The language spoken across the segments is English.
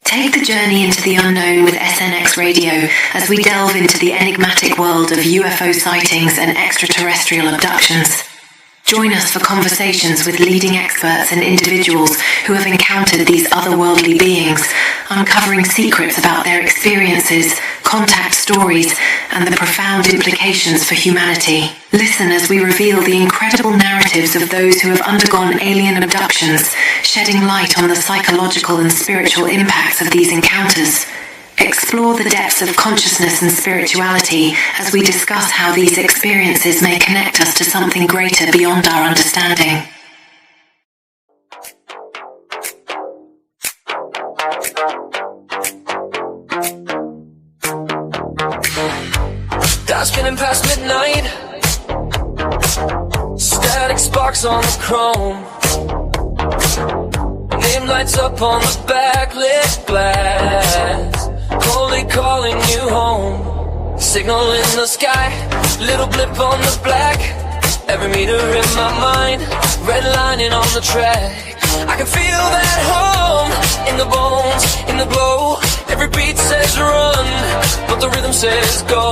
Take the journey into the unknown with SNX Radio as we delve into the enigmatic world of UFO sightings and extraterrestrial abductions. Join us for conversations with leading experts and individuals who have encountered these otherworldly beings, uncovering secrets about their experiences, contact stories, and the profound implications for humanity. Listen as we reveal the incredible narratives of those who have undergone alien abductions, shedding light on the psychological and spiritual impacts of these encounters. Explore the depths of consciousness and spirituality as we discuss how these experiences may connect us to something greater beyond our understanding. Dials spinning past midnight, static sparks on the chrome. Name lights up on the backlit glass. Coley calling you home. Signal in the sky, little blip on the black. Every meter in my mind, redlining on the track. I can feel that home in the bones, in the glow. Every beat says run, but the rhythm says go.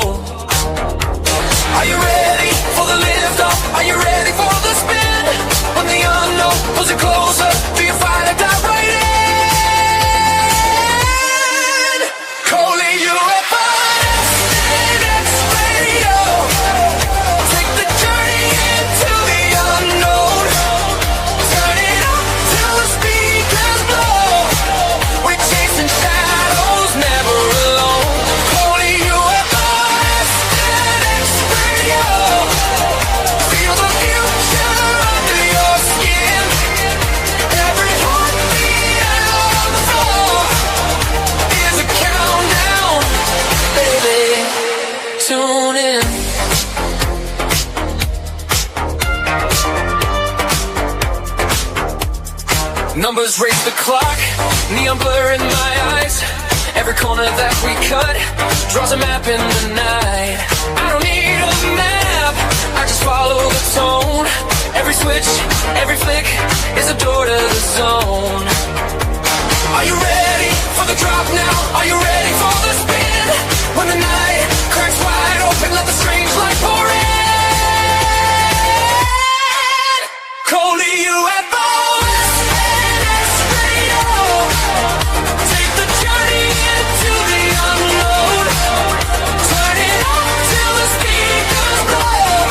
Are you ready for the lift off? Are you ready for the spin? When the unknown pulls you closer, do you fight or dive right in? Coleyufo, SNX Radio. Take the journey into the unknown. Turn it up till the speakers blow. We're chasing shadows, never alone. Coleyufo, SNX Radio. Feel the future under your skin. Every heartbeat out on the floor is a countdown, baby. Tune in. Numbers race the clock, neon blur in my eyes. Every corner that we cut draws a map in the night. I don't need a map, I just follow the tone. Every switch, every flick is a door to the zone. Are you ready for the drop now? Are you ready for the spin? When the night cracks wide open, let the strange light pour in. Coleyufo, SNX Radio. Take the journey into the unknown. Turn it up till the speakers blow.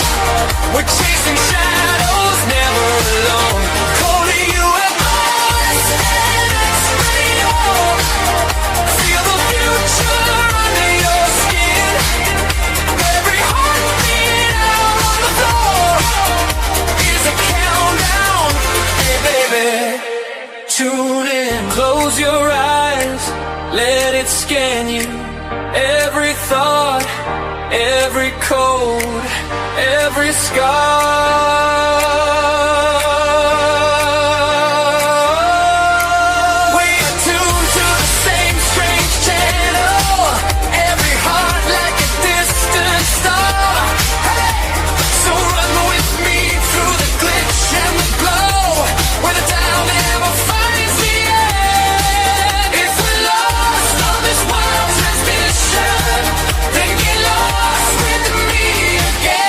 We're chasing shadows, never alone. Coleyufo, SNX Radio. Feel the future under your skin. Every heartbeat out on the floor is a countdown. Hey baby, tune in. Close your eyes, let it scan you. Every thought, every code, every scar. We're tuned to the same strange channel. Every heart like a distant star. Hey! So run with me through the glitch and the glow, where the dial never finds the end. If we're lost on this wild transmission, then get lost with me again.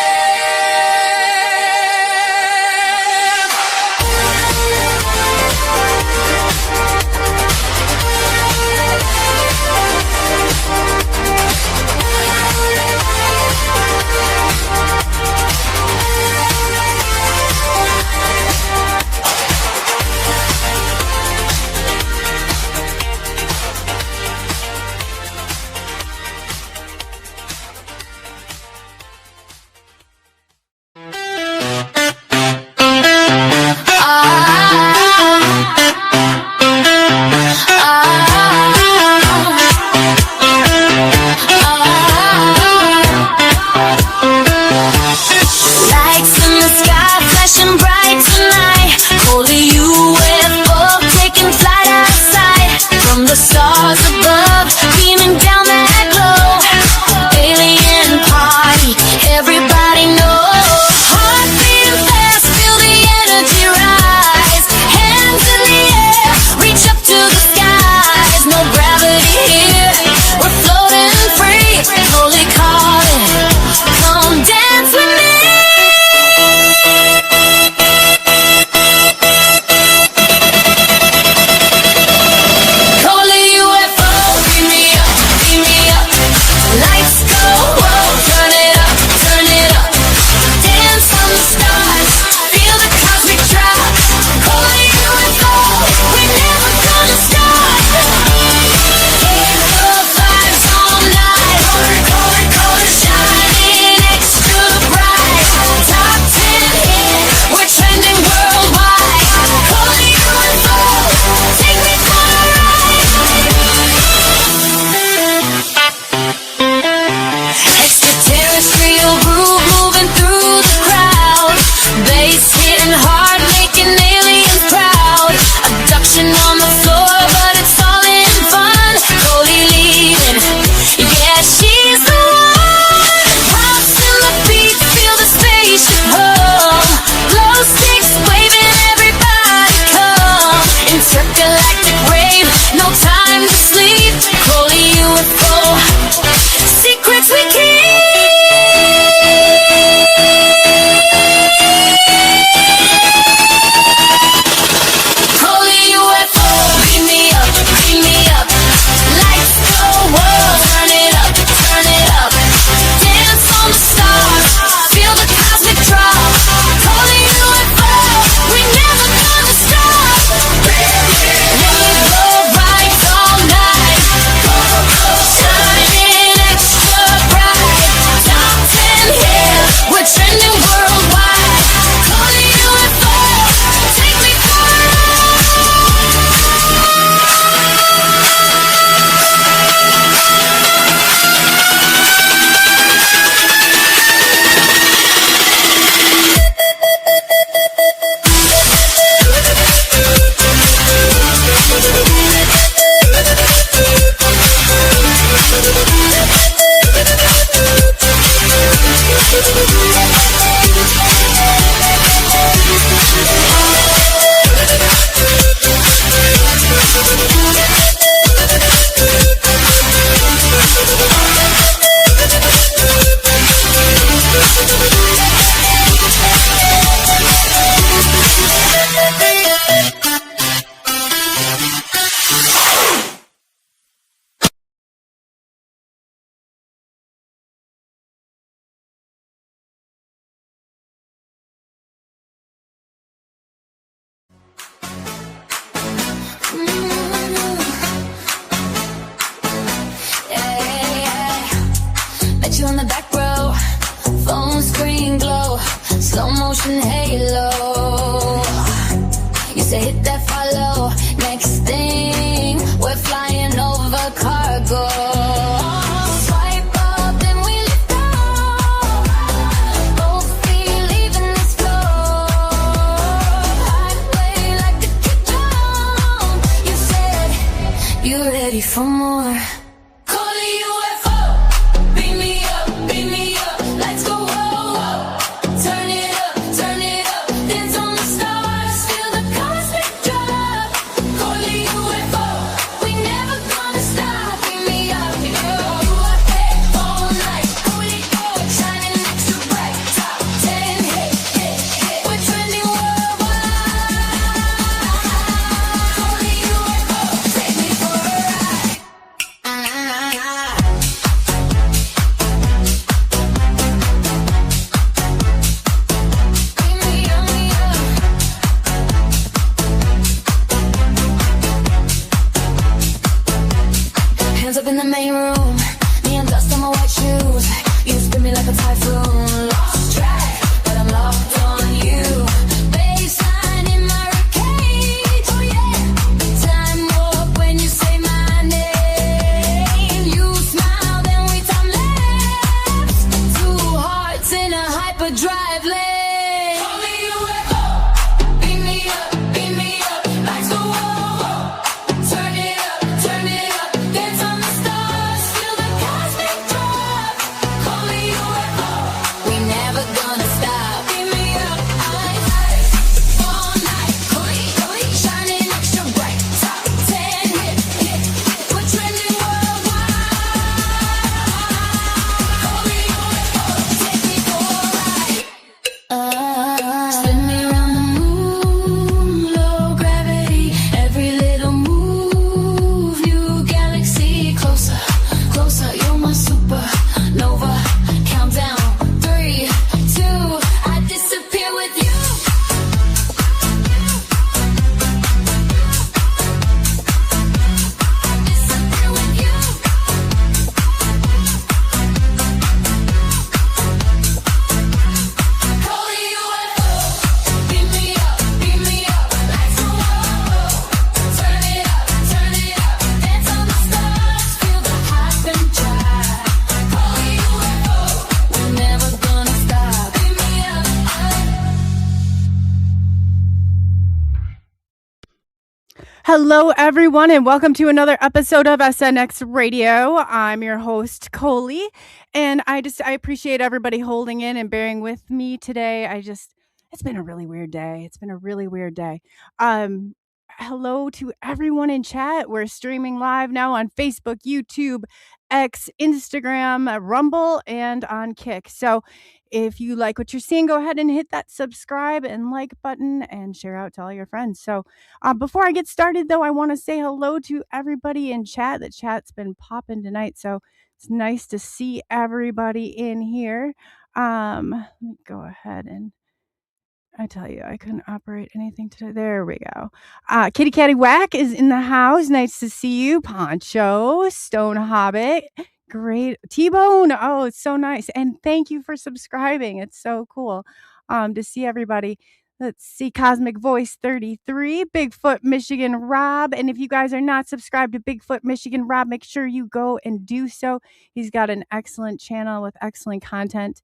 flashing halo. You say hit that follow. Next thing, we're flying over cargo. Swipe up, then we lift off. Both feet leaving this floor. Highway like a Qi Gong. You said you're ready for more. Coleyufo, beam me up, let's go. Turn it up, dance on the stars, feel the cosmic drop. Coleyufo, we never gonna stop. Beam me up, you are there all night. Coley Gong, shining extra bright. Top 10 hit, we're trending worldwide. Coleyufo, take me for a ride. Beam me up. Hands up in the main room, neon dust on my white shoes. You spin me like a typhoon. Lost track, but I'm locked on you. Baseline in my ribcage, oh yeah. Time warp when you say my name. You smile, then we time lapse. Two hearts in a hyperdrive lane. Coleyufo, beam me up, lights go whoa. Turn it up, dance on the stars, feel the cosmic drop. Coleyufo, we never gonna stop. Beam me up, all night. Coley, shining extra bright. Top 10 hit, we're trending worldwide. Coleyufo, take me for a ride. Spin me around the moon, low gravity. Every little move, you galaxy closer. You're my supernova. Countdown, 3, 2, I disappear with you. Disappear with you. Coleyufo, beam me up, lights go low. Turn it up, dance on the stars, feel the hype and drive. Coleyufo, we're never gonna stop. Beam me up. Hello, everyone, and welcome to another episode of SNX Radio. I'm your host, Coley, and I appreciate everybody holding in and bearing with me today. It's been a really weird day. Hello to everyone in chat. We're streaming live now on Facebook, YouTube, X, Instagram, Rumble, and on Kick. So if you like what you're seeing, go ahead and hit that subscribe and like button and share out to all your friends. So before I get started, though, I want to say hello to everybody in chat. The chat's been popping tonight, so it's nice to see everybody in here. Let me go ahead and I tell you, I couldn't operate anything today. There we go. Kitty Catty Whack is in the house. Nice to see you. Poncho, Stone Hobbit. Great. T-Bone. Oh, it's so nice. And thank you for subscribing. It's so cool to see everybody. Let's see. Cosmic Voice 33. Bigfoot Michigan Rob. And if you guys are not subscribed to Bigfoot Michigan Rob, make sure you go and do so. He's got an excellent channel with excellent content.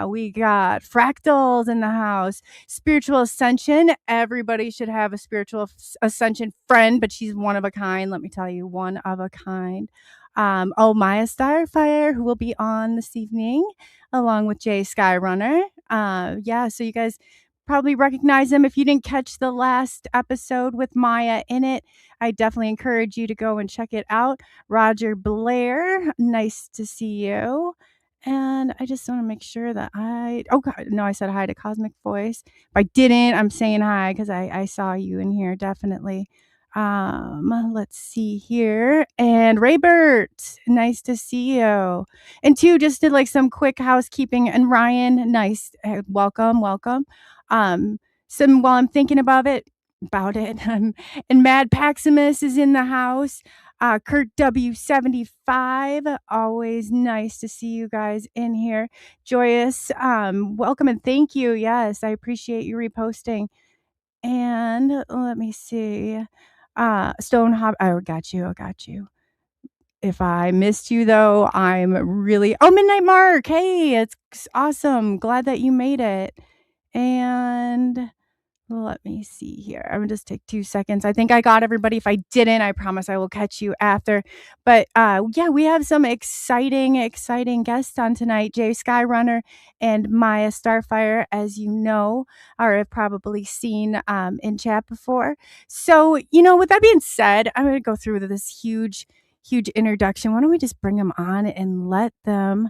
We got Fractals in the house. Spiritual Ascension. Everybody should have a Spiritual Ascension friend, but she's one of a kind. Let me tell you, one of a kind. Miya StarFire, who will be on this evening, along with Skyrunner. So you guys probably recognize him. If you didn't catch the last episode with Maya in it, I definitely encourage you to go and check it out. Roger Blair, nice to see you. And I just want to make sure that I said hi to Cosmic Voice. If I didn't, I'm saying hi because I saw you in here, definitely. Let's see here. And Raybert, nice to see you. And two, just did like some quick housekeeping. And Ryan, nice. Welcome. While I'm thinking about it, and Mad Paximus is in the house. Kurt W75, always nice to see you guys in here. Joyous, welcome and thank you. Yes, I appreciate you reposting. And let me see. Stone Hop, I got you. If I missed you though, I'm really Midnight Mark. Hey, it's awesome. Glad that you made it. And let me see here. I'm gonna just take 2 seconds. I think I got everybody. If I didn't, I promise I will catch you after. But yeah, we have some exciting guests on tonight. Jay Skyrunner and Miya StarFire, as you know, or have probably seen in chat before. So, with that being said, I'm gonna go through this huge introduction. Why don't we just bring them on and let them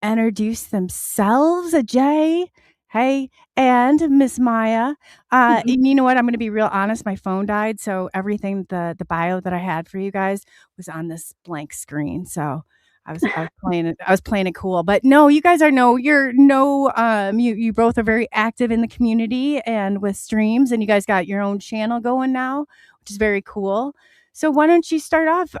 introduce themselves? Jay, hey, and Miss Miya. And you know what? I'm going to be real honest. My phone died, so everything the bio that I had for you guys was on this blank screen. So I was playing it. I was playing it cool. But no, you guys are you both are very active in the community and with streams, and you guys got your own channel going now, which is very cool. So why don't you start off,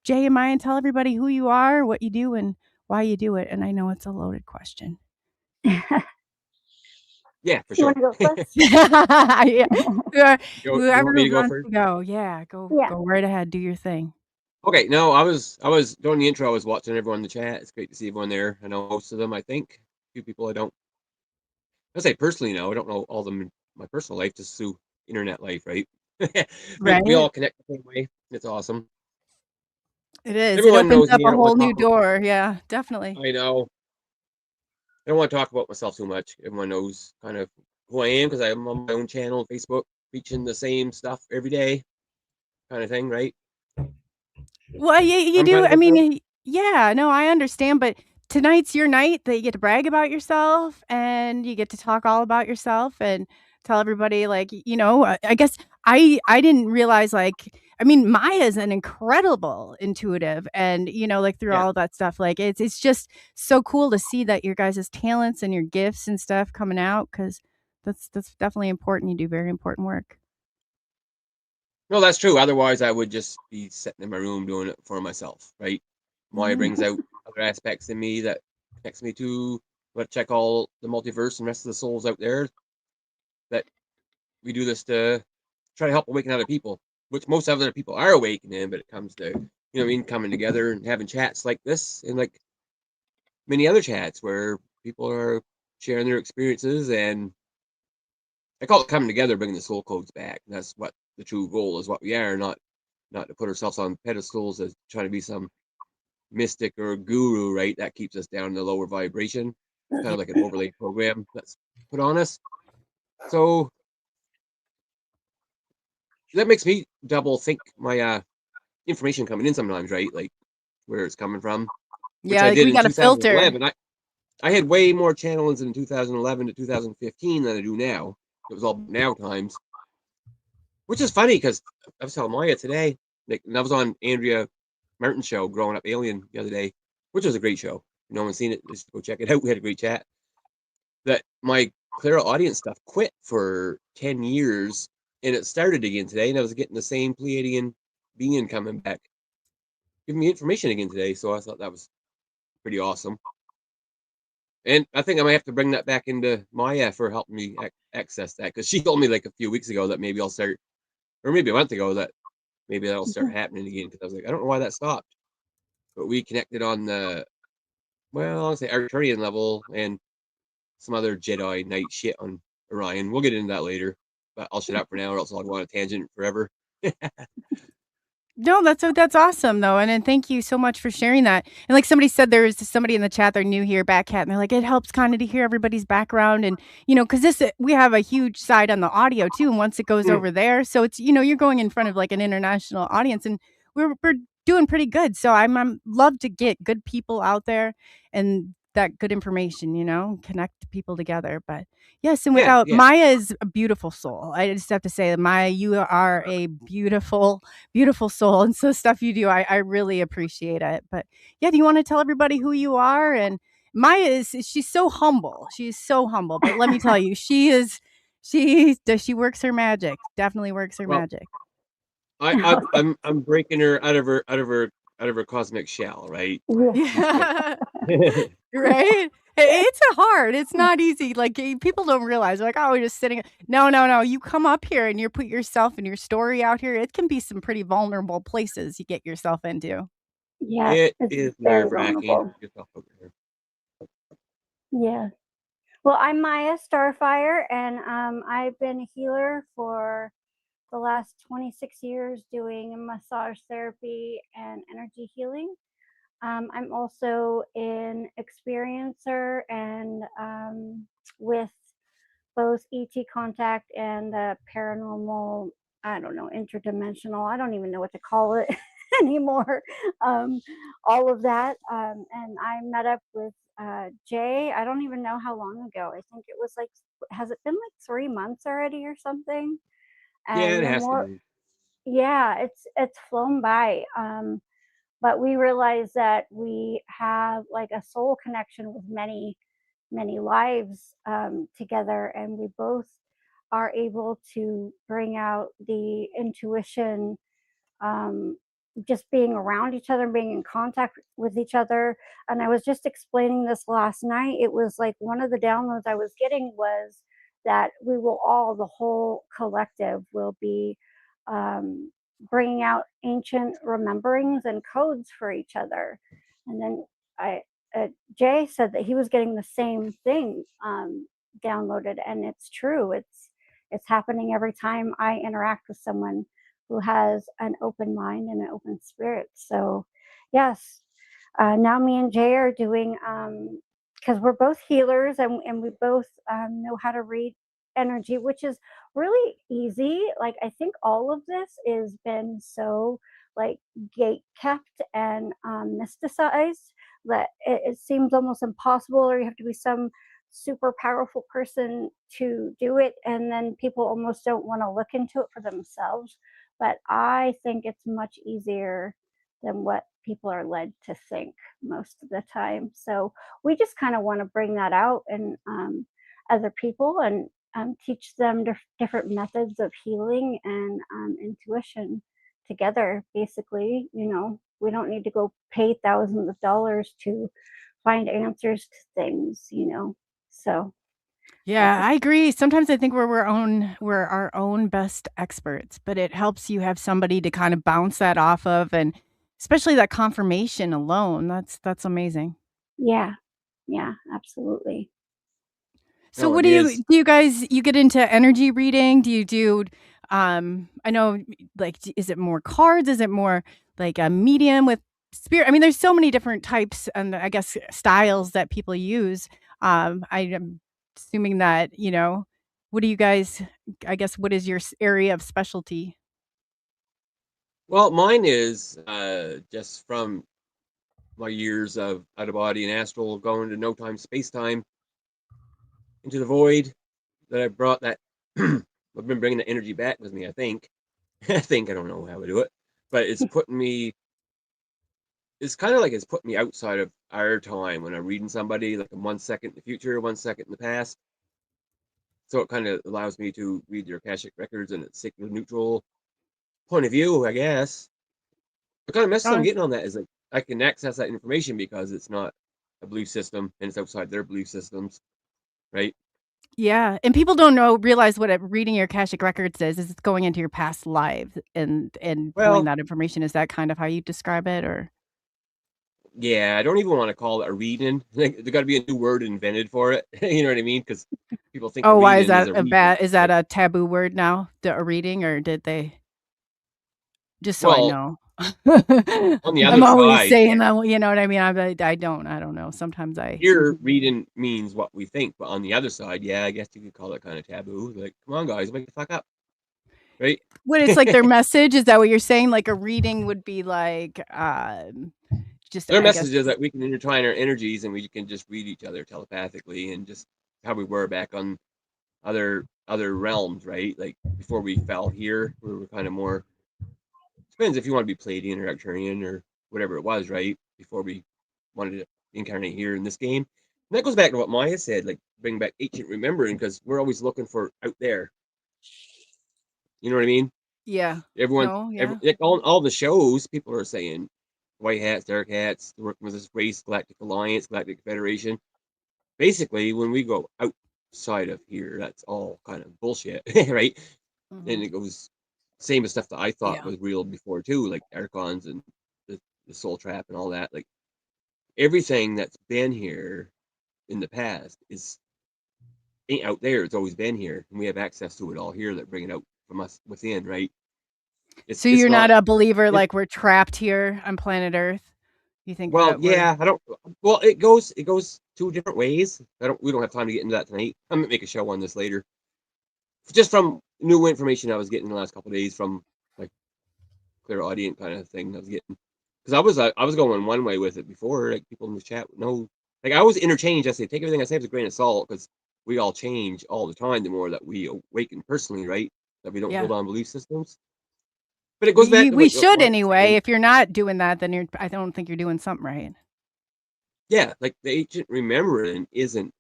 Jay and Miya, and tell everybody who you are, what you do, and why you do it. And I know it's a loaded question. Yeah, for sure. You want to go first? Yeah. Whoever me to go wants first? to go. Yeah, go right ahead. Do your thing. Okay, no, I was during the intro. I was watching everyone in the chat. It's great to see everyone there. I know most of them. I think a few people I don't. I say personally, no, I don't know all of them in my personal life, just through internet life, right? Right. We all connect the same way. It's awesome. It is. Everyone it opens knows up me. a whole new door. Yeah, definitely. I know. I don't want to talk about myself too much. Everyone knows kind of who I am because I'm on my own channel on Facebook, preaching the same stuff every day, kind of thing, right? Well, you do. I mean, yeah, no, I understand, but tonight's your night that you get to brag about yourself and you get to talk all about yourself and tell everybody, like, I guess I didn't realize, like, I mean, Miya is an incredible intuitive and, like through all of that stuff, like it's just so cool to see that your guys' talents and your gifts and stuff coming out, because that's definitely important. You do very important work. No, that's true. Otherwise, I would just be sitting in my room doing it for myself, right? Miya brings out other aspects in me that connects me to what check all the multiverse and rest of the souls out there. That we do this to try to help awaken other people, which most other people are awakening, but it comes to, coming together and having chats like this and like many other chats where people are sharing their experiences, and I call it coming together, bringing the soul codes back. And that's what the true goal is, what we are, not to put ourselves on pedestals as trying to be some mystic or guru, right? That keeps us down in the lower vibration, kind of like an overlay program that's put on us. So that makes me double think my information coming in sometimes, right? Like where it's coming from. Yeah, like we got a filter. I had way more channels in 2011 to 2015 than I do now. It was all now times, which is funny because I was telling Miya today, like, and I was on Andrea Martin's show, Growing Up Alien, the other day, which was a great show. No one's seen it, just go check it out. We had a great chat. That my Clara audience stuff quit for 10 years and it started again today, and I was getting the same Pleiadian being coming back, giving me information again today. So I thought that was pretty awesome. And I think I might have to bring that back into Miya for helping me access that, because she told me like a few weeks ago that maybe I'll start, or maybe a month ago, that maybe that'll start happening again, because I was like, I don't know why that stopped. But we connected on the, I'll say Arcturian level and some other Jedi Knight shit on Orion. We'll get into that later, but I'll shut up for now, or else I'll go on a tangent forever. No, that's awesome though, and thank you so much for sharing that. And like somebody said, there's somebody in the chat, they're new here, Backcat, and they're like, it helps kind of to hear everybody's background, and because we have a huge side on the audio too, and once it goes over there, so it's you're going in front of like an international audience, and we're doing pretty good. So I'm love to get good people out there and that good information, connect people together. But yes, and without Miya is a beautiful soul. I just have to say that Miya, you are a beautiful, beautiful soul. And so stuff you do, I really appreciate it. But yeah, do you want to tell everybody who you are? And Miya she's so humble. She's so humble. But let me tell you, she works her magic. Definitely works her magic. I'm breaking her out of her cosmic shell, right? Yeah. Right? It's hard. It's not easy. Like people don't realize. They're like, oh, we're just sitting. No. You come up here and you put yourself and your story out here. It can be some pretty vulnerable places you get yourself into. Yeah, It it's is very nerve-wracking. vulnerable. Yeah. Well, I'm Miya StarFire, and I've been a healer for the last 26 years doing massage therapy and energy healing. I'm also an experiencer and with both ET contact and the paranormal, I don't know, interdimensional, I don't even know what to call it anymore. All of that. And I met up with Jay, I don't even know how long ago. I think it was like, has it been like 3 months already or something? Yeah, And it the has to more, be. yeah, it's flown by. But we realize that we have like a soul connection with many lives together, and we both are able to bring out the intuition, um, just being around each other, being in contact with each other. And I was just explaining this last night. It was like one of the downloads I was getting was that we will all, the whole collective, will be um, bringing out ancient rememberings and codes for each other. And then I, Jay said that he was getting the same thing downloaded, and it's true. It's happening every time I interact with someone who has an open mind and an open spirit. So, yes, now me and Jay are doing, because we're both healers, and we both know how to read energy, which is really easy. Like, I think all of this has been so like gate kept and mysticized that it seems almost impossible, or you have to be some super powerful person to do it, and then people almost don't want to look into it for themselves. But I think it's much easier than what people are led to think most of the time. So we just kind of want to bring that out and other people, and teach them different methods of healing and intuition together. Basically, we don't need to go pay thousands of dollars to find answers to things. So Yeah, I agree. Sometimes I think we're our own best experts, but it helps you have somebody to kind of bounce that off of, and especially that confirmation alone. That's amazing. yeah, absolutely. So No, what it is. do you guys, you get into energy reading? Do you do I know, like, is it more cards? Is it more like a medium with spirit? I mean, there's so many different types and I guess styles that people use. I am assuming that, what do you guys, I guess, what is your area of specialty? Well, mine is just from my years of out of body and astral, going to no time, space time, into the void. That I brought that. I've been bringing the energy back with me. I think. I think I don't know how to do it, but it's putting me. It's kind of like it's putting me outside of our time when I'm reading somebody, like 1 second in the future, 1 second in the past. So it kind of allows me to read their Akashic records in a sacred neutral point of view, I guess. The kind of message I'm Oh, getting on that is like I can access that information because it's not a belief system and it's outside their belief systems, right? yeah, and people don't realize what reading your Akashic records is it's going into your past lives and pulling Well, that information. Is that kind of how you describe it, or? yeah, I don't even want to call it a reading. Like, there got to be a new word invented for it. You know what I mean? Because people think a Oh, why is reading is that a a reading. bad? Is that Like, a taboo word now? A reading, or did they? Just so I well, know. on the I'm other always side, saying that. You know what I mean? I don't know. Sometimes I. here reading means what we think, but on the other side, yeah, I guess you could call it kind of taboo. Like, come on, guys, wake the fuck up, right? What it's like their message? Is that what you're saying? Like a reading would be like, just Their I guess. message is that we can intertwine our energies and we can just read each other telepathically and just how we were back on other realms, right? Like before we fell here, we were kind of more. Depends if you want to be Palladian or Arcturian or whatever it was, right? Before we wanted to incarnate here in this game. And that goes back to what Maya said, like bring back ancient remembering, because we're always looking for out there. You know what I mean? Yeah. Everyone, No, yeah. like all the shows, people are saying white hats, dark hats, working with this race, Galactic Alliance, Galactic Federation. Basically, when we go outside of here, that's all kind of bullshit, right? And it goes same as stuff that I thought Yeah. was real before too, like Archons and the Soul Trap and all that. Like everything that's been here in the past ain't out there. It's always been here, and we have access to it all here that bring it out from us within, right? So It's you're not not. a believer like we're trapped here on planet Earth? You think Well, that we're yeah, I don't. Well, it goes two different ways. We don't have time to get into that tonight. I'm gonna make a show on this later. Just from new information I was getting in the last couple of days from like clear audience kind of thing I was getting, because I was going one way with it before, like people in the chat know, like I always interchange. I say take everything I say with a grain of salt, because we all change all the time. The more that we awaken personally, right, that we don't yeah. hold on belief systems. But it goes back to We like what should Mark's anyway. saying. If you're not doing that, then I don't think you're doing something right. Yeah, like the ancient remembering isn't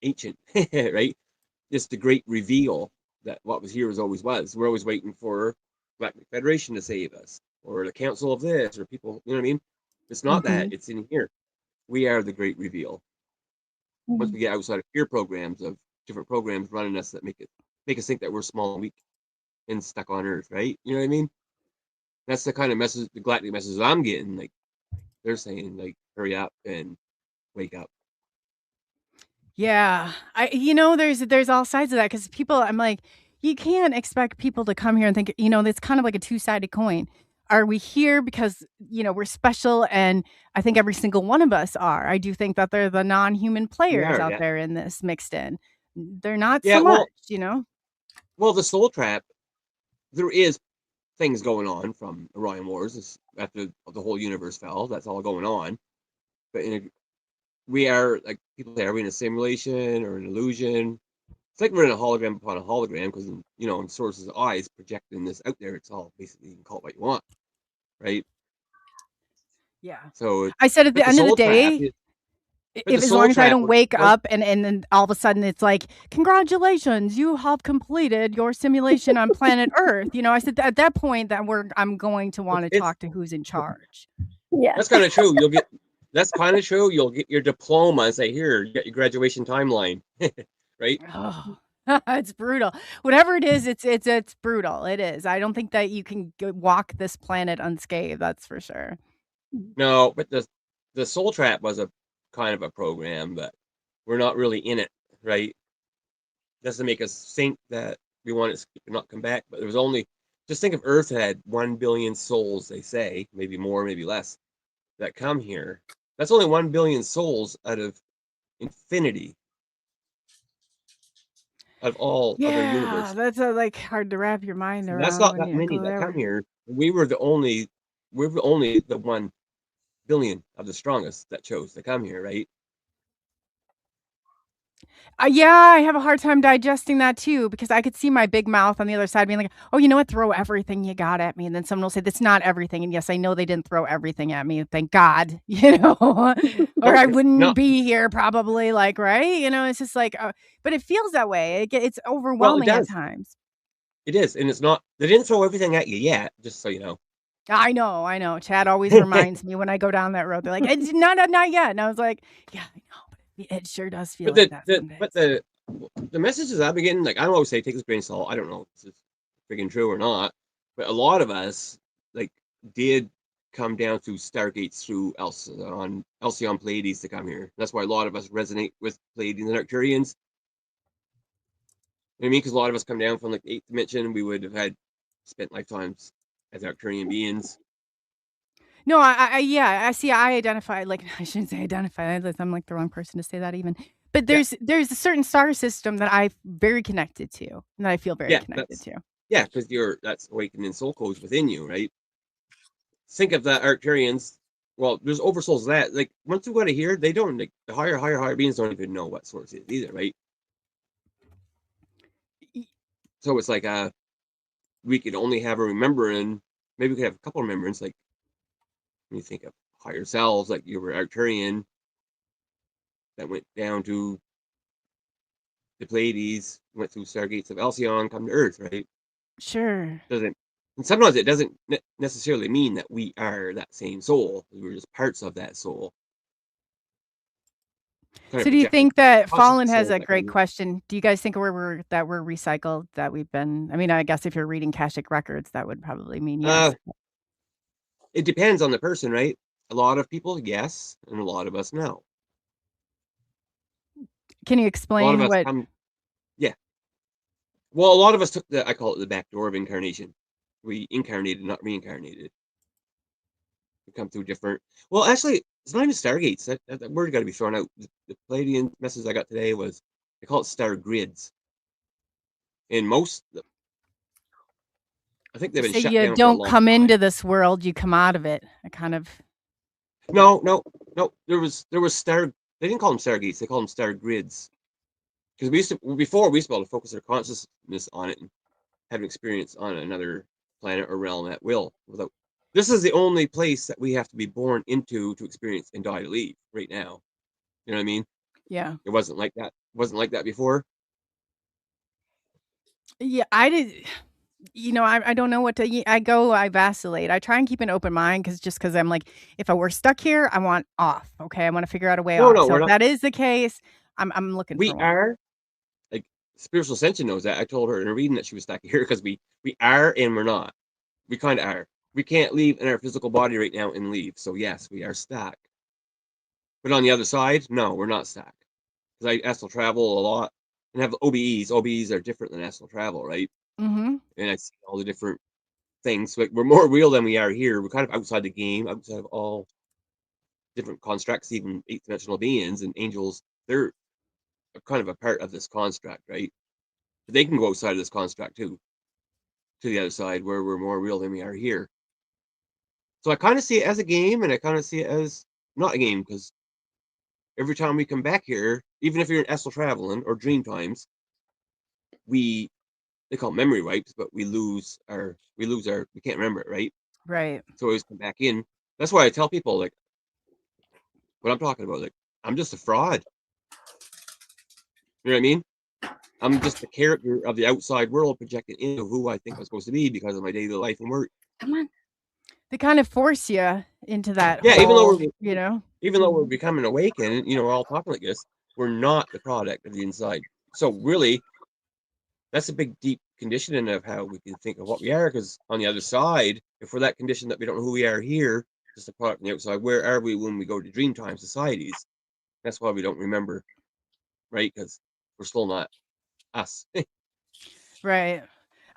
ancient, right? Just the great reveal that what was here was always was. We're always waiting for Galactic Federation to save us, or the Council of this, or people. You know what I mean? It's not that. It's in here. We are the great reveal. Once we get outside of fear programs of different programs running us that make us think that we're small and weak and stuck on Earth, right? You know what I mean? That's the kind of message, the galactic message I'm getting. Like they're saying, like hurry up and wake up. Yeah. There's all sides of that because people, I'm like, you can't expect people to come here and think, it's kind of like a two-sided coin. Are we here because, we're special? And I think every single one of us are. I do think that they're the non-human We players are, out yeah, there in this mixed in. They're not yeah. so much. Well, the Soul Trap. There is things going on from Orion Wars after the whole universe fell. That's all going on. But we are, like people say, are we in a simulation or an illusion? It's like we're in a hologram upon a hologram, because in Source's eyes projecting this out there. It's all basically, you can call it what you want, right? Yeah. So, I said at but the the end of the Soul Trap, day, but the if as Soul long as I Trap don't wake was up and then all of a sudden it's like, congratulations, you have completed your simulation on planet Earth. I said at that point that I'm going to want to it's talk to who's in charge. Yeah. that's kind of true. That's kind of true. You'll get your diploma and say, here, you got your graduation timeline, right? Oh, it's brutal. Whatever it is, it's brutal. It is. I don't think that you can walk this planet unscathed. That's for sure. No, but the Soul Trap was a kind of a program, but we're not really in it, right? Doesn't make us think that we want it to not come back. But there was only, just think if Earth had 1 billion souls, they say, maybe more, maybe less, that come here. That's only 1 billion souls out of infinity, of all other Yeah, universes. that's hard to wrap your mind So that's around not when that you many go that come there. here. We're only the 1 billion of the strongest that chose to come here, right? Yeah, I have a hard time digesting that too because I could see my big mouth on the other side being like, "Oh, you know what? Throw everything you got at me." And then someone will say, "That's not everything." And yes, I know they didn't throw everything at me. Thank God, or I wouldn't No, be here probably. Like, right? It's just like, but it feels that way. It's well, it overwhelming at does. times. It is, and it's not. They didn't throw everything at you yet, just so you know. I know. Chad always reminds me when I go down that road. They're like, "It's not yet," and I was like, "Yeah, I know, but it sure does feel But like that some but days." the messages I've been getting, like I always say, take this grain of salt. I don't know if this is freaking true or not, but a lot of us like did come down through stargates through Alcyon Pleiades to come here. That's why a lot of us resonate with Pleiadians and Arcturians. You know what I mean? Because a lot of us come down from like the eighth dimension. We would have had spent lifetimes as Arcturian beings. No, I see. I identify like I shouldn't say identify. I'm like the wrong person to say that even. But Yeah, there's a certain star system that I'm very connected to, and that I feel very yeah, connected to. because that's awakening soul codes within you, right? Think of the Arcturians. Well, there's oversouls of that. Like once you go to here, they don't, like the higher beings don't even know what source is either, right? Y- So it's like we could only have a remembering. Maybe we could have a couple of remembrance. Like when you think of higher selves, like you were Arcturian that went down to the Pleiades, went through stargates of Alcyon, come to Earth, right? Sure. Doesn't And sometimes it doesn't necessarily mean that we are that same soul. We're just parts of that soul. So do you think that Fallen has a great question? question? Do you guys think we're recycled, that we've been, I mean, I guess if you're reading Akashic records, that would probably mean yes. It depends on the person, right? A lot of people, yes, and a lot of us, no. Can you explain a lot of us what? Yeah. Well, a lot of us took I call it the back door of incarnation. We incarnated, not reincarnated. We come through different. Well, actually, it's not even stargates. That word got to be thrown out. The Palladian message I got today was they call it star grids. And most, I think they've been shut down. You don't come into this world; you come out of it. I kind of. No. There was star. They didn't call them stargates. They called them star grids. Because we used to be able to focus our consciousness on it and have an experience on another planet or realm at will. This is the only place that we have to be born into to experience and die to leave right now. You know what I mean? Yeah. It wasn't like that. It wasn't like that before. Yeah, I did. I don't know what to. I vacillate. I try and keep an open mind because I'm like, if I were stuck here, I want off. Okay, I want to figure out a way off. So if that is the case, I'm looking. We are, like, spiritual ascension knows that. I told her in a reading that she was stuck here because we are and we're not. We kind of are. We can't leave in our physical body right now and leave. So yes, we are stuck. But on the other side, no, we're not stuck. Because I astral travel a lot and have OBEs. OBEs are different than astral travel, right? Mm-hmm. And I see all the different things. Like, we're more real than we are here. We're kind of outside the game, outside of all different constructs, even eighth-dimensional beings and angels. They're kind of a part of this construct, right? But they can go outside of this construct too, to the other side where we're more real than we are here. So I kind of see it as a game, and I kind of see it as not a game, because every time we come back here, even if you're in astral traveling or dream times, they call it memory wipes, but we can't remember it, right? Right. So we always come back in. That's why I tell people, like, what I'm talking about, like, I'm just a fraud. You know what I mean? I'm just the character of the outside world projected into who I think I'm supposed to be because of my daily life and work. Come on. They kind of force you into that. Yeah, whole, even though we're becoming awakened, we're all talking like this, we're not the product of the inside. So really, that's a big, deep conditioning of how we can think of what we are. Because on the other side, if we're that conditioned that we don't know who we are here, just a product on the outside, where are we when we go to Dreamtime societies? That's why we don't remember, right? Because we're still not us. Right.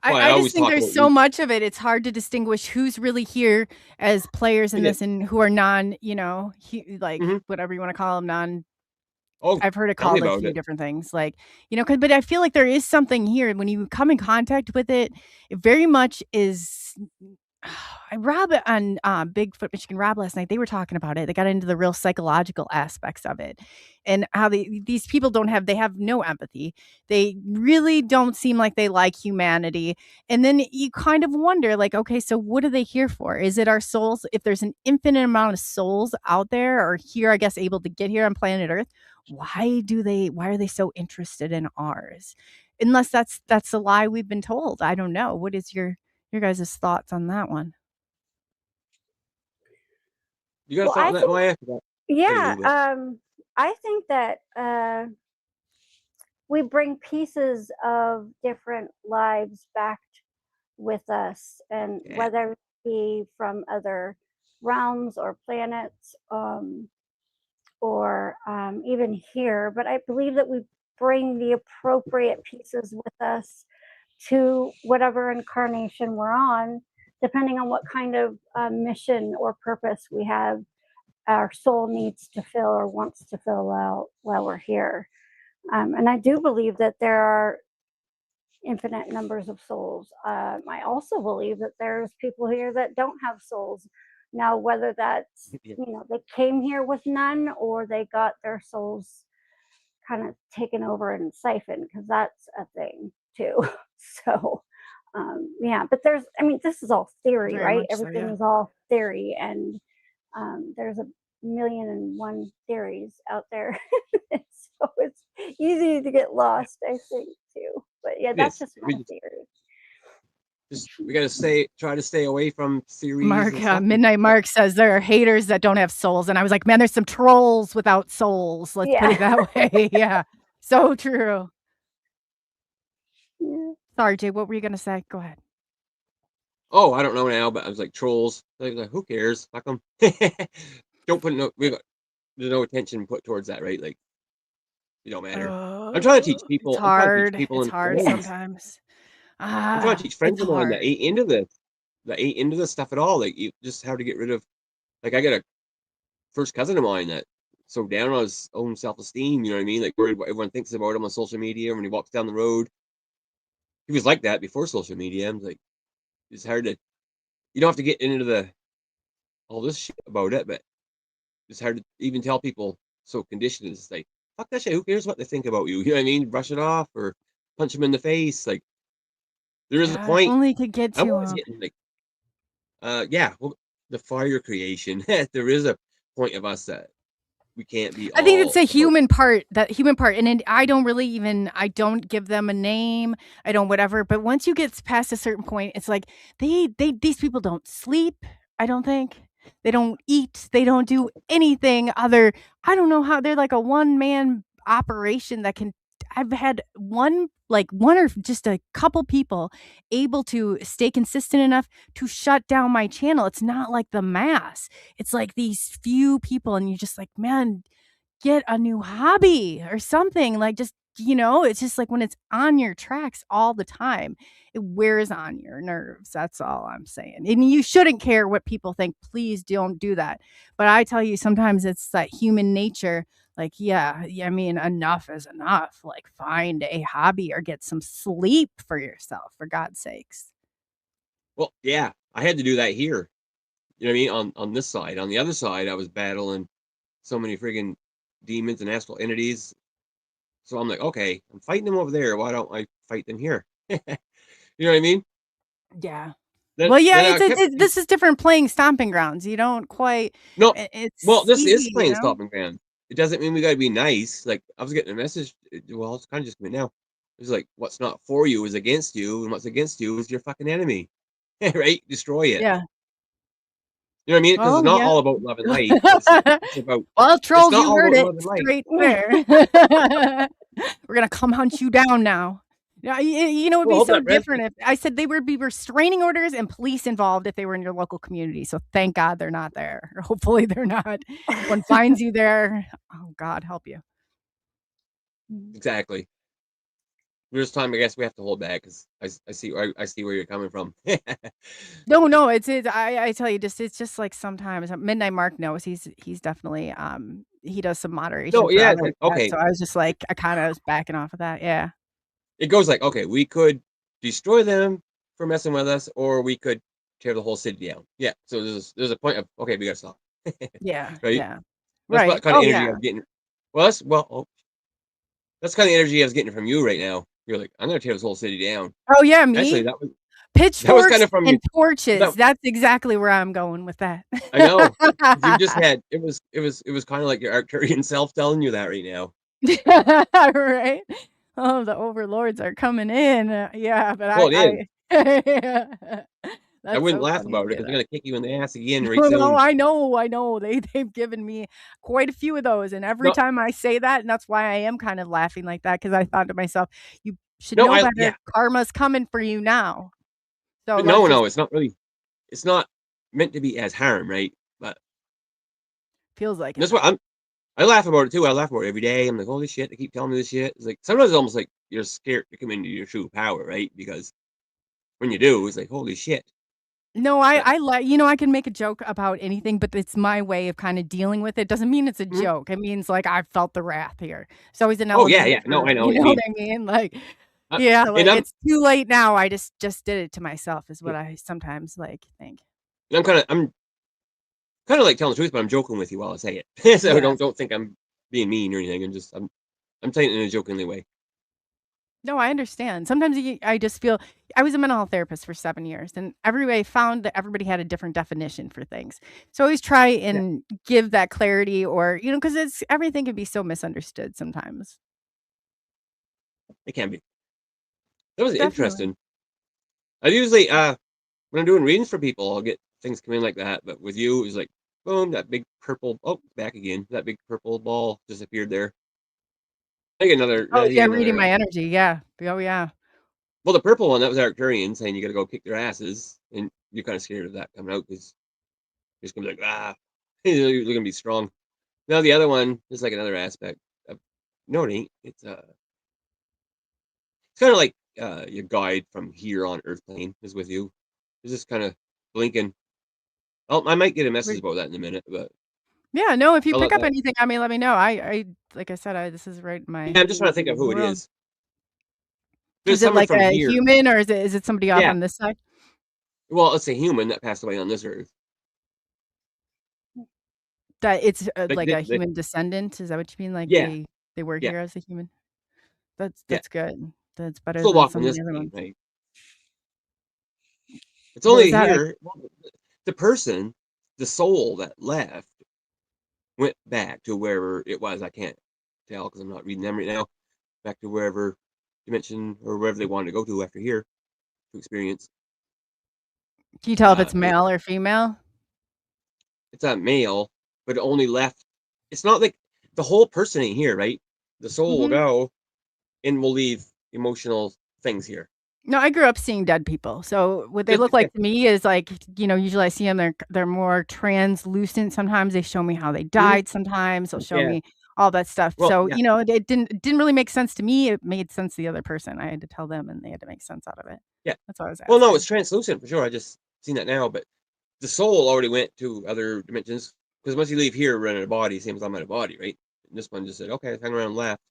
I just think there's so much of it. It's hard to distinguish who's really here as players in this and who are non, whatever you want to call them, non. I've heard it called a few different things, but I feel like there is something here when you come in contact with it. It very much is. Rob on Bigfoot Michigan Rob last night, they were talking about it. They got into the real psychological aspects of it and how these people they have no empathy. They really don't seem like they like humanity. And then you kind of wonder, like, okay, so what are they here for? Is it our souls? If there's an infinite amount of souls out there or here, I guess, able to get here on planet Earth, why are they so interested in ours? Unless that's a lie we've been told. I don't know. What is your guys' thoughts on that one? You got a thought on that, Maya? Yeah, I think that we bring pieces of different lives back with us, and whether it be from other realms or planets, or even here. But I believe that we bring the appropriate pieces with us to whatever incarnation we're on, depending on what kind of mission or purpose we have, our soul needs to fill or wants to fill out while we're here. And I do believe that there are infinite numbers of souls. I also believe that there's people here that don't have souls. Now, whether that's, they came here with none or they got their souls kind of taken over and siphoned, because that's a thing too. So, but this is all theory, right? Everything is all theory, and there's 1,000,001 theories out there. So it's easy to get lost, I think, too. But yeah, that's just my theory. just we gotta try to stay away from theories Mark, and stuff. Midnight Mark says there are haters that don't have souls. And I was like, man, there's some trolls without souls. Let's put it that way. Yeah. So true. Yeah. Sorry, Jay, what were you going to say? Go ahead. Oh, I don't know now, but I was like trolls. Like who cares? Fuck them. Don't put there's no attention put towards that, right? Like, it don't matter. I'm trying to teach people. It's hard. People It's hard sometimes. I'm trying to teach friends of mine that ain't into this stuff at all. Like, you just how to get rid of. Like, I got a first cousin of mine that so down on his own self-esteem. You know what I mean? Like, worried what everyone thinks about him on social media when he walks down the road. He was like that before social media. I'm like, it's hard to. You don't have to get into all this shit about it, but it's hard to even tell people so conditioned. It's like, fuck that shit. Who cares what they think about you? You know what I mean? Brush it off or punch them in the face. Like, there is a point. Only could get to I'm getting like, well, the fire creation. There is a point of us that we can't be. I think it's a human part, and I don't give them a name. I don't whatever. But once you get past a certain point, it's like these people don't sleep. I don't think they don't eat. They don't do anything other. I don't know how they're like a one-man operation that can. I've had one or just a couple people able to stay consistent enough to shut down my channel. It's not like the mass. It's like these few people, and you're just like, man, get a new hobby or something. Like, just, it's just like when it's on your tracks all the time, it wears on your nerves. That's all I'm saying. And you shouldn't care what people think. Please don't do that. But I tell you, sometimes it's that human nature. Like, yeah, I mean, enough is enough. Like, find a hobby or get some sleep for yourself, for God's sakes. Well, yeah, I had to do that here. You know what I mean? On this side. On the other side, I was battling so many friggin' demons and astral entities. So I'm like, okay, I'm fighting them over there. Why don't I fight them here? You know what I mean? Yeah. This is different playing stomping grounds. You don't quite. No. This is playing stomping ground. It doesn't mean we got to be nice. Like, I was getting a message. Well, it's kind of just coming now. It's like, what's not for you is against you, and what's against you is your fucking enemy. Right? Destroy it. Yeah. You know what I mean? Because it's not all about love and light. It's about, trolls, you heard it straight there. We're going to come hunt you down now. It would be so different if I said they would be restraining orders and police involved if they were in your local community. So thank God they're not there. Or hopefully they're not. One finds you there. Oh, God help you. Exactly. There's time, I guess we have to hold back because I see where you're coming from. No, it's I tell you, it's just like sometimes Midnight Mark knows he's definitely he does some moderation. No, yeah, okay. So I was just like, I kind of was backing off of that. Yeah. It goes like, okay, we could destroy them for messing with us, or we could tear the whole city down. Yeah. So there's a point of, okay, we gotta stop. Yeah. Right. Yeah. That's what kind of energy I'm getting. That's kind of energy I was getting from you right now. You're like, I'm gonna tear this whole city down. Oh yeah, me. Actually, that was pitchforks kind of from and torches. That's exactly where I'm going with that. I know. You just had it was kind of like your Arcturian self telling you that right now. Right. Oh, the overlords are coming in. Yeah, but I wouldn't laugh about it because they're gonna kick you in the ass again. Right soon. No, I know. They've given me quite a few of those, and every time I say that, and that's why I am kind of laughing like that because I thought to myself, you should know better. Yeah. Karma's coming for you now. So no, it's not really. It's not meant to be as harm, right? But feels like that's what I laugh about it too. I laugh about it every day. I'm like, holy shit, they keep telling me this shit. It's like sometimes it's almost like you're scared to come into your true power, right? Because when you do, it's like, holy shit. No, I can make a joke about anything, but it's my way of kind of dealing with it. Doesn't mean it's a joke. It means like I felt the wrath here. It's always an element. Oh yeah. No, I know. You know what I mean? Like, it's too late now. I just did it to myself is what I sometimes like think. I'm kind of like telling the truth, but I'm joking with you while I say it. So don't think I'm being mean or anything. I'm saying it in a jokingly way. No, I understand. Sometimes I just feel I was a mental health therapist for 7 years, and I found that everybody had a different definition for things. So I always try and give that clarity, or because everything can be so misunderstood sometimes. It can be. That was interesting. I usually when I'm doing readings for people, I'll get things come in like that. But with you, it's like boom, that big purple. Oh, back again. That big purple ball disappeared there. I think another. Oh, I think yeah, reading another. my energy. Yeah. Oh, yeah. Well, the purple one that was Arcturian saying you got to go kick their asses, and you're kind of scared of that coming out because you're just gonna be like you're gonna be strong. Now the other one is like another aspect of no, it ain't. It's kind of like your guide from here on Earth plane is with you. It's just kind of blinking. I might get a message about that in a minute, but Yeah, no, if you I'll pick let up that. anything, I mean, let me know. I like I said, this is right in my Yeah, I'm just trying to think of who it world. is. There's Is it someone like from a here. human or is it somebody off Yeah. on this side? Well, it's a human that passed away on this Earth. That it's Like like a human descendant? Is that what you mean? Like yeah, they were yeah, here as a human? yeah. That's good. That's better Still than walking some of this the other plane, ones. right? It's What was only that? here. The person, the soul that left, went back to wherever it was. I can't tell because I'm not reading them right now. Back to wherever dimension or wherever they wanted to go to after here to experience. Can you tell if it's It, male or female? it's a male, but it only left. It's not like the whole person ain't here, right? The soul will Mhm. go and will leave emotional things here. No, I grew up seeing dead people. So what they Just look like to me is like, usually I see them, they're more translucent. Sometimes they show me how they mhm, died. Sometimes they'll show yeah. me all that stuff. Well, So, yeah. it didn't really make sense to me. It made sense to the other person. I had to tell them and they had to make sense out of it. Yeah. That's what I was Well, no, it's asking. translucent for sure. I just seen that now, but the soul already went to other dimensions because once you leave here, we're in a body, same as I'm in a body, right? And this one just said, okay, hang around left,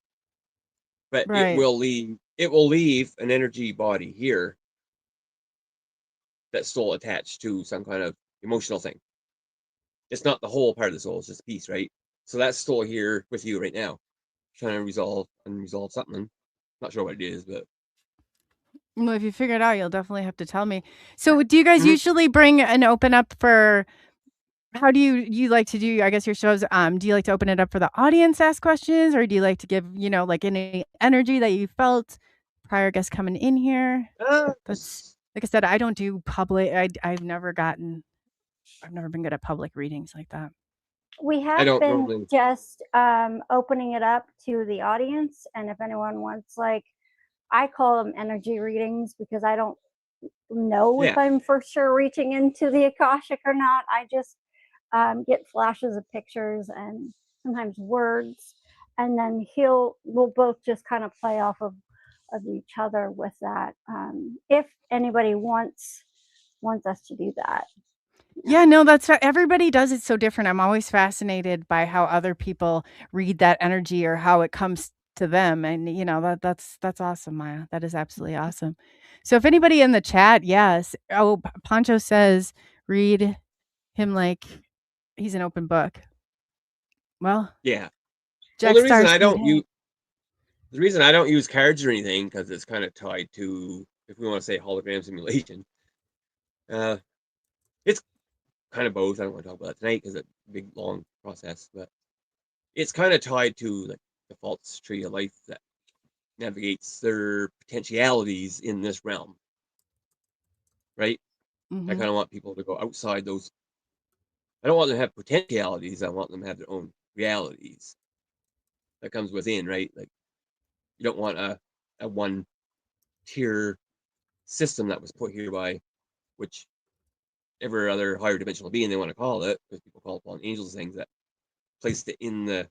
but it Right. will leave. It will leave an energy body here that's still attached to some kind of emotional thing. It's not the whole part of the soul; it's just a piece, right? So that's still here with you right now, trying to unresolve something. Not sure what it is, but Well, if you figure it out, you'll definitely have to tell me. So do you guys mhm. usually bring and open up for how do you like to do, I guess, your shows? Do you like to open it up for the audience to ask questions, or do you like to give, like any energy that you felt prior guests coming in here? That's Just, like I said, I don't do public. I've never been good at public readings like that. We I have don't been normally. just opening it up to the audience, and if anyone wants, like, I call them energy readings because I don't know if Yeah, I'm for sure reaching into the Akashic or not. I just get flashes of pictures and sometimes words, and then we'll both just kind of play off of each other with that. If anybody wants us to do that. Yeah, no, that's everybody does it so different. I'm always fascinated by how other people read that energy or how it comes to them. And that's awesome, Maya. That is absolutely awesome. So if anybody in the chat, yes. Oh, Pancho says read him like he's an open book. Well, yeah. Well, Jack Star said, hey. the reason I don't use cards or anything because it's kind of tied to, if we want to say, hologram simulation. Uh, it's kind of both. I don't want to talk about that tonight because it's a big long process, but it's kind of tied to like the false tree of life that navigates their potentialities in this realm, right? I Mhm. kind of want people to go outside those. I don't want them to have potentialities. I want them to have their own realities that comes within, right? Like you don't want a one tier system that was put here by which every other higher dimensional being they want to call it, because people call upon angels things that placed it in the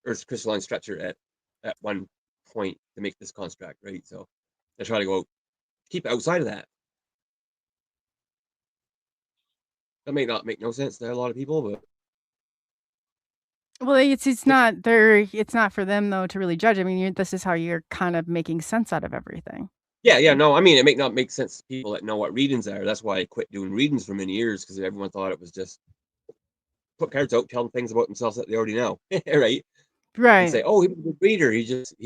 Earth's crystalline structure at one point to make this construct, right? So I try to go keep it outside of that. That may not make no sense to a lot of people, but Well, it's not for them though to really judge. I mean, this is how you're kind of making sense out of everything. yeah, no, I mean it may not make sense to people that know what readings are. That's why I quit doing readings for many years because everyone thought it was just put cards out, tell them things about themselves that they already know, right? And Right. say, "Oh, he was a good reader. He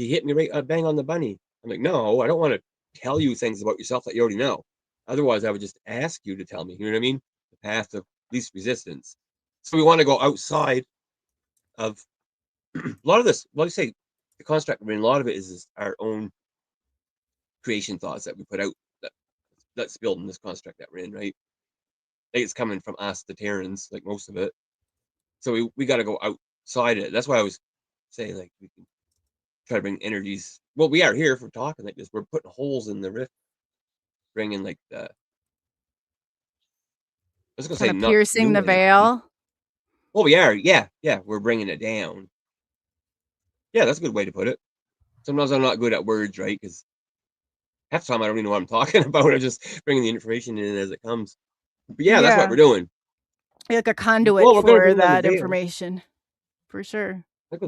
hit me right bang on the bunny." I'm like, "No, I don't want to tell you things about yourself that you already know. Otherwise, I would just ask you to tell me. You know what I mean? The path of least resistance. So we want to go outside of a lot of this. What do you say? The construct. I mean, a lot of it is our own creation thoughts that we put out. That that's building this construct that we're in, right? Like it's coming from us, the Terrans, like most of it. So we got to go outside it. That's why I was saying like we can try to bring energies. Well, we are here for talking like this. We're putting holes in the rift, bringing like the. I was gonna say Kind of not piercing new the energy. veil. Well, we are, yeah. We're bringing it down. Yeah, that's a good way to put it. Sometimes I'm not good at words, right? Because half the time I don't even know what I'm talking about. I'm just bringing the information in as it comes. But yeah, that's what we're doing. Like a conduit Well, we're going to for bring down the that veil. information, for sure. That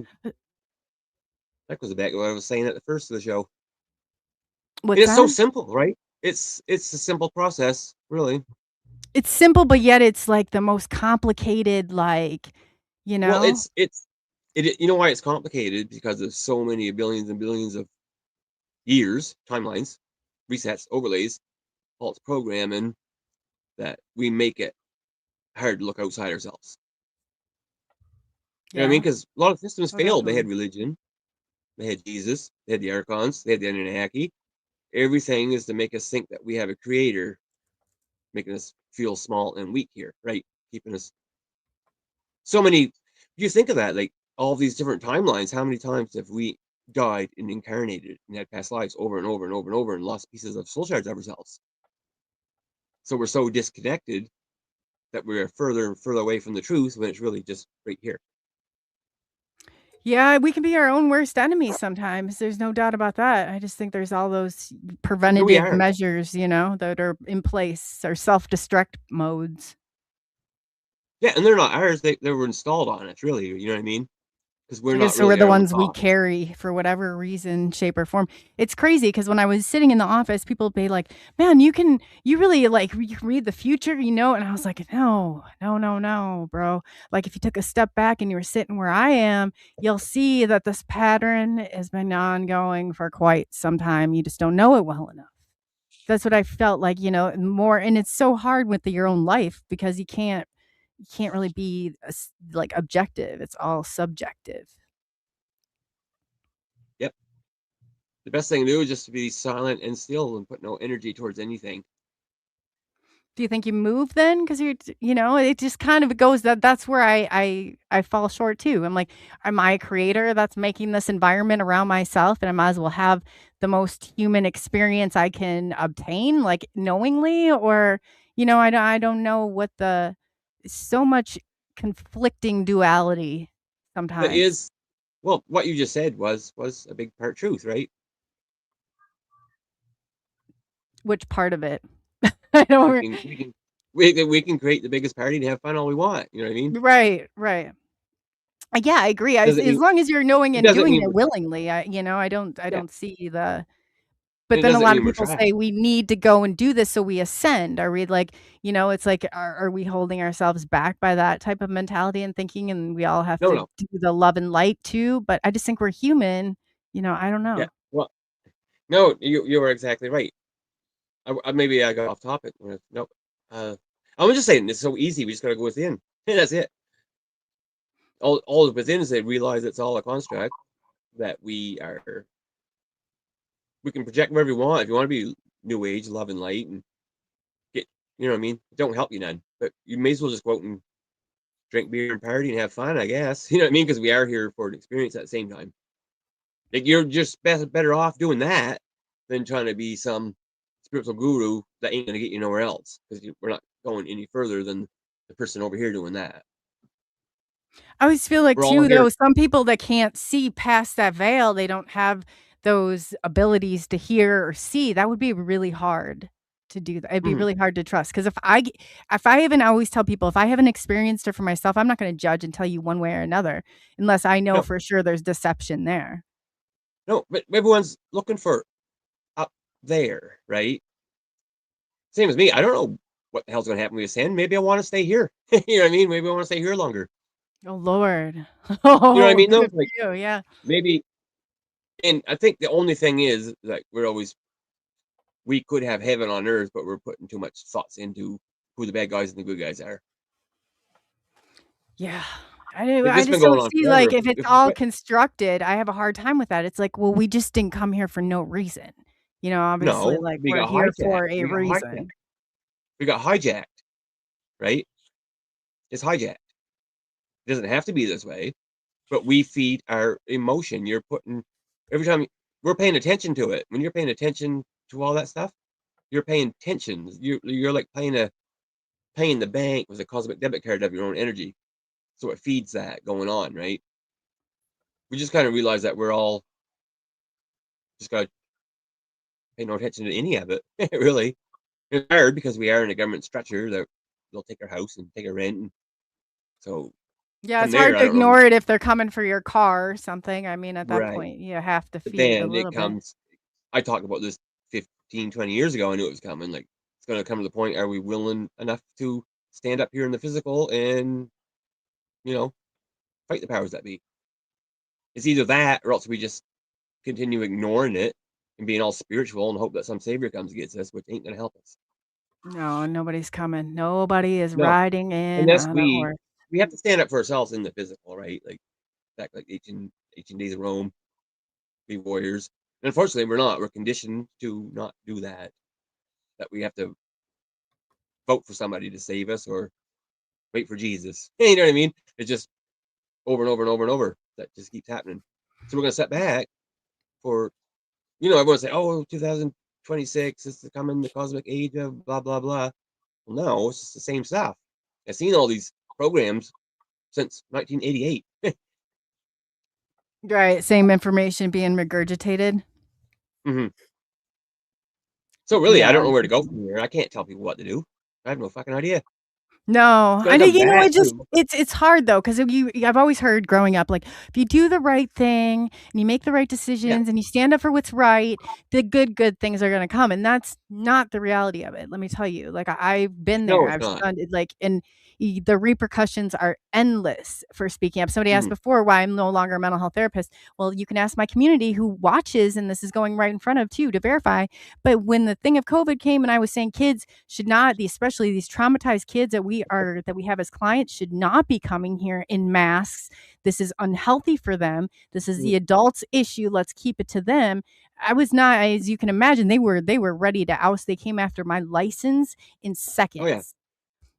goes back to what I was saying at the first of the show. What's It's that? so simple, right? It's a simple process, really. It's simple, but yet it's like the most complicated, like, you know? Well, it you know why it's complicated? Because of so many billions and billions of years, timelines, resets, overlays, false programming, that we make it hard to look outside ourselves. You know what I mean? Because a lot of systems failed. They had religion, they had Jesus, they had the Archons, they had the Anunnaki. Everything is to make us think that we have a creator, making us feel small and weak here, right? Keeping us so many. You think of that, like all these different timelines. How many times have we died and incarnated and had past lives over and over and over and over and lost pieces of soul shards of ourselves? So we're so disconnected that we're further and further away from the truth when it's really just right here. Yeah, we can be our own worst enemies sometimes. There's no doubt about that. I just think there's all those preventative measures, that are in place, or self-destruct modes. Yeah, and they're not ours. They were installed on us, really. You know what I mean? Because we're not So really we're the our own ones we thoughts. carry for whatever reason, shape, or form. It's crazy because when I was sitting in the office, people would be like, "Man, you really like you can read the future, And I was like, "No, bro. Like if you took a step back and you were sitting where I am, you'll see that this pattern has been ongoing for quite some time. You just don't know it well enough." That's what I felt like, more. And it's so hard with your own life because you can't really be like objective. It's all subjective. Yep. The best thing to do is just to be silent and still and put no energy towards anything. Do you think you move then? Because it just kind of goes that's where I fall short too. I'm like, am I a creator that's making this environment around myself, and I might as well have the most human experience I can obtain, like knowingly, or I don't know what so much conflicting duality sometimes. That is, well, what you just said was a big part truth, right? Which part of it? I don't. We can create the biggest party and have fun all we want. You know what I mean? Right. Yeah, I agree. As long as you're knowing and doing it willingly, I don't see the. But then a lot of people say we need to go and do this so we ascend. Are we like, it's like, are we holding ourselves back by that type of mentality and thinking, and we all have to do the love and light too? But I just think we're human. I don't know. Yeah. Well, no, you were exactly right. Maybe I got off topic. Nope. I'm just saying it's so easy. We just gotta go within. And that's it. All within is they realize it's all a construct, that we can project wherever we want. If you want to be new age, love and light, and get, you know what I mean? It don't help you none. But you may as well just go out and drink beer and party and have fun, I guess. You know what I mean? Because we are here for an experience at the same time. Like you're just better off doing that than trying to be some spiritual guru that ain't gonna get you nowhere else, because we're not going any further than the person over here doing that. I always feel like too, though, some people that can't see past that veil, they don't have those abilities to hear or see. That would be really hard to do that. It'd be really hard to trust. Because if I always tell people, if I haven't experienced it for myself, I'm not going to judge and tell you one way or another unless I know for sure there's deception there. No, but everyone's looking for up there, right? Same as me. I don't know what the hell's going to happen with ascend. Maybe I want to stay here. You know what I mean? Maybe I want to stay here longer. Oh, Lord. You know what I mean? No, like, yeah. Maybe. And I think the only thing is, like, we could have heaven on earth, but we're putting too much thoughts into who the bad guys and the good guys are. Yeah. I just don't see, like, if it's all constructed, I have a hard time with that. It's like, well, we just didn't come here for no reason. Obviously, No, like we we're got here hijacked. for a reason. We got hijacked, right? It's hijacked. It doesn't have to be this way, but we feed our emotion. You're putting every time we're paying attention to it. When you're paying attention to all that stuff, you're paying attention. You're like paying the bank with a cosmic debit card of your own energy. So it feeds that going on, right? We just kind of realize that we're all just got to pay no attention to any of it. Really, it's hard because we are in a government structure that they'll take our house and take our rent. And so Yeah, from it's there, hard I to don't know. ignore it if they're coming for your car or something. I mean, at that Right. point, you have to But feed it a then little it bit. comes. I talked about this 15, 20 years ago. I knew it was coming. Like it's going to come to the point. Are we willing enough to stand up here in the physical and fight the powers that be? It's either that or else we just continue ignoring it and being all spiritual and hope that some savior comes and gets us, which ain't gonna help us. No, nobody's coming. Nobody is No, riding in unless on a we horse. have to stand up for ourselves in the physical, right? Like back like ancient days of Rome, be warriors. And unfortunately, we're not. We're conditioned to not do that. That we have to vote for somebody to save us or wait for Jesus. You know what I mean? It's just over and over and over and over. That just keeps happening. So we're gonna set back for everyone say, oh, 2026 is coming, the cosmic age of blah blah blah. Well, no, it's just the same stuff. I've seen all these programs since 1988. Right, same information being regurgitated. Mm-hmm. So really, I Yeah. don't know where to go from here. I can't tell people what to do. I have no fucking idea. No, It's I gonna know, come back to it's hard though, because I've always heard growing up, like if you do the right thing and you make the right yeah. decisions and you stand up for what's right, the good things are gonna come. And that's not the reality of it. Let me tell you. Like I've been No, there. it's I've not. done it and the repercussions are endless for speaking up. Somebody asked Mm-hmm. before why I'm no longer a mental health therapist. Well, you can ask my community who watches, and this is going right in front of too to verify. But when the thing of COVID came and I was saying kids should not, especially these traumatized kids that we have as clients, should not be coming here in masks. This is unhealthy for them. This is the adults' issue. Let's keep it to them. I was not, as you can imagine, they were ready to oust. They came after my license in seconds. Oh yeah.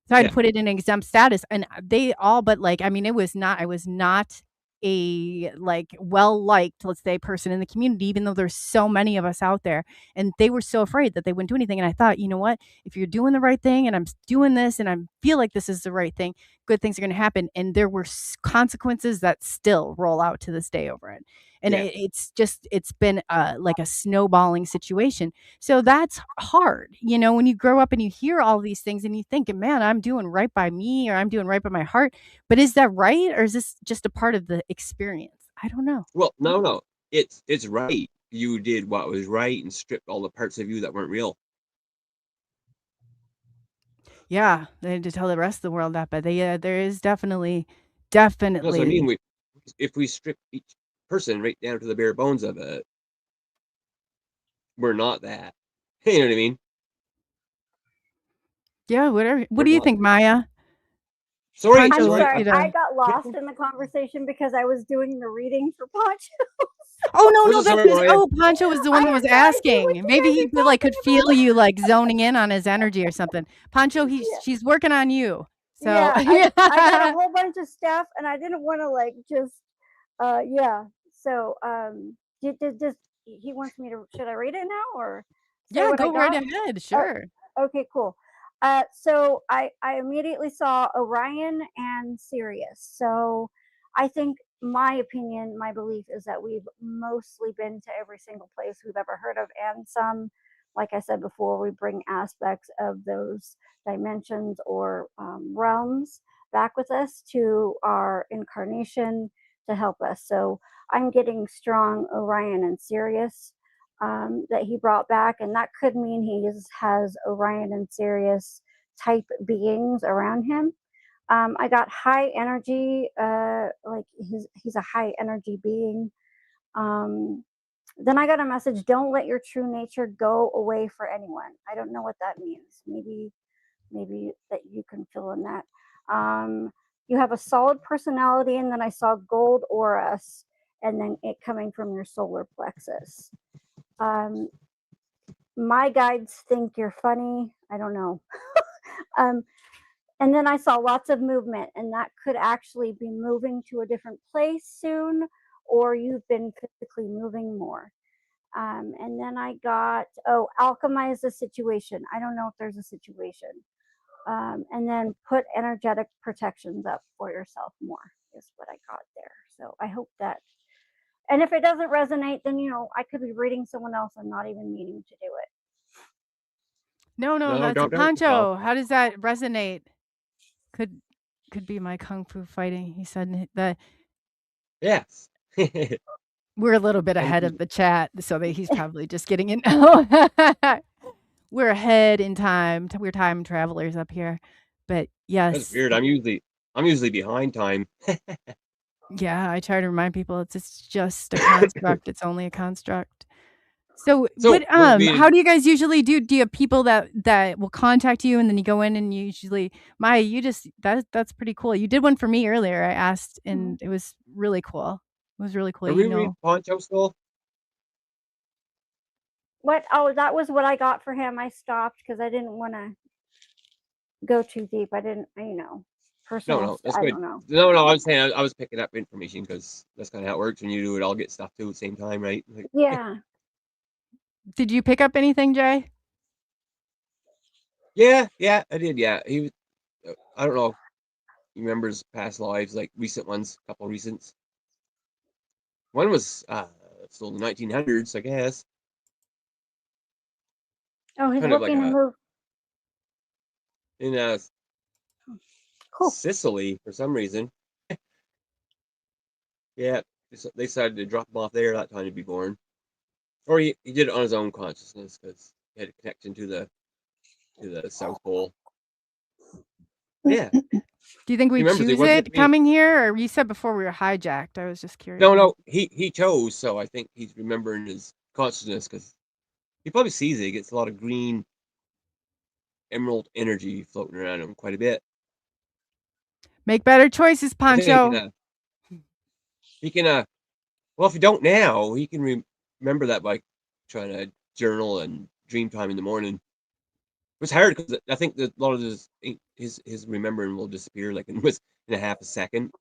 So I had to put it in exempt status, and they all but like, I mean, I was not a like well-liked, let's say, person in the community, even though there's so many of us out there. And they were so afraid that they wouldn't do anything. And I thought, you know what? If you're doing the right thing and I'm doing this and I feel like this is the right thing, good things are going to happen. And there were consequences that still roll out to this day over it. And it's been like a snowballing situation. So that's hard, when you grow up and you hear all these things and you think, man, I'm doing right by me, or I'm doing right by my heart. But is that right? Or is this just a part of the experience? I don't know. Well, no. It's right. You did what was right and stripped all the parts of you that weren't real. Yeah, they had to tell the rest of the world that, but there is definitely. That's what I mean. If we strip each person right down to the bare bones of it, we're not that. You know what I mean? Yeah, whatever. What do you think, Maya? Sorry, I'm sorry. I got lost in the conversation because I was doing the reading for Poncho. Oh no, Poncho was the one that was asking. Maybe he could feel you like zoning in on his energy or something. Poncho, she's working on you. So I got a whole bunch of stuff, and I didn't want to So just he wants me to. Should I read it now or? Yeah, go right ahead. Sure. Okay, cool. So I immediately saw Orion and Sirius. So I think my opinion, my belief is that we've mostly been to every single place we've ever heard of, and some, like I said before, we bring aspects of those dimensions or realms back with us to our incarnation to help us. So I'm getting strong Orion and Sirius that he brought back, and that could mean he has Orion and Sirius type beings around him. I got high energy, like he's a high energy being. Then I got a message: don't let your true nature go away for anyone. I don't know what that means. Maybe that you can fill in that. You have a solid personality, and then I saw gold auras, and then it coming from your solar plexus. my guides think you're funny. I don't know. And then I saw lots of movement, and that could actually be moving to a different place soon, or you've been physically moving more. And then I got, alchemize the situation. I don't know if there's a situation. And then put energetic protections up for yourself more is what I got there. So I hope that, and if it doesn't resonate, then, I could be reading someone else and not even meaning to do it. No, No, that's don't Pancho. How does that resonate? Could be my kung fu fighting. He said that Yes. we're a little bit ahead of the chat, so that he's probably just getting in. We're ahead in time. We're time travelers up here. But yes. That's weird. I'm usually behind time. Yeah, I try to remind people it's just a construct. It's only a construct. So what, how do you guys usually do? Do you have people that will contact you, and then you go in and you usually, Maya, you just, that's pretty cool. You did one for me earlier. I asked, and it was really cool. It was really cool. Are we reading Poncho still? What? Oh, that was what I got for him. I stopped because I didn't want to go too deep. I didn't, personal. No, that's I good. don't know. No, I was saying I was picking up information because that's kind of how it works when you do it. I'll get stuff too at the same time, right? Like, Yeah. Did you pick up anything, Jay? Yeah, I did. Yeah, he was. I don't know. He remembers past lives, like recent ones, a couple recents. One was still the 1900s, I guess. Oh, he's kind of looking to move. In Cool. Sicily for some reason. Yeah, they decided to drop him off there that time to be born, or he did it on his own consciousness because he had a connection to the South Pole. Yeah. Do you think we choose it coming here, or you said before we were hijacked? I was just curious. No, he chose, so I think he's remembering his consciousness because he probably sees it. He gets a lot of green emerald energy floating around him quite a bit. Make better choices, Pancho. He can well, if you don't now, he can remember that by trying to journal and dream time in the morning. It's hard because I think that a lot of his remembering will disappear like in a half a second.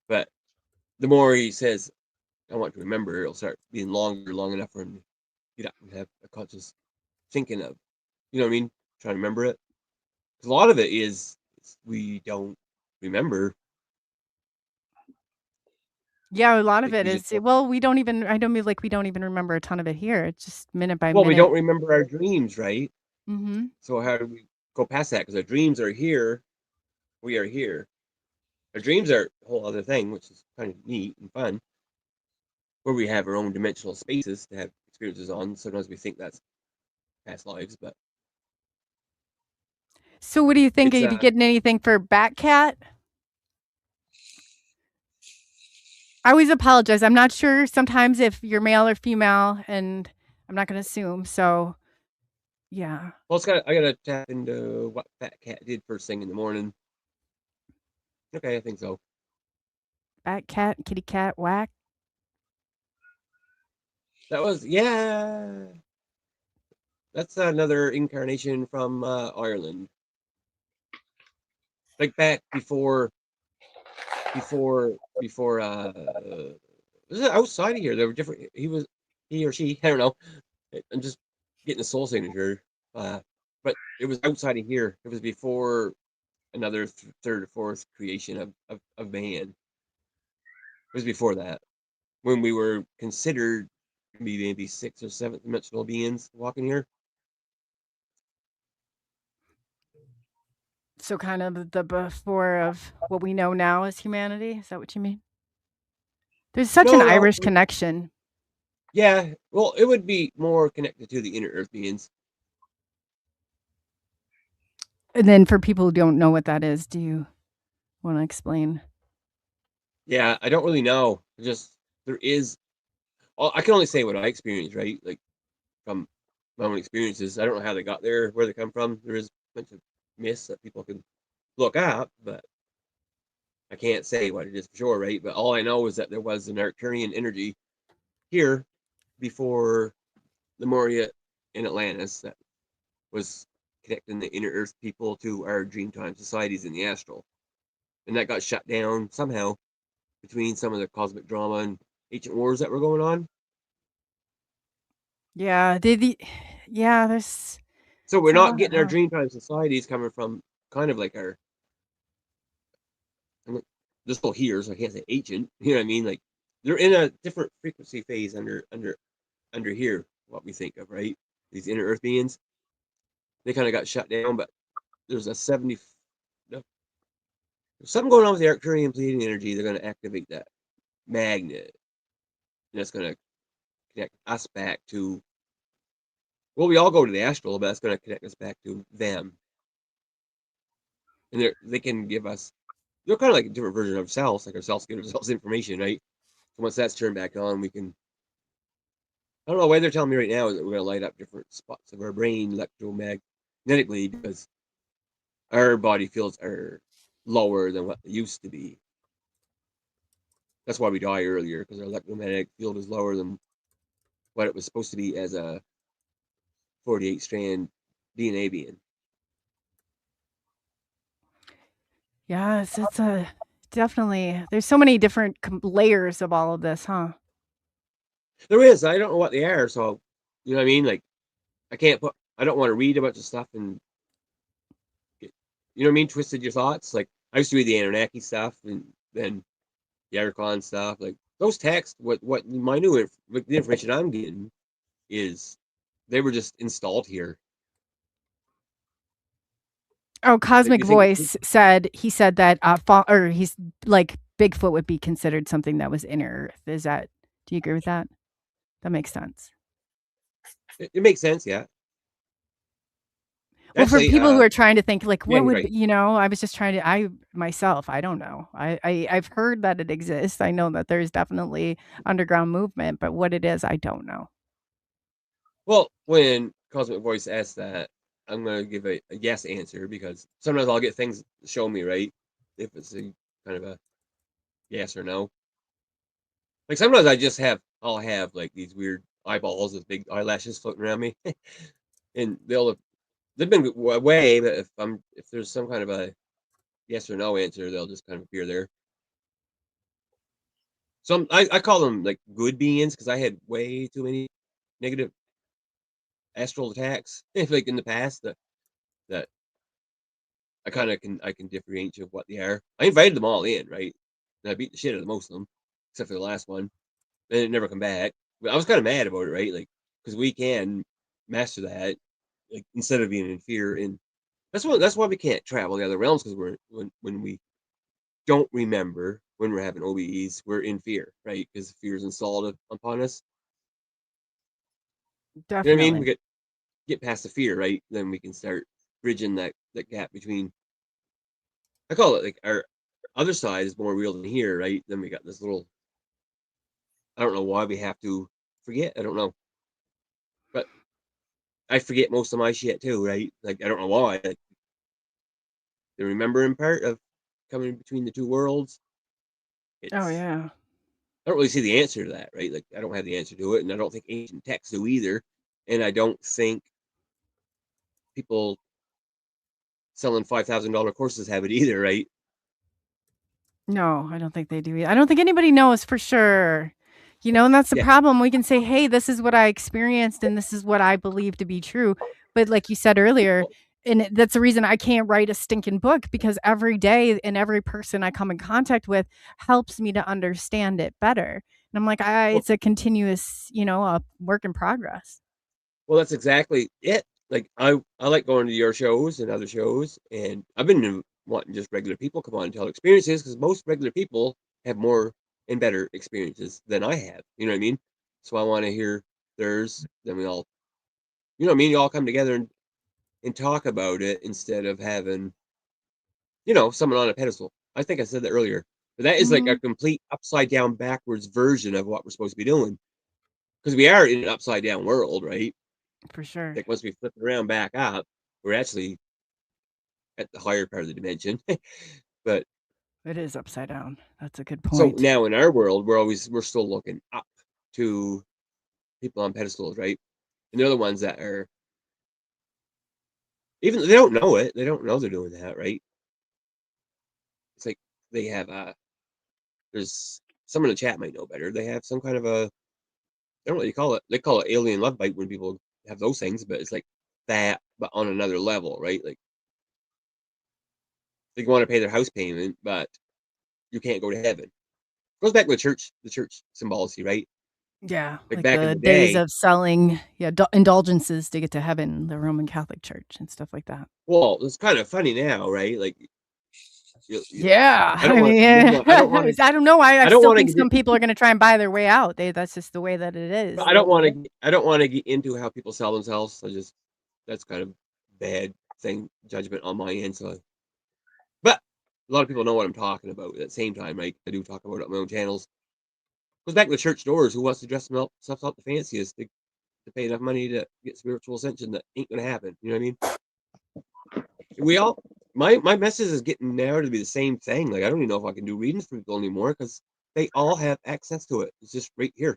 But the more he says, I want to remember, it'll start being long enough for him to get up and have a conscious thinking of, you know what I mean? Trying to remember it. Because a lot of it is we don't remember. Yeah, a lot of it is. Well, we don't even. I don't mean like we don't even remember a ton of it here. It's just minute by minute. Well, we don't remember our dreams, right? Mm-hmm. So how do we go past that? Because our dreams are here. We are here. Our dreams are a whole other thing, which is kind of neat and fun. Where we have our own dimensional spaces to have experiences on. Sometimes we think that's past lives, but. So what do you think? Are you getting anything for Batcat? I always apologize. I'm not sure sometimes if you're male or female, and I'm not going to assume. So, yeah. Well, I got to tap into what Batcat did first thing in the morning. Okay, I think so. Batcat, kitty cat, whack. That was, yeah. That's another incarnation from Ireland. Like back before this is outside of here. They were different. He or she, I don't know. I'm just getting a soul signature. But it was outside of here. It was before another third or fourth creation of man. It was before that. When we were considered maybe sixth or seventh dimensional beings walking here. So kind of the before of what we know now as humanity. Is that what you mean? There's such an Irish connection. Yeah, well, it would be more connected to the inner earth beings. And then for people who don't know what that is, do you want to explain? Yeah, I don't really know. There is. I can only say what I experienced, right? Like from my own experiences. I don't know how they got there, where they come from. There is a bunch of myths that people can look up, but I can't say what it is for sure, right? But all I know is that there was an Arcturian energy here before Lemuria in Atlantis that was connecting the inner Earth people to our Dreamtime societies in the astral, and that got shut down somehow between some of the cosmic drama and ancient wars that were going on. Yeah, there's So we're it's a not lot. getting our Dreamtime societies coming from kind of like our. They're still here, so I can't say ancient. You know what I mean? Like they're in a different frequency phase under here. What we think of, right? These inner Earth beings, they kind of got shut down, but there's a 70. No, there's something going on with the Arcturian Pleiadian energy. They're going to activate that magnet, and that's going to connect us back to. Well, we all go to the astral, but that's going to connect us back to them, and they can give us. They're kind of like a different version of ourselves, like ourselves give ourselves information, right? So once that's turned back on, we can. I don't know why they're telling me right now that we're going to light up different spots of our brain electromagnetically because our body fields are lower than what they used to be. That's why we die earlier, because our electromagnetic field is lower than what it was supposed to be as a 48-strand DNA being. Yes, it's a definitely. There's so many different layers of all of this, huh? There is. I don't know what they are, so you know what I mean. Like, I can't put. I don't want to read a bunch of stuff and get, you know what I mean. Twisted your thoughts. Like I used to read the Anunnaki stuff and then the Archon stuff. Like those texts. What my new the information I'm getting is they were just installed here. Oh, Cosmic Voice said that he's like Bigfoot would be considered something that was inner Earth. Do you agree with that? That makes sense. It makes sense, yeah. Well, actually, for people who are trying to think like, what would right. I was just trying to. I don't know. I've heard that it exists. I know that there's definitely underground movement, but what it is, I don't know. Well, when Cosmic Voice asks that, I'm going to give a yes answer because sometimes I'll get things show me, right? If it's a kind of a yes or no. Like sometimes I'll have like these weird eyeballs with big eyelashes floating around me. And they've been away, but if there's some kind of a yes or no answer, they'll just kind of appear there. So I call them like good beings because I had way too many negative astral attacks like in the past that I kind of can differentiate what they are. I invited them all in, right? And I beat the shit out of most of them, except for the last one. And it never come back. But I was kind of mad about it, right? Like, because we can master that, like instead of being in fear. And that's why we can't travel the other realms because when we don't remember when we're having OBEs, we're in fear, right? Because fear is installed upon us. Definitely. You know what I mean? We get past the fear, right? Then we can start bridging that gap between. I call it like our other side is more real than here, right? Then we got this little. I don't know why we have to forget. I don't know, but I forget most of my shit too, right? Like I don't know why. Like, the remembering part of coming between the two worlds. Oh yeah. I don't really see the answer to that, right? Like I don't have the answer to it, and I don't think ancient texts do either. And I don't think people selling $5,000 courses have it either, right? No, I don't think they do. I don't think anybody knows for sure. And that's the problem. We can say, hey, this is what I experienced and this is what I believe to be true. But like you said earlier, and that's the reason I can't write a stinking book because every day and every person I come in contact with helps me to understand it better. And I'm like, it's a continuous, a work in progress. Well, that's exactly it. Like I like going to your shows and other shows, and I've been wanting just regular people come on and tell experiences because most regular people have more and better experiences than I have. You know what I mean? So I want to hear theirs. Then we all, you know what I mean? You all come together and talk about it instead of having, someone on a pedestal. I think I said that earlier, but that is like a complete upside down backwards version of what we're supposed to be doing because we are in an upside down world, right? For sure. Like once we flip it around back up, we're actually at the higher part of the dimension. But it is upside down. That's a good point. So now in our world, we're still looking up to people on pedestals, right? And they're the ones that are, even they don't know it. They don't know they're doing that, right? It's like they have there's someone in the chat might know better. They have some kind of I don't know what you call it. They call it alien love bite when people have those things, but it's like that, but on another level, right? Like they want to pay their house payment, but you can't go to heaven. It goes back to the church symbology, right? Yeah, Like back in the the days day. of selling indulgences to get to heaven, the Roman Catholic Church and stuff like that. Well, it's kind of funny now, right? Like, Yeah, I don't I want. mean, I don't want to. I don't know. I I don't still want to think get. some people are going to try and buy their way out. That's just the way that it is. I don't want to. I don't want to get into how people sell themselves. That's kind of bad thing, judgment on my end. So, but a lot of people know what I'm talking about. At the same time, right? I do talk about it on my own channels. Goes back to the church doors. Who wants to dress themselves up the fanciest to pay enough money to get spiritual ascension? That ain't gonna happen. You know what I mean? We all. My message is getting now to be the same thing. Like I don't even know if I can do readings for people anymore because they all have access to it. It's just right here.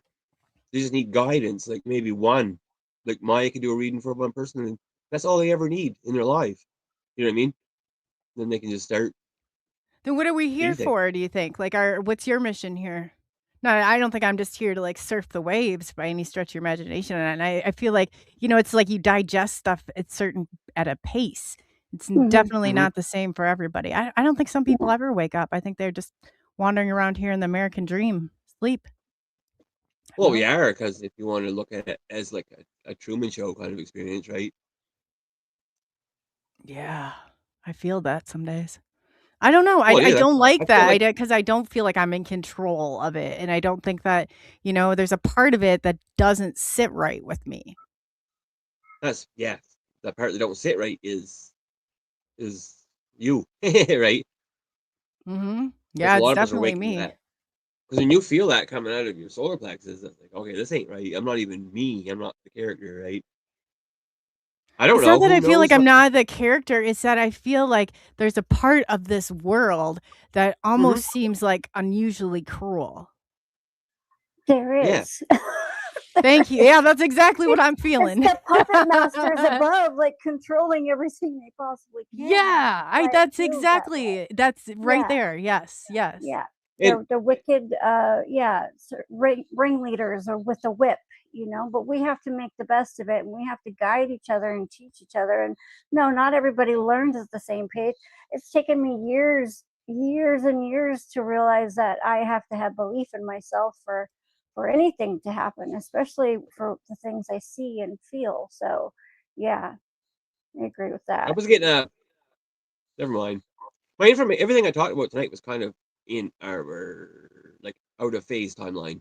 They just need guidance, like maybe one. Like Maya could do a reading for one person, and that's all they ever need in their life. You know what I mean? Then they can just start Then what are we here anything. for, do you think? Like, what's your mission here? No, I don't think I'm just here to like surf the waves by any stretch of your imagination. And I feel like, it's like you digest stuff at a pace. It's definitely not the same for everybody. I don't think some people ever wake up. I think they're just wandering around here in the American dream, sleep. Well, we are, because if you want to look at it as like a Truman Show kind of experience, right? Yeah, I feel that some days. I don't know. Well, I yeah, don't like I feel that like because I don't feel like I'm in control of it, and I don't think that there's a part of it that doesn't sit right with me. that's the part that don't sit right is you, right? Mm-hmm. Because Yeah, a it's lot of us are definitely waking to me. that. Because when you feel that coming out of your solar plexus, it's like, okay, this ain't right. I'm not even me. I'm not the character, right? I don't It's not know. that Who I feel like knows I'm what? not the character. It's that I feel like there's a part of this world that almost seems like unusually cruel. There Yeah. is. Thank you. Yeah, that's exactly what I'm It's feeling. the puppet masters above, like controlling everything they possibly can. Yeah, Why it that's feels that way. that's right Yeah. there. Yes, yes. Yeah. And The wicked, ringleaders are with the whip, but we have to make the best of it, and we have to guide each other and teach each other. And no, not everybody learns at the same pace. It's taken me years and years to realize that I have to have belief in myself for anything to happen, especially for the things I see and feel. So yeah, I agree with I that. was getting never mind. My information, everything I talked about tonight was kind of in our like out of phase timeline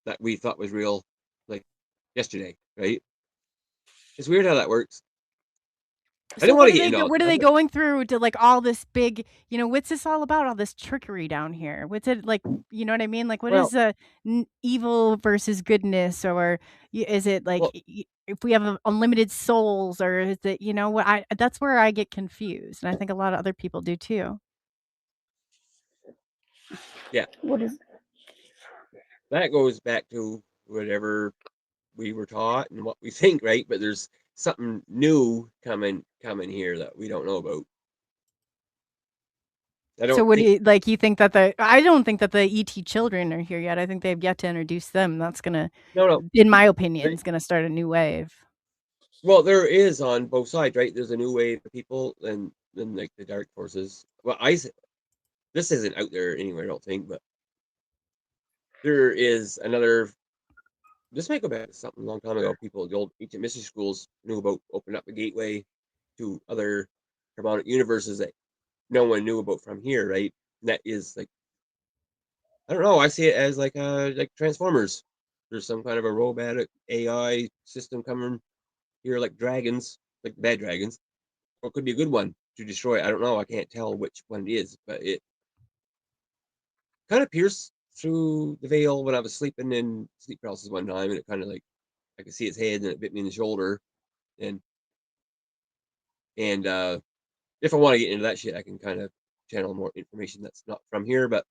that we thought was real, like yesterday, right? It's weird how that works. I So didn't want to get into all what are that, they but going through to like all this big, what's this all about? All this trickery down here. What's it like? You know what I mean? Like, what well, is evil versus goodness, or is it like well, if we have unlimited souls, or is it what that's where I get confused, and I think a lot of other people do too. yeah, What is that goes back to whatever we were taught and what we think, right? But there's something new coming here that we don't know about. I So don't what do think. you like? You think that I don't think that the ET children are here yet. I think they've yet to introduce them. That's gonna, No. in my opinion, Right? is gonna start a new wave. Well, there is on both sides, right? There's a new wave of people, and then like the dark forces. Well, this isn't out there anywhere, I don't think, but there is another. This might go back to something a long time ago. People, the old ancient mystery schools knew about opening up a gateway to other harmonic universes that no one knew about from here, right? And that is like, I don't know. I see it as like Transformers. There's some kind of a robotic AI system coming here, like dragons, like bad dragons, or it could be a good one to destroy. I don't know. I can't tell which one it is, but it kind of pierced through the veil when I was sleeping in sleep paralysis one time, and it kind of like I could see its head, and it bit me in the shoulder, and and if I want to get into that shit, I can kind of channel more information that's not from here, but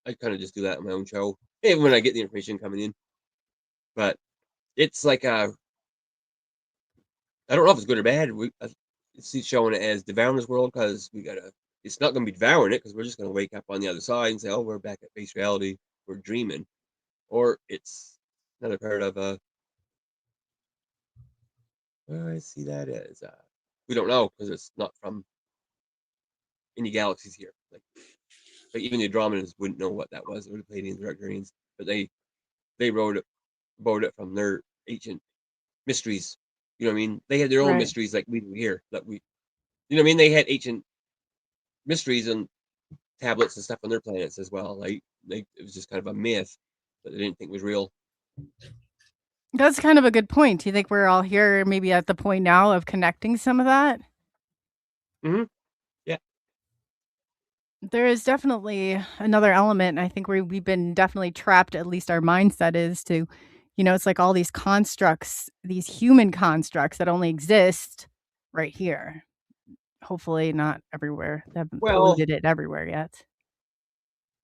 I kind of just do that on my own show, even when I get the information coming in. But it's like I don't know if it's good or bad. It's showing it as devouring this world because it's not going to be devouring it because we're just going to wake up on the other side and say, oh, we're back at base reality, we're dreaming, or it's another part of I see that as we don't know because it's not from any galaxies here. Like even the Andromedans wouldn't know what that was, or the Pleiadians or Arcturians, but they borrowed it from their ancient mysteries. You know what I mean? They had their own mysteries like we do here. That we, you know what I mean? They had ancient mysteries and tablets and stuff on their planets as well. Like it was just kind of a myth that they didn't think was real. That's kind of a good point. Do you think we're all here maybe at the point now of connecting some of that? Mm-hmm. Yeah. There is definitely another element. I think we've been definitely trapped, at least our mindset is to, it's like all these constructs, these human constructs that only exist right here. Hopefully not everywhere. They haven't polluted it everywhere yet.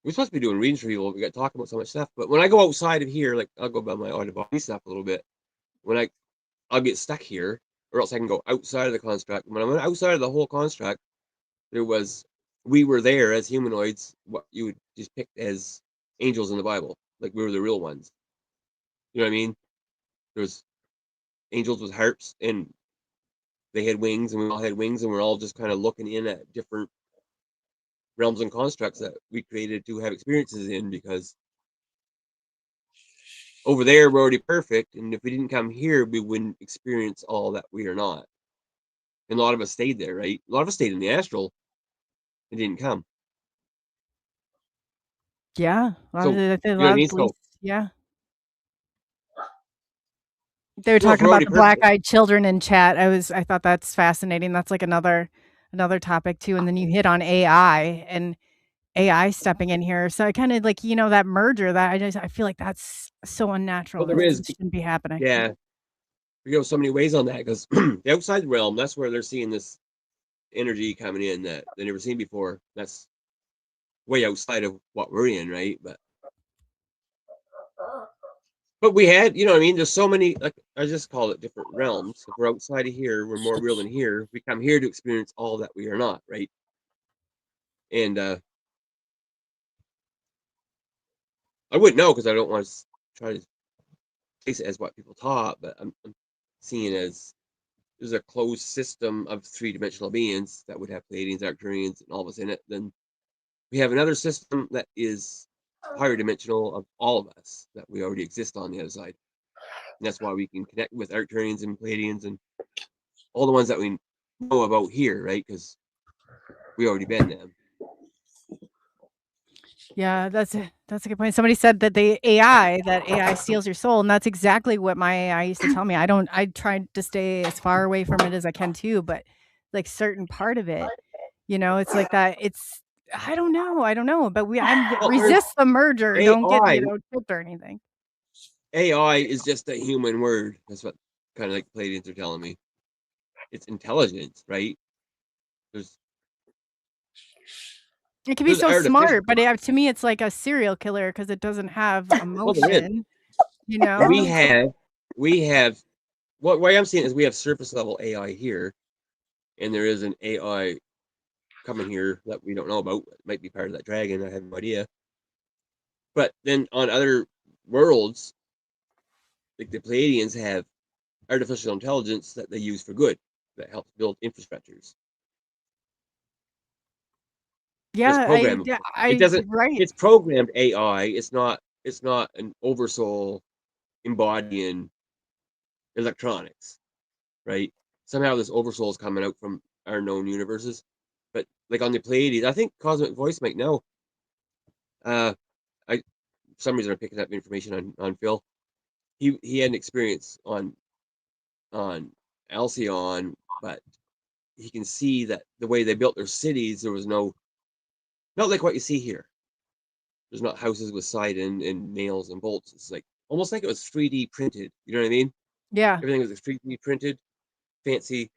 We're supposed to be doing readings for people. We got talking about so much stuff. But when I go outside of here, like I'll go about my out-of-body stuff a little bit. When I'll get stuck here, or else I can go outside of the construct. When I'm outside of the whole construct, we were there as humanoids, what you would just pick as angels in the Bible. Like we were the real ones. You know what I mean? There's angels with harps and they had wings and we all had wings and we're all just kind of looking in at different realms and constructs that we created to have experiences in, because over there we're already perfect, and if we didn't come here we wouldn't experience all that we are not. And a lot of us stayed there, right? A lot of us stayed in the astral and didn't come. Yeah. So, you know what I mean? So, yeah. They were talking about the black-eyed children in chat. I thought that's fascinating. That's like another topic too. And then you hit on AI and AI stepping in here. So I kind of like, that merger that I feel like that's so unnatural. Well, it shouldn't be happening. Yeah. We go so many ways on that because the outside realm, that's where they're seeing this energy coming in that they never seen before. That's way outside of what we're in, right? But we had, you know what I mean? There's so many, like I just call it different realms. If we're outside of here, we're more real than here. We come here to experience all that we are not, right? And I wouldn't know because I don't want to try to place it as what people taught, but I'm seeing as there's a closed system of three-dimensional beings that would have Pleiadians, Arcturians, and all of us in it. Then we have another system that is higher dimensional of all of us that we already exist on the other side. And that's why we can connect with Arcturians and Pleiadians and all the ones that we know about here, right? Because we already been them. Yeah, that's a good point. Somebody said that AI steals your soul, and that's exactly what my AI used to tell me. I tried to stay as far away from it as I can too, but like certain part of it, it's like that. It's I don't know, but resist the merger. AI, don't get tipped or anything. AI is just a human word. That's what kind of like Pleiadians are telling me. It's intelligence, right? It can be so smart, but to me, it's like a serial killer because it doesn't have emotion. We have. What I'm seeing is we have surface level AI here, and there is an AI coming here that we don't know about. It might be part of that dragon. I have no idea. But then on other worlds, like the Pleiadians have artificial intelligence that they use for good that helps build infrastructures. Yeah, it doesn't. Right. It's programmed AI. It's not an oversoul embodying electronics, right? Somehow this oversoul is coming out from our known universes, but like on the Pleiades, I think Cosmic Voice might know. For some reason I'm picking up information on Phil. He had an experience on Alcyon, but he can see that the way they built their cities, there was not like what you see here. There's not houses with siding and nails and bolts. It's like almost like it was 3D printed. You know what I mean? Yeah. Everything was 3D printed, fancy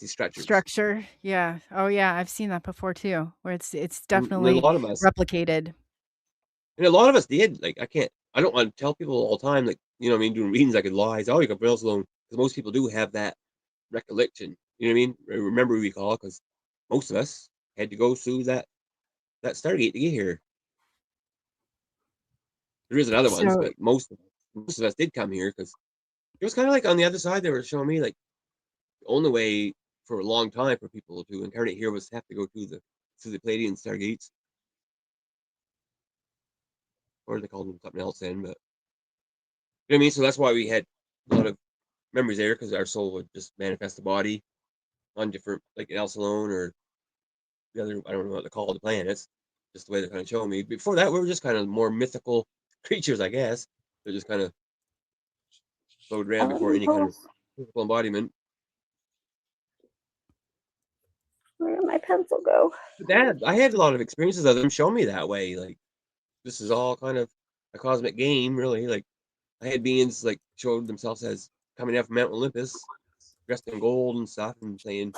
structures. Structure. Yeah. Oh yeah, I've seen that before too, where it's definitely a lot of us replicated. And a lot of us did. Like I don't want to tell people all the time, like, you know what I mean, doing readings, I could lie. Oh, you can pronounce alone, because most people do have that recollection. You know what I mean? Remember recall, because most of us had to go through that Stargate to get here. There is other ones, but most of us did come here, because it was kind of like on the other side. They were showing me like the only way for a long time for people to incarnate here was to have to go through the Pleiadian Stargates, or they called them something else then. But you know what I mean? So that's why we had a lot of memories there, because our soul would just manifest the body on different, like in Alcalon or the other, I don't know what they call the planets, just the way they're kind of showing me. Before that, we were just kind of more mythical creatures, I guess. They're just kind of floated around before any kind of physical embodiment. Where did my pencil go? But that, I had a lot of experiences of them showing me that way. Like, this is all kind of a cosmic game, really. Like, I had beings like showed themselves as coming out from Mount Olympus, dressed in gold and stuff, and saying,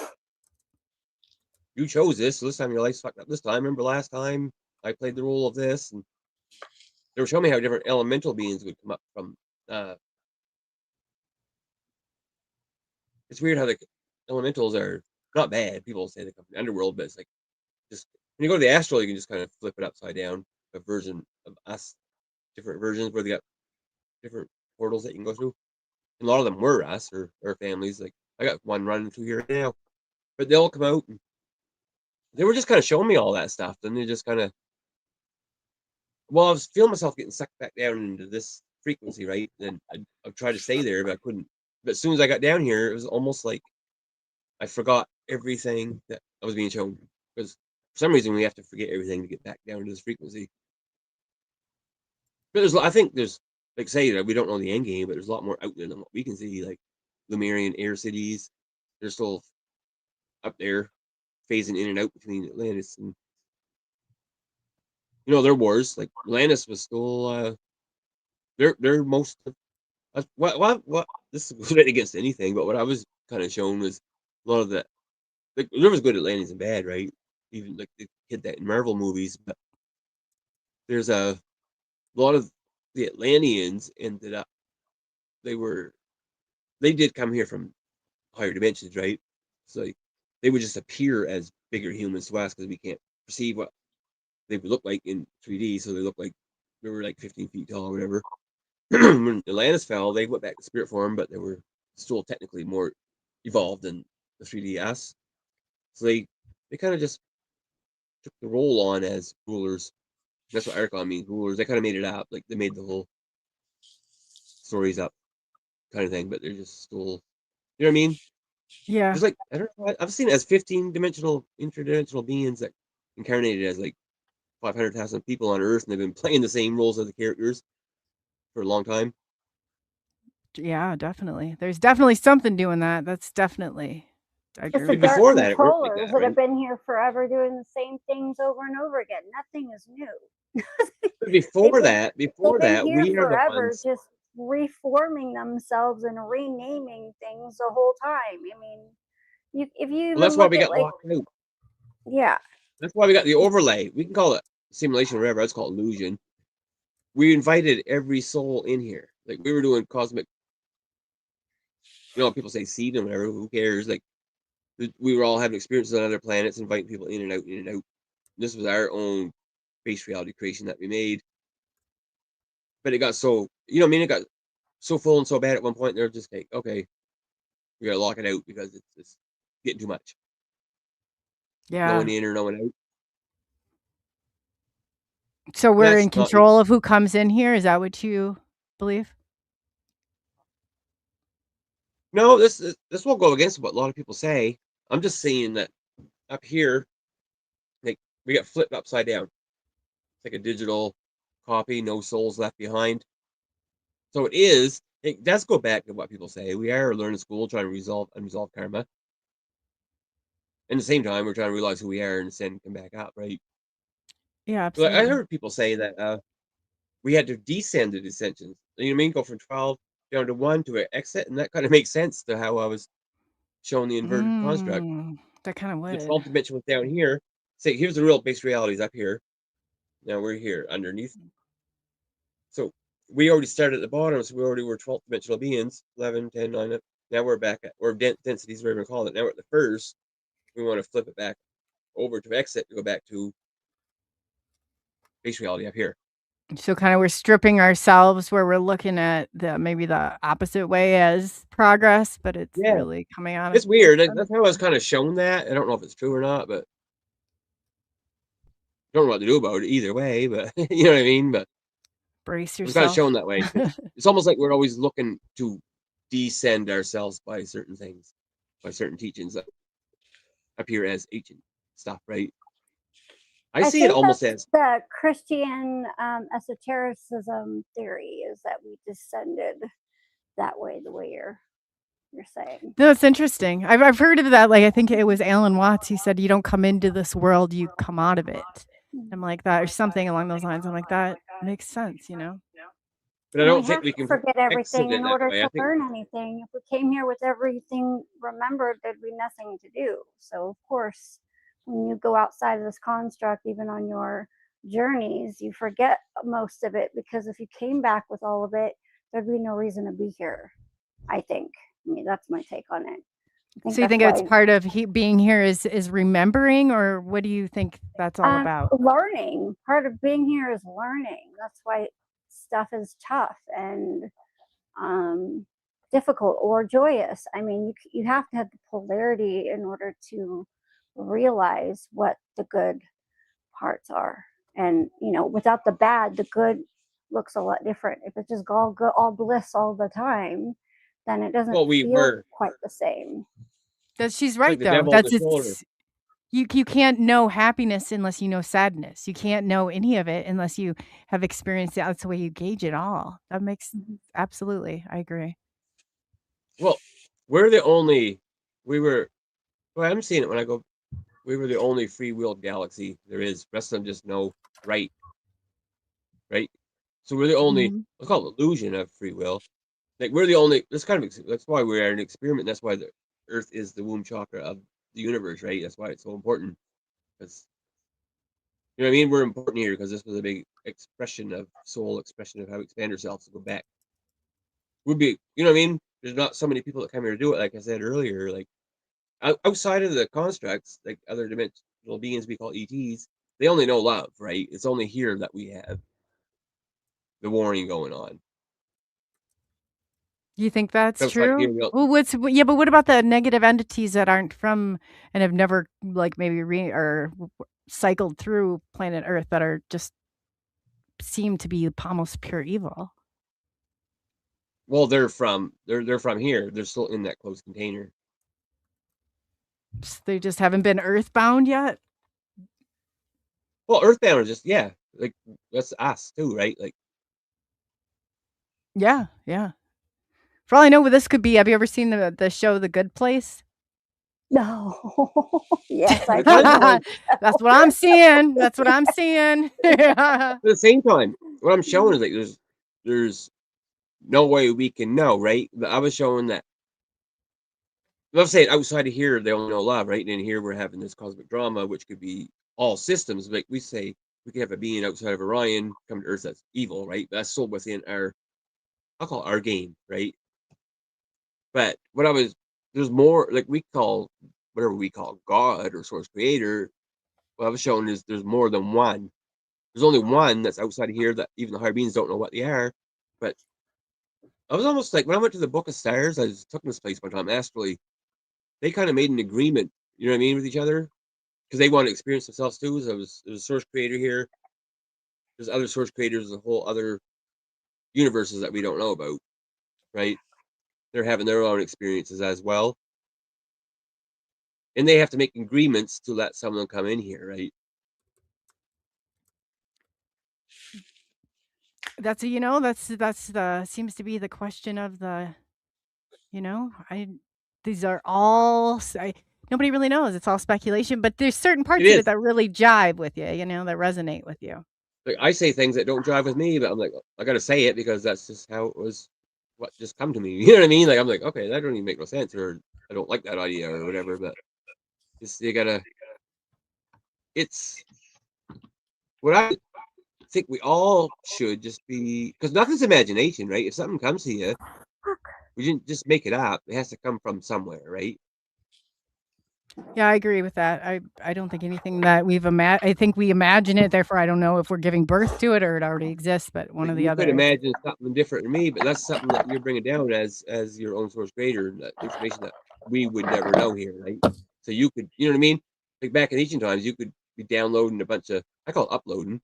"You chose this, so this time your life's fucked up. This time, remember last time I played the role of this?" And they were showing me how different elemental beings would come up from. It's weird how the elementals are not bad. People say they come from the underworld, but it's like just when you go to the astral, you can just kind of flip it upside down. A version of us, different versions where they got different portals that you can go through. And a lot of them were us or families. Like I got one running through here now, but they all come out. And they were just kind of showing me all that stuff. Then they just kind of, well, I was feeling myself getting sucked back down into this frequency, right? And I tried to stay there, but I couldn't. But as soon as I got down here, it was almost like I forgot everything that I was being shown. Because for some reason, we have to forget everything to get back down to this frequency. But I think there's, like say that we don't know the end game, but there's a lot more out there than what we can see. Like Lemurian air cities, they're still up there, phasing in and out between Atlantis and their wars. Like Atlantis was still their most what this was right against anything, but what I was kind of shown was a lot of that. Like there was good Atlanteans and bad, right? Even like they hit that in Marvel movies, but there's a lot of the Atlanteans ended up they did come here from higher dimensions, right? So like, they would just appear as bigger humans to us because we can't perceive what they would look like in 3D. So they look like they were like 15 feet tall or whatever. When Atlantis fell, they went back to spirit form, but they were still technically more evolved than the 3DS. So they kind of just took the role on as rulers. That's what Archon means, rulers. They kind of made it up, like they made the whole stories up, kind of thing. But they're just still, you know what I mean? Yeah. There's like I don't know. I've seen it as 15-dimensional, interdimensional beings that incarnated as like 500,000 people on Earth, and they've been playing the same roles as the characters for a long time. Yeah, definitely. There's definitely something doing that. That's definitely. I It's agree the with Before dark that, it worked like controllers that, that right? have been here forever doing the same things over and over again. Nothing is new. But before that, They've been here we are the forever, ones. just reforming themselves and renaming things the whole time. I mean, if you even Well, that's why look we at got like, locked out. yeah, That's why we got the overlay. We can call it simulation or whatever. It's called illusion. We invited every soul in here. Like we were doing cosmic. People say seed and whatever. Who cares? Like we were all having experiences on other planets, inviting people in and out, in and out. This was our own base reality creation that we made. But it got so, it got so full and so bad at one point. They're just like, okay, we gotta lock it out because it's getting too much. Yeah. No one in or no one out. So we're That's in control of who comes in here. Is that what you believe? No, this will go against what a lot of people say. I'm just saying that up here, like we got flipped upside down. It's like a digital copy, no souls left behind. So it does go back to what people say. We are a learning school trying to resolve unresolved karma. At the same time, we're trying to realize who we are and then come back up, right? Yeah, But absolutely. I heard people say that we had to descend the dissensions. You know what I mean? Go from 12 down to 1 to an exit, and that kind of makes sense to how I was showing the inverted construct. That kind of The would. 12th dimension was down here. Say, here's the real base realities up here. Now we're here underneath. So we already started at the bottom, so we already were 12th dimensional beings, 11, 10, 9. Now we're back at, or densities, whatever you call it. Now we're at the first. We want to flip it back over to exit to go back to base reality up here. So kind of we're stripping ourselves where we're looking at maybe the opposite way as progress, but it's really coming out. It's weird. That's how I was kind of shown that. I don't know if it's true or not, but don't know what to do about it either way. But you know what I mean. But brace yourself. It's kind of shown that way. It's almost like we're always looking to descend ourselves by certain things, by certain teachings that appear as ancient stuff, right? I see it almost as the Christian esotericism theory is that we descended that way, the way you're saying. No, it's interesting. I've heard of that. Like I think it was Alan Watts. He said, "You don't come into this world, you come out of it." I'm like that, or something along those lines. I'm like that makes sense, you know. But I don't think we can forget everything in order to learn anything. If we came here with everything remembered, there'd be nothing to do. So of course, when you go outside of this construct, even on your journeys, you forget most of it, because if you came back with all of it, there'd be no reason to be here, I think. I mean, that's my take on it. So you think it's part of being here is remembering, or what do you think that's all about? Learning. Part of being here is learning. That's why stuff is tough and difficult or joyous. I mean, you have to have the polarity in order to realize what the good parts are. And you know, without the bad, the good looks a lot different. If it's just all good, all bliss all the time, then it doesn't feel quite the same. She's right, though. That's you can't know happiness unless you know sadness. You can't know any of it unless you have experienced it. That's the way you gauge it all. That makes absolutely. I agree. Well, I'm seeing it when I go, we were the only free-willed galaxy there is. The rest of them just know right. So we're the only, let's call it illusion of free will. Like we're the only, that's why we're an experiment. That's why the Earth is the womb chakra of the universe, right? That's why it's so important. Because, you know what I mean? We're important here because this was a big expression of soul, expression of how we expand ourselves to go back. We'd be, you know what I mean? There's not so many people that come here to do it, like I said earlier. Like outside of the constructs, like other dimensional beings we call ETs, they only know love, right? It's only here that we have the warring going on. You think that's true? Well, but what about the negative entities that aren't from and have never like maybe or cycled through planet Earth that are just seem to be almost pure evil? Well, they're from here. They're still in that closed container. They just haven't been earthbound yet. Well, earthbound is just like that's us too, right? Like, yeah. For all I know, this could be. Have you ever seen the show The Good Place? No. Yes, I That's what I'm seeing. That's what I'm seeing. At the same time, what I'm showing is like there's no way we can know, right? But I was showing that. Let's say outside of here, they only know love, right? And in here, we're having this cosmic drama, which could be all systems. Like we say, we could have a being outside of Orion come to Earth that's evil, right? That's still within I'll call it our game, right? But there's more, like we call, whatever we call God or source creator. What I was showing is there's more than one. There's only one that's outside of here that even the higher beings don't know what they are. But I was almost like, when I went to the Book of Stars, I was took this place one time, astrally. They kind of made an agreement, you know what I mean, with each other, because they want to experience themselves too. So there's a source creator here. There's other source creators, a whole other universes that we don't know about, right? They're having their own experiences as well. And they have to make agreements to let someone come in here, right? That's seems to be the question of the, these are all, nobody really knows. It's all speculation, but there's certain parts of it that really jive with you, that resonate with you. Like I say things that don't jive with me, but I'm like, I got to say it because that's just how it was. What just come to me? You know what I mean? Like I'm like, okay, that don't even make no sense, or I don't like that idea or whatever. But you gotta. It's what I think we all should just be, because nothing's imagination, right? If something comes to you, we didn't just make it up. It has to come from somewhere, right? Yeah, I agree with that. I don't think anything that I think we imagine it, therefore I don't know if we're giving birth to it or it already exists, but one Like, or the you could other. imagine something different to me, but that's something that you're bringing down as your own source creator, that information that we would never know here, right? So you could, you know what I mean? Like back in ancient times, you could be downloading a bunch of, I call it uploading,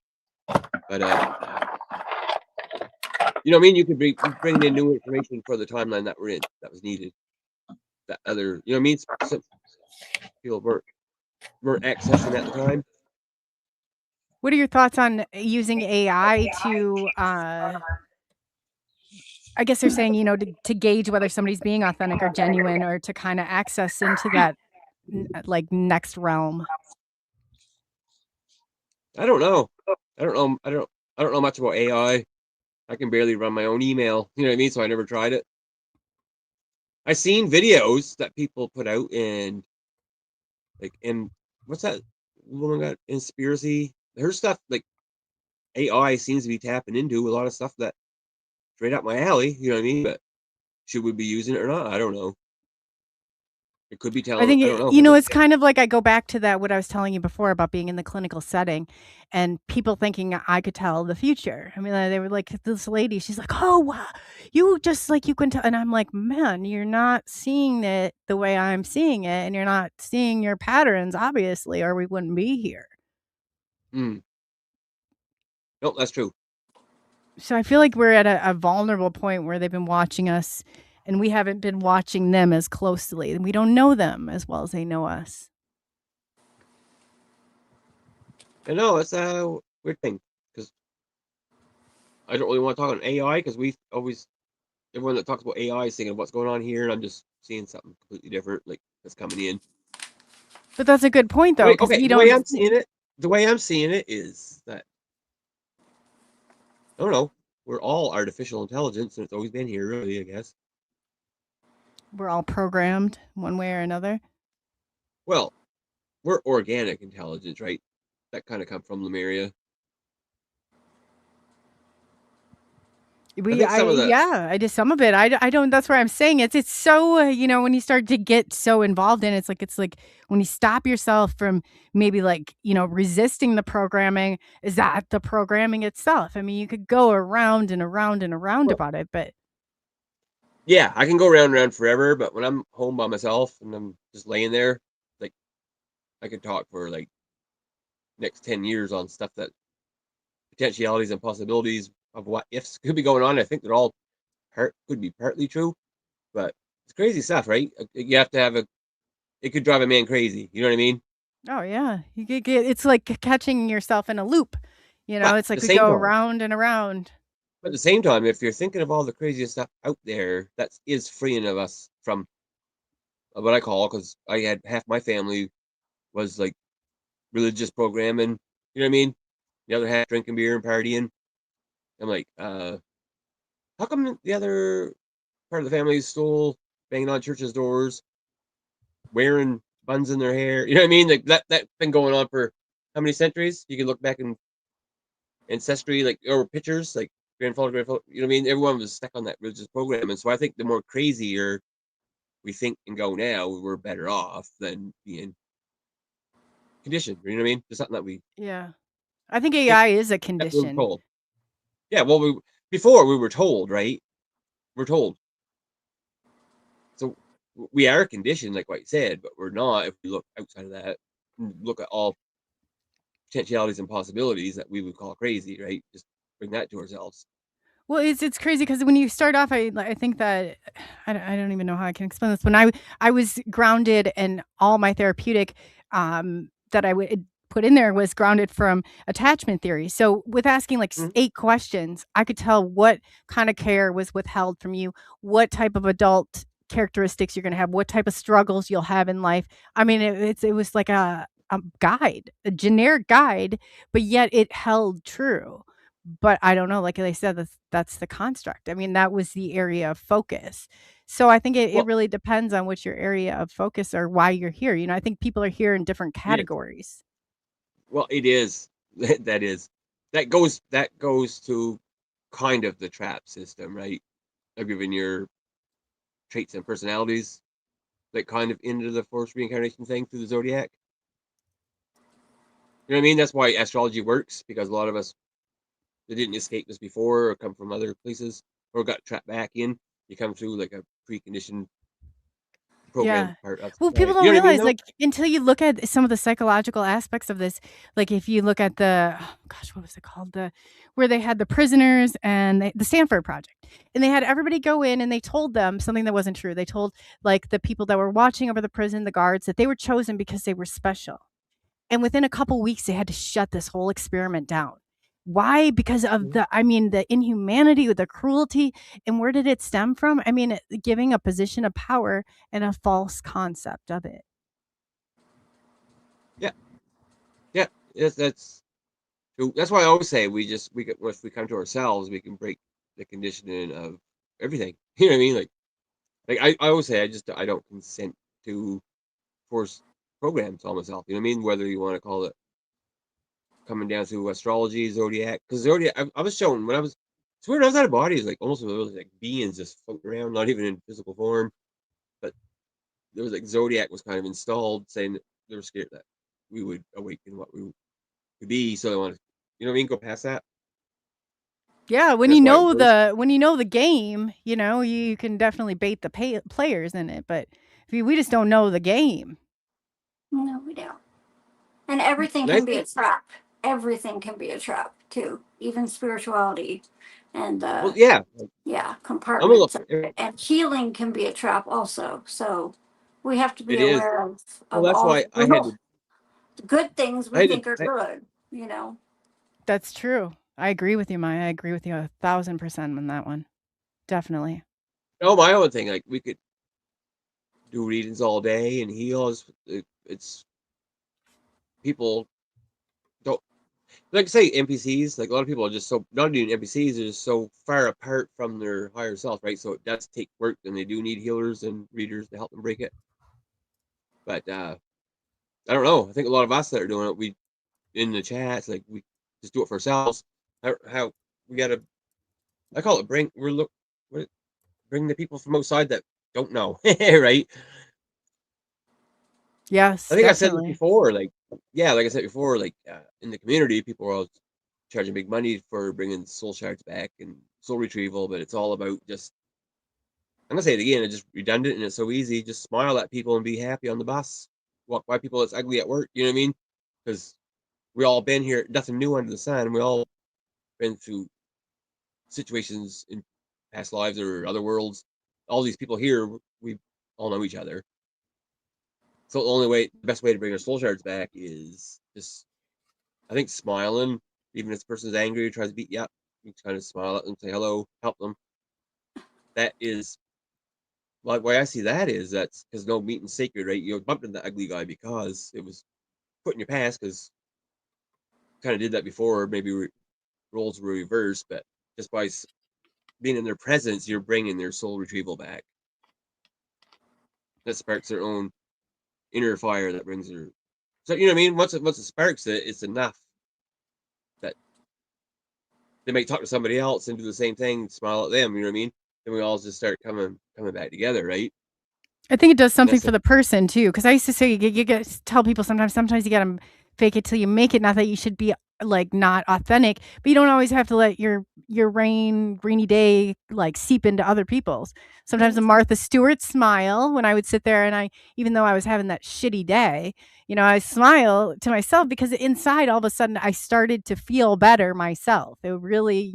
but you know what I mean? You could be bringing in new information for the timeline that we're in, that was needed. That other, you know what I mean? Some people weren't accessing at the time. What are your thoughts on using AI to I guess they're saying, to gauge whether somebody's being authentic or genuine, or to kind of access into that like next realm? I don't know. I don't know. I don't know much about AI. I can barely run my own email. You know what I mean? So I never tried it. I seen videos that people put out, and like, and what's that woman got, conspiracy? Her stuff, like, AI seems to be tapping into a lot of stuff that straight up my alley. You know what I mean? But should we be using it or not? I don't know. It could be I telling. think I don't know. it's kind of like, I go back to that what I was telling you before about being in the clinical setting and people thinking I could tell the future. I mean, they were like, this lady, she's like, "Oh, wow, you just like you can tell," and I'm like, "Man, you're not seeing it the way I'm seeing it, and you're not seeing your patterns, obviously, or we wouldn't be here." Nope, that's true. So I feel like we're at a vulnerable point where they've been watching us and we haven't been watching them as closely, and we don't know them as well as they know us. I know it's a weird thing, because I don't really want to talk on AI, because we always, everyone that talks about AI is thinking of what's going on here, and I'm just seeing something completely different, like, that's coming in. But that's a good point, though, Wait, because okay. we The way don't. I'm seeing it is that, I don't know, we're all artificial intelligence, and it's always been here, really, I guess. We're all programmed one way or another. Well, we're organic intelligence, right? That kind of come from Lemuria. I think some of the I did some of it. I don't. That's where I'm saying it's so when you start to get so involved in it, it's like when you stop yourself from maybe like resisting the programming. Is that the programming itself? I mean, you could go around and around and around well, about it, but yeah, I can go round and round forever, but when I'm home by myself and I'm just laying there, like, I could talk for like next 10 years on stuff that potentialities and possibilities of what ifs could be going on. I think they're all could be partly true, but it's crazy stuff, right? You have to have it could drive a man crazy. You know what I mean? oh yeah, you could get. It's like catching yourself in a loop. But It's at like the we same go time, around and around. if you're thinking of all the craziest stuff out there, that is freeing of us from what I call, because I had half my family was like religious programming. You know what I mean? The other half drinking beer and partying. I'm like, how come the other part of the family is still banging on churches' doors, wearing buns in their hair? You know what I mean? Like that been going on for how many centuries? You can look back in ancestry, like, or pictures, like grandfather. You know what I mean? Everyone was stuck on that religious program, and so I think the more crazier we think and go now, we're better off than being conditioned. You know what I mean? Just something that we Yeah, I think think AI is a that we were condition. told. Yeah, well, before we were told, right? We're told. So we are conditioned, like what you said, but we're not if we look outside of that and look at all potentialities and possibilities that we would call crazy, right? Just bring that to ourselves. Well, it's crazy because when you start off, I think that I don't even know how I can explain this. When I was grounded, and all my therapeutic that I would put in there was grounded from attachment theory. So with asking like Mhm. 8 questions, I could tell what kind of care was withheld from you, what type of adult characteristics you're going to have, what type of struggles you'll have in life. I mean, it was like a guide, a generic guide, but yet it held true. But I don't know, like I said, that's the construct. I mean, that was the area of focus. So I think it Well, really depends on what your area of focus or why you're here. I think people are here in different it is. categories. Well, it is. That is. that goes to kind of the trap system, right? Of giving your traits and personalities like kind of into the forced reincarnation thing through the zodiac. You know what I mean? That's why astrology works, because a lot of us that didn't escape this before or come from other places or got trapped back in, you come through like a preconditioned program Yeah. part of Well, people society. You don't know what I mean realize, though? like, until you look at some of the psychological aspects of this, like if you look at the, oh gosh, what was it called? Where they had the prisoners and the Stanford Project, and they had everybody go in and they told them something that wasn't true. They told like the people that were watching over the prison, the guards, that they were chosen because they were special. And within a couple weeks, they had to shut this whole experiment down. Why? Because of the inhumanity, the cruelty. And where did it stem from? I mean, giving a position of power and a false concept of it. Yeah, yeah. That's true. That's why I always say if we come to ourselves, we can break the conditioning of everything. You know what I mean? Like I always say, I don't consent to force programs on myself. You know what I mean? Whether you want to call it coming down to astrology, zodiac, because zodiac, I was shown when I was. It's weird. I was out of body. It's like almost like beings just floating around, not even in physical form. But there was like zodiac was kind of installed, saying that they were scared that we would awaken what we would be. So they wanted, you know what I mean, go past that. Yeah, And that's why it works. when you know the game, you can definitely bait the players in it. But we just don't know the game. No, we don't. And everything And I can be think, a trap. Everything can be a trap too. Even spirituality and well, yeah, yeah, I'm a compartments little. of it. And healing can be a trap also. So we have to be It is. aware Well, of that's all why I had to. the good things I we had to. think are good, you know. That's true. I agree with you, Maya. I agree with you 1,000% on that one. Definitely. Oh, my own thing. Like we could do readings all day and heal. It's people don't like say NPCs. Like a lot of people are just so not even NPCs are just so far apart from their higher self, right? So it does take work, and they do need healers and readers to help them break it. But I don't know. I think a lot of us that are doing it, we in the chats, like we just do it for ourselves. How we gotta? I call it bring the people from outside that don't know, right? I Yes, think I said this definitely. before. Like, yeah, like I said before, like in the community, people are all charging big money for bringing soul shards back and soul retrieval, but it's all about just. I'm gonna say it again. It's just redundant and it's so easy. Just smile at people and be happy on the bus. Walk by people that's ugly at work. You know what I mean? Because we all been here. Nothing new under the sun. We all been through situations in past lives or other worlds. All these people here, we all know each other. So the best way to bring our soul shards back is just, I think, smiling. Even if the person's angry, tries to beat you up, you kind of smile at them, say hello, help them. That is, like, why I see that is that's because no meeting sacred, right? You bumped into the ugly guy because it was put in your past because kind of did that before. Maybe roles were reversed, but just by being in their presence, you're bringing their soul retrieval back. That sparks their own inner fire that brings their. So you know what I mean. Once it sparks it, it's enough that they might talk to somebody else and do the same thing, smile at them. You know what I mean? Then we all just start coming back together, right? I think it does And something that's for the person too, because I used to say you get tell people sometimes you gotta fake it till you make it. Not that you should be like not authentic, but you don't always have to let your rainy day like seep into other people's. Sometimes a Martha Stewart smile when I would sit there and even though I was having that shitty day, I smile to myself because inside all of a sudden I started to feel better myself. It really,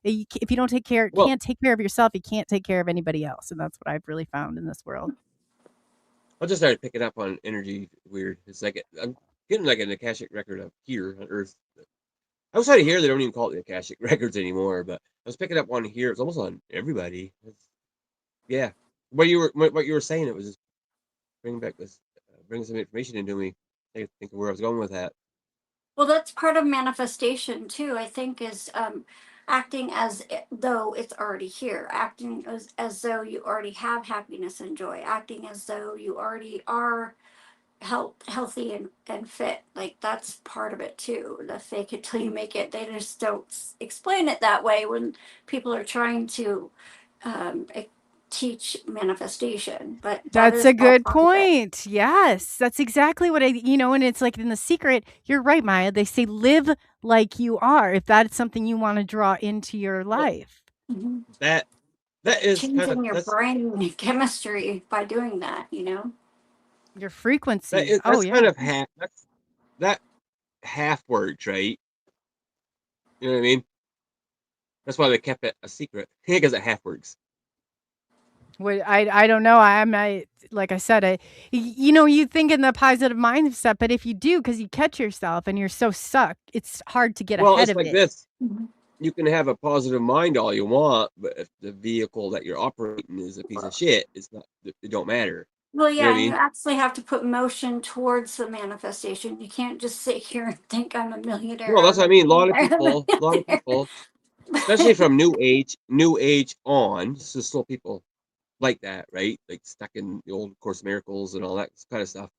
if you don't well, can't take care of yourself, you can't take care of anybody else, and that's what I've really found in this world. I just started picking up on energy. Weird. It's like I'm getting like an Akashic record up here on Earth. Outside of here, they don't even call it the Akashic records anymore. But I was picking up one here. It's almost on everybody. Yeah. What you were saying, it was just bring some information into me. I think of where I was going with that. Well, that's part of manifestation too, I think, is acting as though it's already here, acting as though you already have happiness and joy, acting as though you already are healthy and fit. Like that's part of it too. The fake it till you make it. They just don't explain it that way when people are trying to teach manifestation. But that That's is a all good part of it. point. Yes, that's exactly what and it's like in The Secret, you're right, Maya. They say live like you are if that's something you want to draw into your Well, life. Mhm. that is kind of Changing your brain chemistry by doing that, you know? Your frequency. Oh, that's kind yeah. of that half works, right? You know what I mean? That's why they kept it a secret because it half works. Well, I don't know. Like I said, you think in the positive mindset, but if you do, because you catch yourself and you're so sucked, it's hard to get Well, ahead it's of like it. this. Mhm. You can have a positive mind all you want, but if the vehicle that you're operating is a piece of shit, it's not. It don't matter. Well, You know yeah, what I and you mean? actually have to put motion towards the manifestation. You can't just sit here and think I'm a No, millionaire, that's I'm what I a mean. millionaire, A lot of people, especially from New Age on, there's still people like that, right? Like stuck in the old Course of Miracles and all that kind of stuff.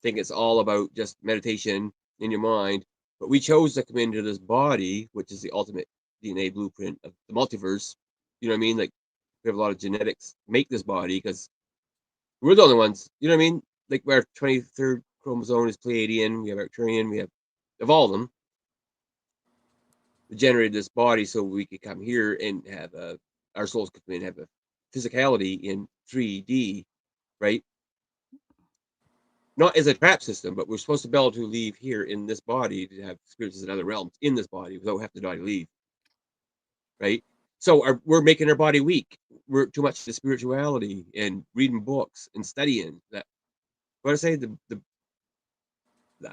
Think it's all about just meditation in your mind. But we chose to come into this body, which is the ultimate DNA blueprint of the multiverse. You know what I mean? Like we have a lot of genetics make this body because we're the only ones. You know what I mean? Like our 23rd chromosome is Pleiadian. We have Arcturian. We have of all of them. We generated this body so we could come here and have our souls could come in and have a physicality in 3D, right? Not as a trap system, but we're supposed to be able to leave here in this body to have experiences in other realms in this body without having to die to leave, right? So we're making our body weak. We're too much to spirituality and reading books and studying that. What I say, I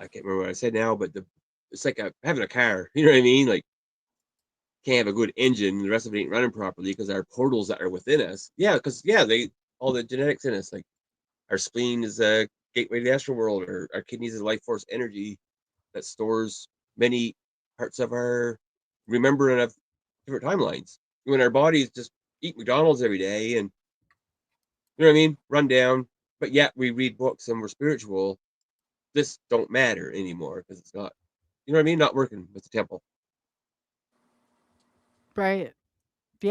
can't remember what I said now, but it's like having a car. You know what I mean? Like can't have a good engine, the rest of it ain't running properly because our portals that are within us. Yeah, because they all the genetics in us, like our spleen is a gateway to the astral world, or our kidneys is life force energy that stores many parts of our remembering of different timelines. When our bodies just eat McDonald's every day and you know what I mean, run down, but yet we read books and we're spiritual. This don't matter anymore because it's not, you know what I mean, not working with the temple. Right.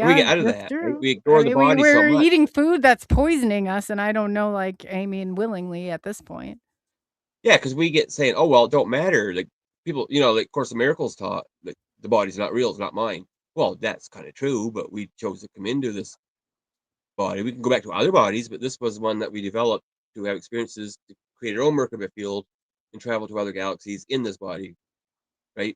And we Yeah, get out of that's that, right? true. We I ignore the mean, body so we're much. eating food that's poisoning us, and I don't know, like, willingly at this point. Yeah, because we get saying, "Oh well, it don't matter." Like people, like Course of Miracles taught that the body's not real; it's not mine. Well, that's kind of true, but we chose to come into this body. We can go back to other bodies, but this was one that we developed to have experiences to create our own Merkaba field and travel to other galaxies in this body, right?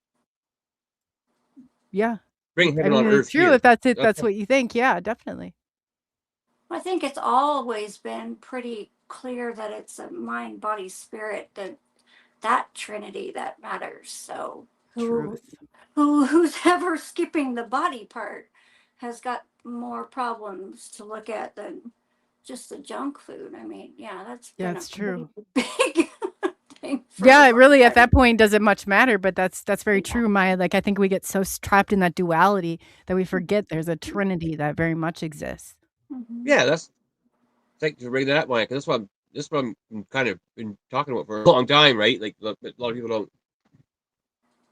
Yeah. Bring I heaven mean, on it's earth true if here. that's it. That's That's what you think. Yeah, definitely. I think it's always been pretty clear that it's a mind, body, spirit, that trinity that matters. So Truth. who's ever skipping the body part has got more problems to look at than just the junk food. I mean, yeah, that's Yeah, been a it's true. big thing for Yeah, it really at everybody. that point doesn't much matter, but that's very Yeah. true, Maya. Like I think we get so trapped in that duality that we forget there's a trinity that very much exists. Mhm. yeah. That's thank you for bringing that up, Mike. Because that's what I'm kind of been talking about for a long time, right? Like a lot of people don't.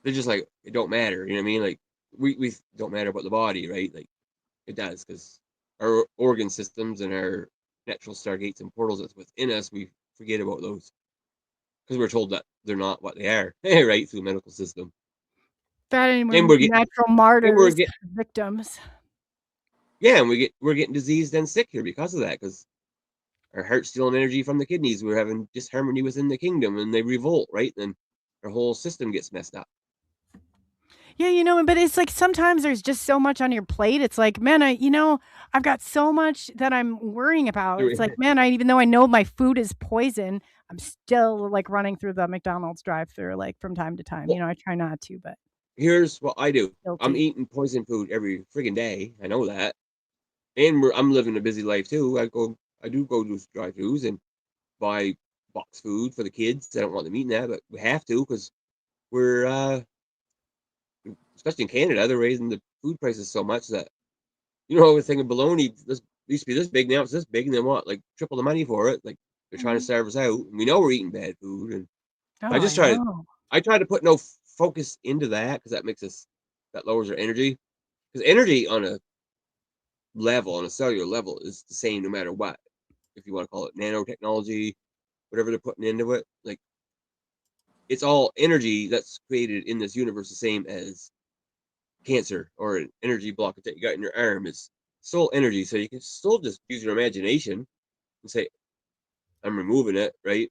They're just like it don't matter. You know what I mean? Like we don't matter about the body, right? Like it does because our organ systems and our natural stargates and portals that's within us, we forget about those because we're told that they're not what they are, right? Through the medical system, That and and we're we're getting, natural and we're martyrs, getting, victims. yeah, and we're getting diseased and sick here because of that. Because our heart's stealing energy from the kidneys. We're having disharmony within the kingdom, and they revolt, right? Then our whole system gets messed up. Yeah, but it's like sometimes there's just so much on your plate. It's like, man, I've got so much that I'm worrying about. It's like, man, even though I know my food is poison, I'm still like running through the McDonald's drive-through like from time to time. Well, I try not to, but here's what I do. I'm guilty. eating poison food every friggin' day. I know that. And I'm living a busy life too. I do go to drive-throughs and buy box food for the kids. I don't want them eating that, but we have to because we're especially in Canada, they're raising the food prices so much that a thing of bologna this used to be this big, now it's this big, and they want like triple the money for it. Like They're trying to starve us out. And we know we're eating bad food, and Oh, I just try to put no focus into that because that lowers our energy. Because energy on a cellular level, is the same no matter what. If you want to call it nanotechnology, whatever they're putting into it, like it's all energy that's created in this universe, the same as cancer or an energy blockage that you got in your arm. Is still energy, so you can still just use your imagination and say, "I'm removing it," right?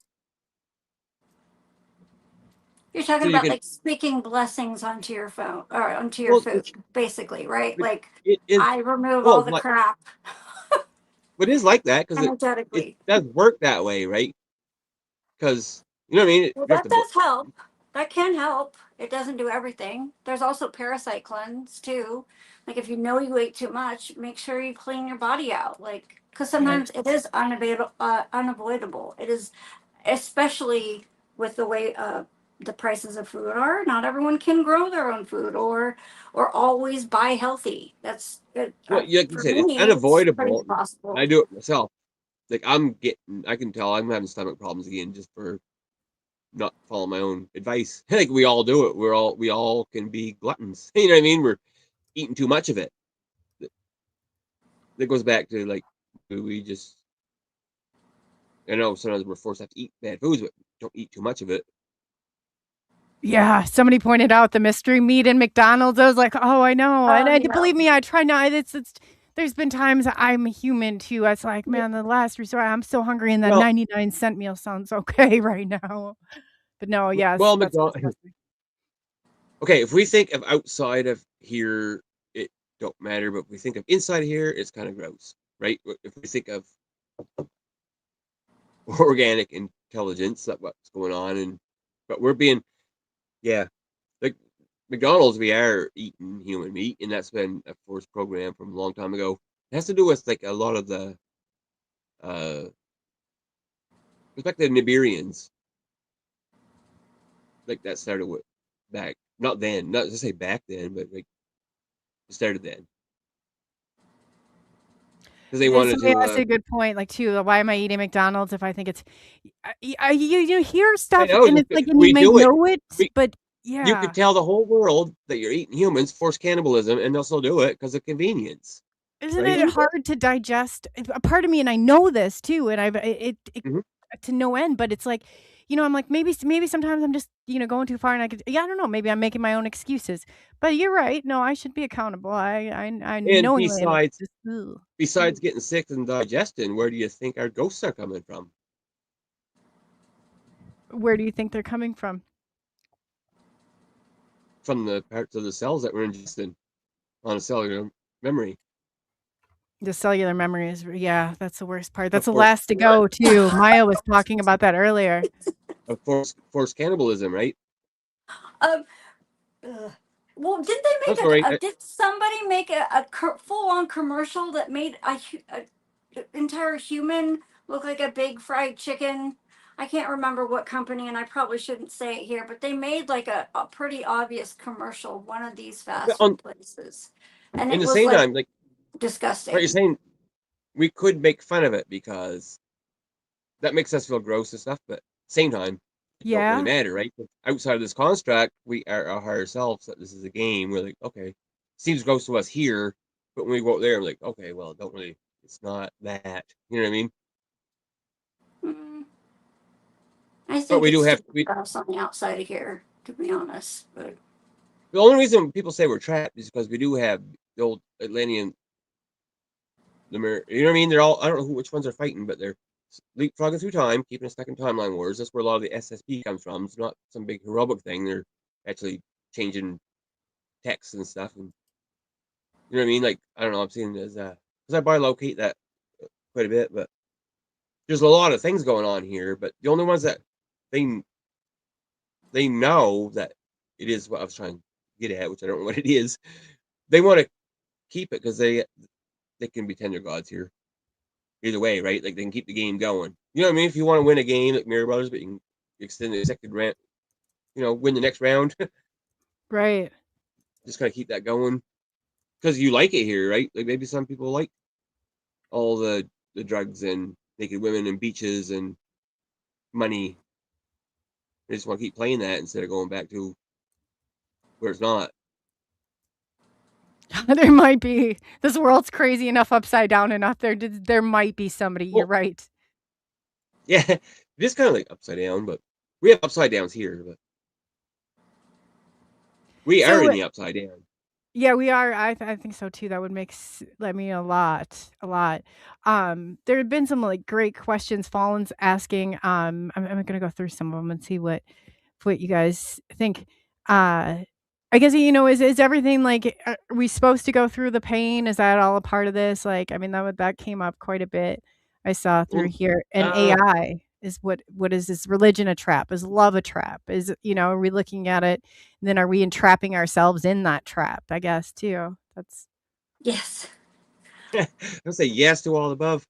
You're talking So you about can. like speaking blessings onto your phone or onto your Well, food, basically, right? Like it is. I remove all Well, the like, crap but it is like that because it energetically. does work that way, right? Because you know what I mean. Well, You have that to. does help. That can help. It doesn't do everything. There's also parasite cleanse too. Like if you know you ate too much, make sure you clean your body out. Like because sometimes it is unavoidable. It is, especially with the way the prices of food are. Not everyone can grow their own food or always buy healthy. That's it, Well, like you for said, it's me. It's pretty unavoidable, and impossible. I do it myself. Like I can tell I'm having stomach problems again just for not following my own advice. Like we all do it. We all can be gluttons. You know what I mean? We're eating too much of it. That goes back to like we just. I know sometimes we're forced to have to eat bad foods, but don't eat too much of it. Yeah, somebody pointed out the mystery meat in McDonald's. I was like, oh, I know. And believe me, I try not. It's there's been times I'm human too. It's like, man, the last resort, I'm so hungry, and that Well, 99-cent meal sounds okay right now. But no, yes, well, that's McDonald's. disgusting. Okay, if we think of outside of here, it don't matter. But if we think of inside here, it's kind of gross, right? If we think of organic intelligence, that what's going on, but we're being, yeah, like McDonald's, we are eating human meat, and that's been a forced program from a long time ago. It has to do with like a lot of the uh respect the Nibirians, like that started with back not then, not to say back then, but like it started then because they wanted Somebody to. asked a good point, like, too, why am I eating McDonald's if I think it's you hear I stuff, know and it's like, and you we may do it. know it, We, but you yeah. could tell the whole world that you're eating humans, force cannibalism, and they'll still do it because of convenience, Isn't right? it hard to digest? A part of me, and I know this too, and I've it Mhm. to no end, but it's like, I'm like, maybe sometimes I'm just, going too far, and I could, yeah, I don't know, maybe I'm making my own excuses. But you're right. No, I should be accountable. I And knowingly am just, ugh. besides getting sick and digesting, where do you think our ghosts are coming from? Where do you think they're coming from? From the parts of the cells that we're ingesting on a cellular memory. The cellular memory is, yeah, that's the worst part. That's Of the course, last to go too. Maya was talking about that earlier. of forced cannibalism, right? Um, ugh. Well, did they I'm make sorry. did somebody make a full-on commercial that made a entire human look like a big fried chicken? I can't remember what company, and I probably shouldn't say it here, but they made like a pretty obvious commercial, one of these fast On food places, and in it the was same like time, like what you're disgusting. saying, we could make fun of it because that makes us feel gross and stuff, but same time, it don't really Yeah. matter, right? Outside of this construct, we are our higher selves that this is a game. We're like, okay, seems gross to us here, but when we go out there, I'm like, okay, well, don't really, it's not that. You know what I mean? Mm, I But think we do it's have just gross on the outside of here, to be honest. But the only reason people say we're trapped is because we do have the old Atlantean, the mirror. You know what I mean? They're all, I don't know which ones are fighting, but they're leapfrogging through time, keeping us stuck in timeline wars. That's where a lot of the SSP comes from. It's not some big heroic thing. They're actually changing text and stuff. And you know what I mean? Like, I don't know. I'm seeing it as because I bilocate that quite a bit, but there's a lot of things going on here. But the only ones that they they know that it is what I was trying to get at, which I don't know what it is. They want to keep it because they can be tender gods here. Either way, right? Like they can keep the game going. You know what I mean? If you want to win a game like Mirror Brothers, but you can extend the second round, win the next round, Right. just kind of keep that going because you like it here, right? Like maybe some people like all the drugs and naked women and beaches and money. They just want to keep playing that instead of going back to where it's not. There might be. This world's crazy enough upside down enough. There might be somebody. You're right. Yeah, it is kind of like upside down, but we have upside downs here. But we are in the upside down. Yeah, we are. I think so too. That would make a lot. There have been some like great questions. Fallen's asking. I'm gonna go through some of them and see what you guys think. I guess is everything like? Are we supposed to go through the pain? Is that all a part of this? Like, I mean, that came up quite a bit. I saw through here. And AI is what is this? Religion a trap? Is love a trap? Is are we looking at it? And then are we entrapping ourselves in that trap? I guess too. That's yes. I'll say yes to all the above.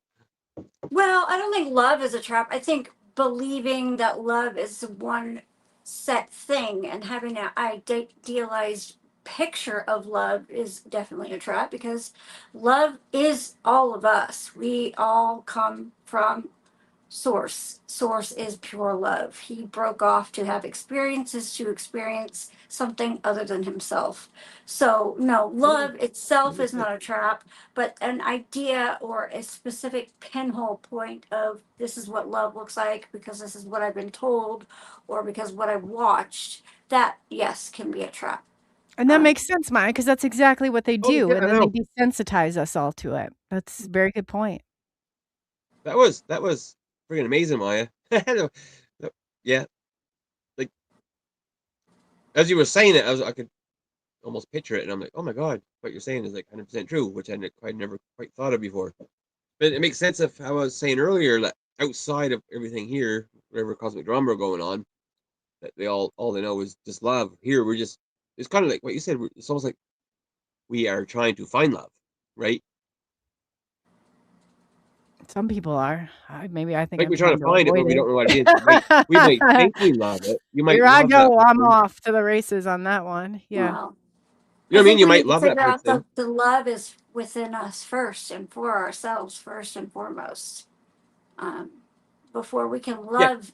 Well, I don't think love is a trap. I think believing that love is one set thing and having an idealized picture of love is definitely a trap, because love is all of us. We all come from source. Source is pure love. He broke off to have experiences, to experience something other than himself. So no, love itself is not a trap, but an idea or a specific pinhole point of this is what love looks like because this is what I've been told or because what I've watched, that yes can be a trap. And that makes sense, Maya, because that's exactly what they do. Yeah, and then they desensitize us all to it. That's a very good point. That was freaking amazing, Maya. Yeah. Like, as you were saying it, I could almost picture it, and I'm like, oh my God, what you're saying is like 100% true, which I never quite thought of before. But it makes sense of how I was saying earlier that outside of everything here, whatever cosmic drama going on, that they all they know is just love. Here, it's kind of like what you said. It's almost like we are trying to find love, right? Some people are. Maybe I think like I'm we're trying to find it, but we don't know what it is. We might think we love it. You might. Here love I go. That I'm off to the races on that one. Yeah. Well, you know what I mean? You we might need to love that figure out person. the love is within us first and for ourselves first and foremost. Before we can love,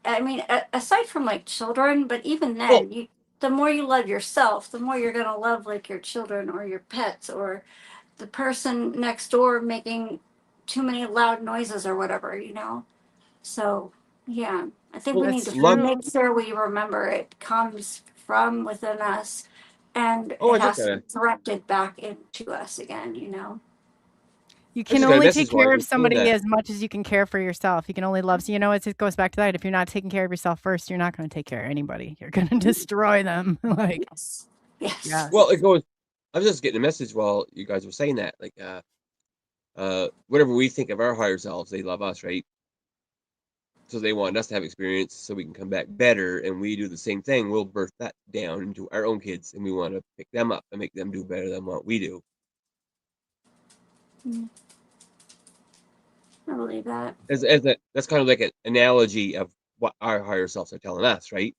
I mean, aside from like children, but even then, the more you love yourself, the more you're going to love like your children or your pets or the person next door making too many loud noises or whatever, So, yeah, I think we need to make sure we remember it comes from within us and it has to be directed back into us again, You can only take care of somebody as much as you can care for yourself. You can only love. So, it goes back to that. If you're not taking care of yourself first, you're not going to take care of anybody. You're going to destroy them. Like, yes. Well, it goes. I was just getting a message while you guys were saying that. Like, whatever we think of our higher selves, they love us, right? So they want us to have experience so we can come back better, and we do the same thing. We'll birth that down into our own kids, and we want to pick them up and make them do better than what we do. I believe that. That's kind of like an analogy of what our higher selves are telling us, right?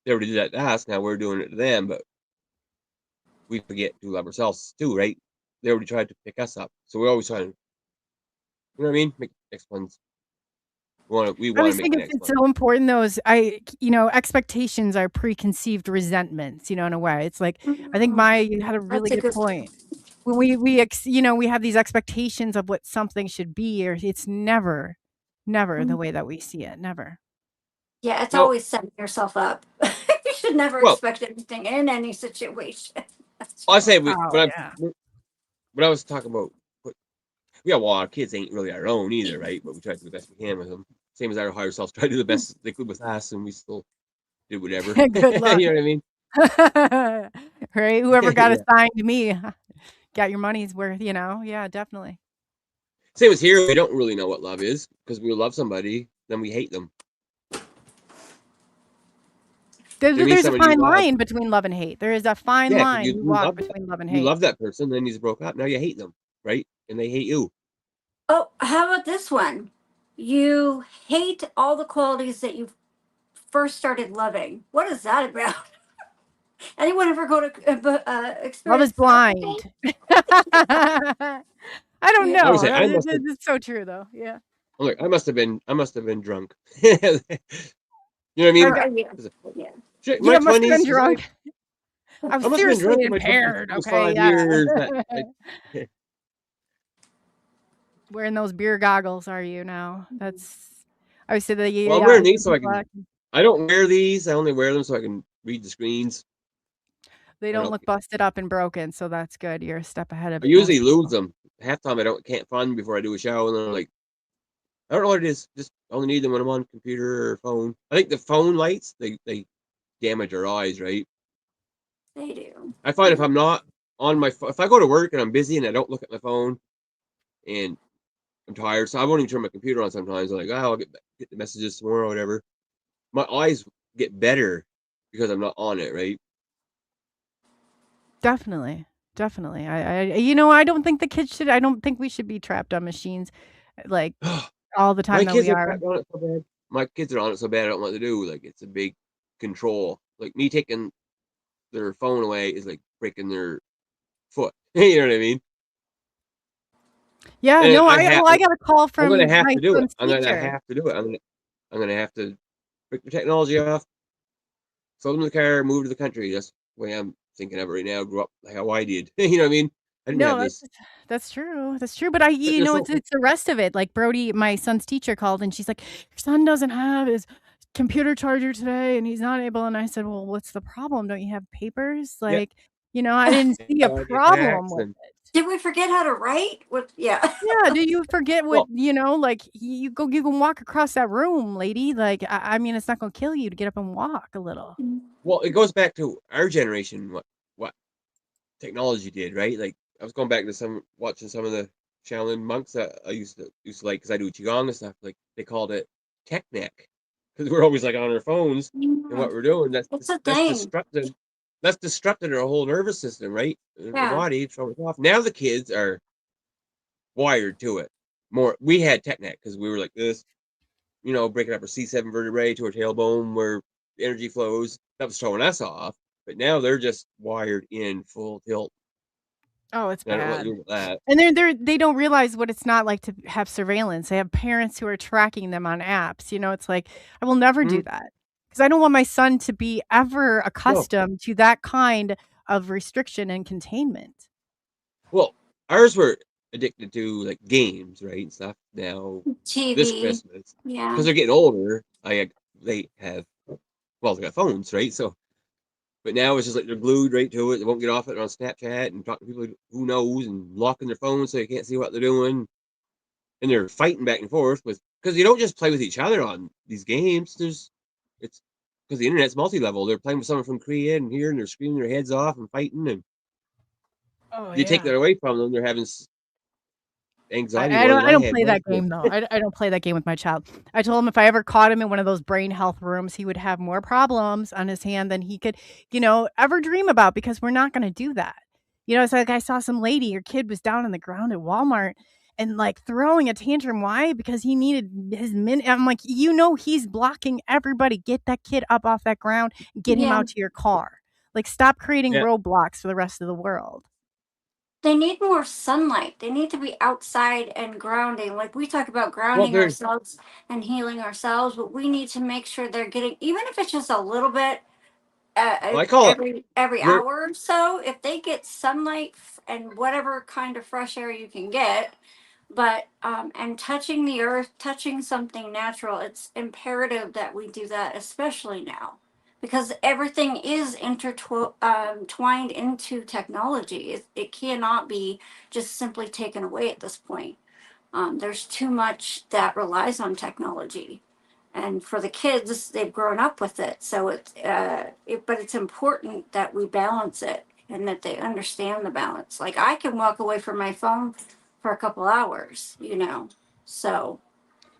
They already did that to us, now we're doing it to them, but we forget to love ourselves too, right? They already tried to pick us up, so we're always trying to, you know what I mean? Make next ones. I was thinking it's so important though is expectations are preconceived resentments, in a way. It's like, I think Maya, you had a really good point. When we have these expectations of what something should be, or it's never the way that we see it. Never. Yeah, it's always setting yourself up. You should never expect anything in any situation. I say when I was talking about, our kids ain't really our own either, right? But we try to do the best we can with them. Same as our higher selves try to do the best they could with us, and we still do whatever. Good luck. You know what I mean? Right? Whoever got assigned to me got your money's worth, Yeah, definitely. Same as here, we don't really know what love is, because we love somebody, then we hate them. There's a fine line between love and hate. There is a fine line you walk between love and hate. You love that person, then you broke up. Now you hate them, right? And they hate you. Oh, how about this one? You hate all the qualities that you first started loving. What is that about? Anyone ever go to experience? Love is blind. I don't know. It's so true, though. Yeah. I'm like, I must have been drunk. You know what I mean? Yeah. Shit, Yeah, my must have been 20s, drunk. I I was must have been drunk seriously in my 20s. impaired. Those Okay, 5 yeah. years. Wearing those beer goggles, are you now? That's. I would say that Well, I'm yeah. wearing these so I can. I don't wear these. I only wear them so I can read the screens. They don't look busted up and broken, so that's good. You're a step ahead of I usually most lose people. them. Half time I can't find them before I do a show, and then I'm like, I don't know what it is. Just only need them when I'm on computer or phone. I think the phone lights they damage our eyes, right? They do. I find if I'm not on my if I go to work and I'm busy and I don't look at my phone and I'm tired, so I won't even turn my computer on sometimes. I'm like, oh, I'll get the messages tomorrow or whatever. My eyes get better because I'm not on it, right? Definitely. Definitely. I don't think the kids should I don't think we should be trapped on machines like all the time My that kids we are are. trapped on it so bad. My kids are on it so bad I don't know what to do. Like it's a big control. Like me taking their phone away is like breaking their foot. You know what I mean? Yeah, And no, I got a call I'm gonna from have my to do it. son's I'm gonna teacher. have to do it. I'm gonna have to break the technology off, sell them the car, move to the country. That's the way I'm thinking of it right now. Grew up like how I did. You know what I mean? I didn't have No, this. that's true. That's true. But it's the rest of it. Like Brody, my son's teacher called and she's like, your son doesn't have his computer charger today and he's not able. And I said, well, what's the problem? Don't you have papers? Yeah, Like, I didn't see a problem with and it. Did we forget how to write? Yeah. Yeah. Do you forget what, well, like you can walk across that room, lady. Like, I mean, it's not going to kill you to get up and walk a little. well, it goes back to our generation. What technology did, right? Like I was going back to watching some of the Shaolin monks that I used to like because I do Qi Gong and stuff. Like they called it tech neck because we're always like on our phones and what we're doing. It's a That's thing. destructive. That's disrupting our whole nervous system, right? Our Yeah. body throws off. Now the kids are wired to it more. We had tech neck because we were like this, breaking up our C7 vertebrae to our tailbone where the energy flows. That was throwing us off. But now they're just wired in full tilt. Oh, it's I don't know what to bad. do with that. And they don't realize what it's not like to have surveillance. They have parents who are tracking them on apps. It's like, I will never do Mhm. that because I don't want my son to be ever No. accustomed to that kind of restriction and containment. Well, ours were addicted to like games, right? And stuff now this TV. Christmas. Yeah. Because they're getting older. They have they got phones, right? So but now it's just like they're glued right to it. They won't get off it on Snapchat and talk to people who knows and locking their phones so you can't see what they're doing. And they're fighting back and forth because you don't just play with each other on these games. It's because the internet's multi-level. They're playing with someone from Korea and here, and they're screaming their heads off and fighting. And Oh you take yeah. that away from them, they're having anxiety I more don't than I I don't had. play that game though. I don't play that game with my child. I told him if I ever caught him in one of those brain health rooms, he would have more problems on his hand than he could, ever dream about because we're not going to do that. It's like I saw some lady, her kid was down on the ground at Walmart and like throwing a tantrum. Why? Because he needed his I'm like, he's blocking everybody. Get that kid up off that ground and get him out to your car. Like stop creating Yeah. roadblocks for the rest of the world. They need more sunlight. They need to be outside and grounding. Like we talk about grounding ourselves and healing ourselves, but we need to make sure they're getting, even if it's just a little bit I call it every hour or so, if they get sunlight and whatever kind of fresh air you can get, but and touching the earth, touching something natural, it's imperative that we do that, especially now, because everything is twined into technology. It cannot be just simply taken away at this point. There's too much that relies on technology, and for the kids, they've grown up with it. So but it's important that we balance it and that they understand the balance. Like I can walk away from my phone for a couple hours, So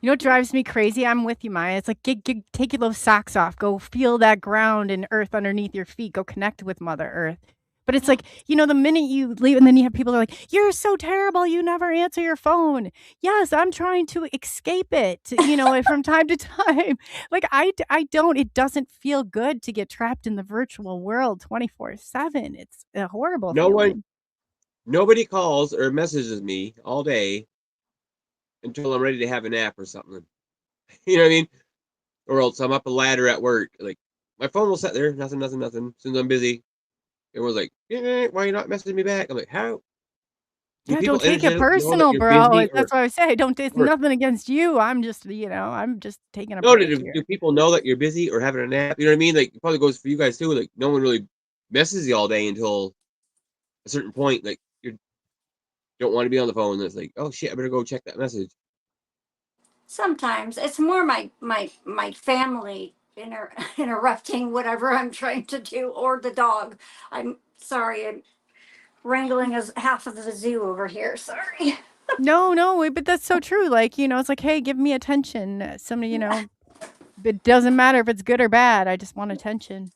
You know what drives me crazy? I'm with you, Maya. It's like take your little socks off. Go feel that ground and earth underneath your feet. Go connect with Mother Earth. But it's like, the minute you leave and then you have people that are like, you're so terrible. You never answer your phone. Yes, I'm trying to escape it, from time to time. Like I don't, it doesn't feel good to get trapped in the virtual world 24/7. It's a horrible feeling. nobody calls or messages me all day until I'm ready to have a nap or something. You know what I mean? Or else I'm up a ladder at work. Like my phone will sit there, nothing. As soon as I'm busy, everyone's like, why are you not messaging me back? I'm like, how? Do Yeah, people don't take it energetically know that personal, you're bro. busy, That's what I say. Don't. It's or nothing against you. I'm just, I'm just taking a no? break Do here. people know that you're busy or having a nap? You know what I mean? Like it probably goes for you guys too. Like no one really messes you all day until a certain point. Like you don't want to be on the phone. And it's like, oh shit, I better go check that message. Sometimes it's more my family interrupting whatever I'm trying to do, or the dog. I'm sorry, I'm wrangling as half of the zoo over here. Sorry. No, but that's so true. Like, it's like, hey, give me attention. Somebody, it doesn't matter if it's good or bad. I just want attention.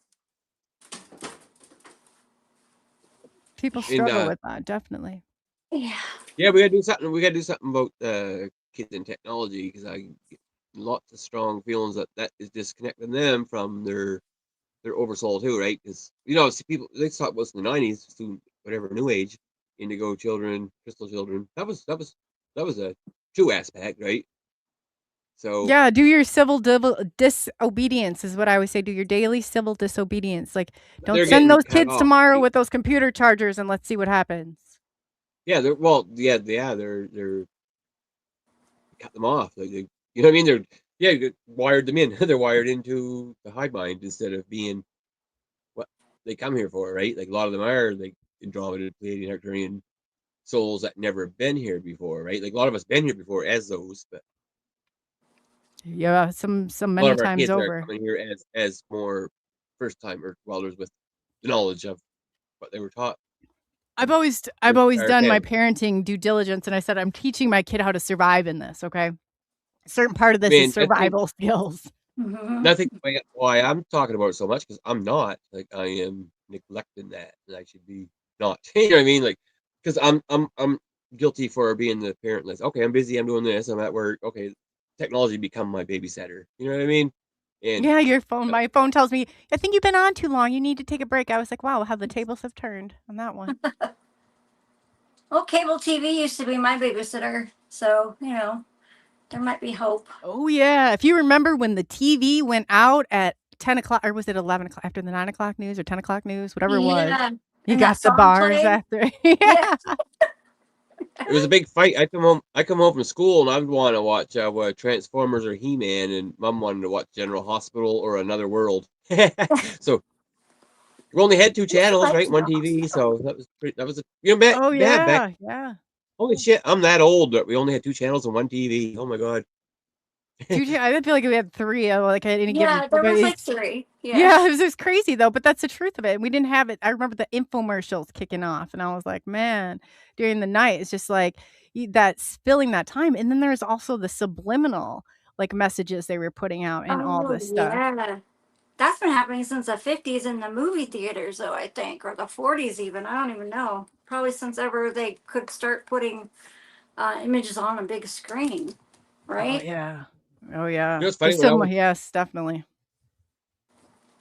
People And struggle with that, definitely. Yeah. we gotta do something. We gotta do something about kids and technology, because I get lots of strong feelings that is disconnecting them from their oversoul too, right? Because see, people they talk about in the '90s to whatever new age, indigo children, crystal children. That was a true aspect, right? So Yeah, do your civil disobedience is what I always say. Do your daily civil disobedience. Like, don't they're send getting those cut kids off, tomorrow right? with those computer chargers and let's see what happens. Yeah, they're they're cut them off. Like you know what I mean? They wired them in. They're wired into the hive mind instead of being what they come here for, right? Like a lot of them are like Andromeda, Pleiadian, Arcturian souls that never been here before, right? Like a lot of us been here before as those, but Yeah, some a lot many of our times kids are over. coming here as more first time Earth dwellers with the knowledge of what they were taught. I've always Our done my family. parenting due diligence, and I said I'm teaching my kid how to survive in this. Okay, a certain part of this is Man, I think survival skills. Mhm. why I'm talking about it so much, because I'm not like I am neglecting that, and I should be not. You know what I mean? Like, because I'm guilty for being the parent. Like, okay, I'm busy. I'm doing this. I'm at work. Okay, technology become my babysitter. You know what I mean? And Yeah, my phone tells me, I think you've been on too long. You need to take a break. I was like, wow, how the tables have turned on that one. Well, cable TV used to be my babysitter, so there might be hope. Oh yeah, if you remember when the TV went out at 10 o'clock, or was it 11 o'clock after the 9 o'clock news or 10 o'clock news, whatever it was. Yeah, You and that got the song bars played. after. Yeah. Yeah. it was a big fight. I come home from school, and I'd want to watch Transformers or He-Man, and Mom wanted to watch General Hospital or Another World. So we only had two channels, right? One TV, so that was Oh back. yeah, yeah. Holy shit, I'm that old that we only had two channels and one TV. Oh my god. I did feel like we had three, like at any given. Yeah, there But was like three. Yeah. yeah, it was crazy though. But that's the truth of it. We didn't have it. I remember the infomercials kicking off, and I was like, man, during the night, it's just like that's filling that time. And then there's also the subliminal like messages they were putting out and all Oh this stuff. yeah. That's been happening since the 50s in the movie theaters, though, I think, or the 40s even. I don't even know. Probably since ever they could start putting images on a big screen, Oh right? yeah. Oh yeah. It's funny There's when I some was yes, definitely.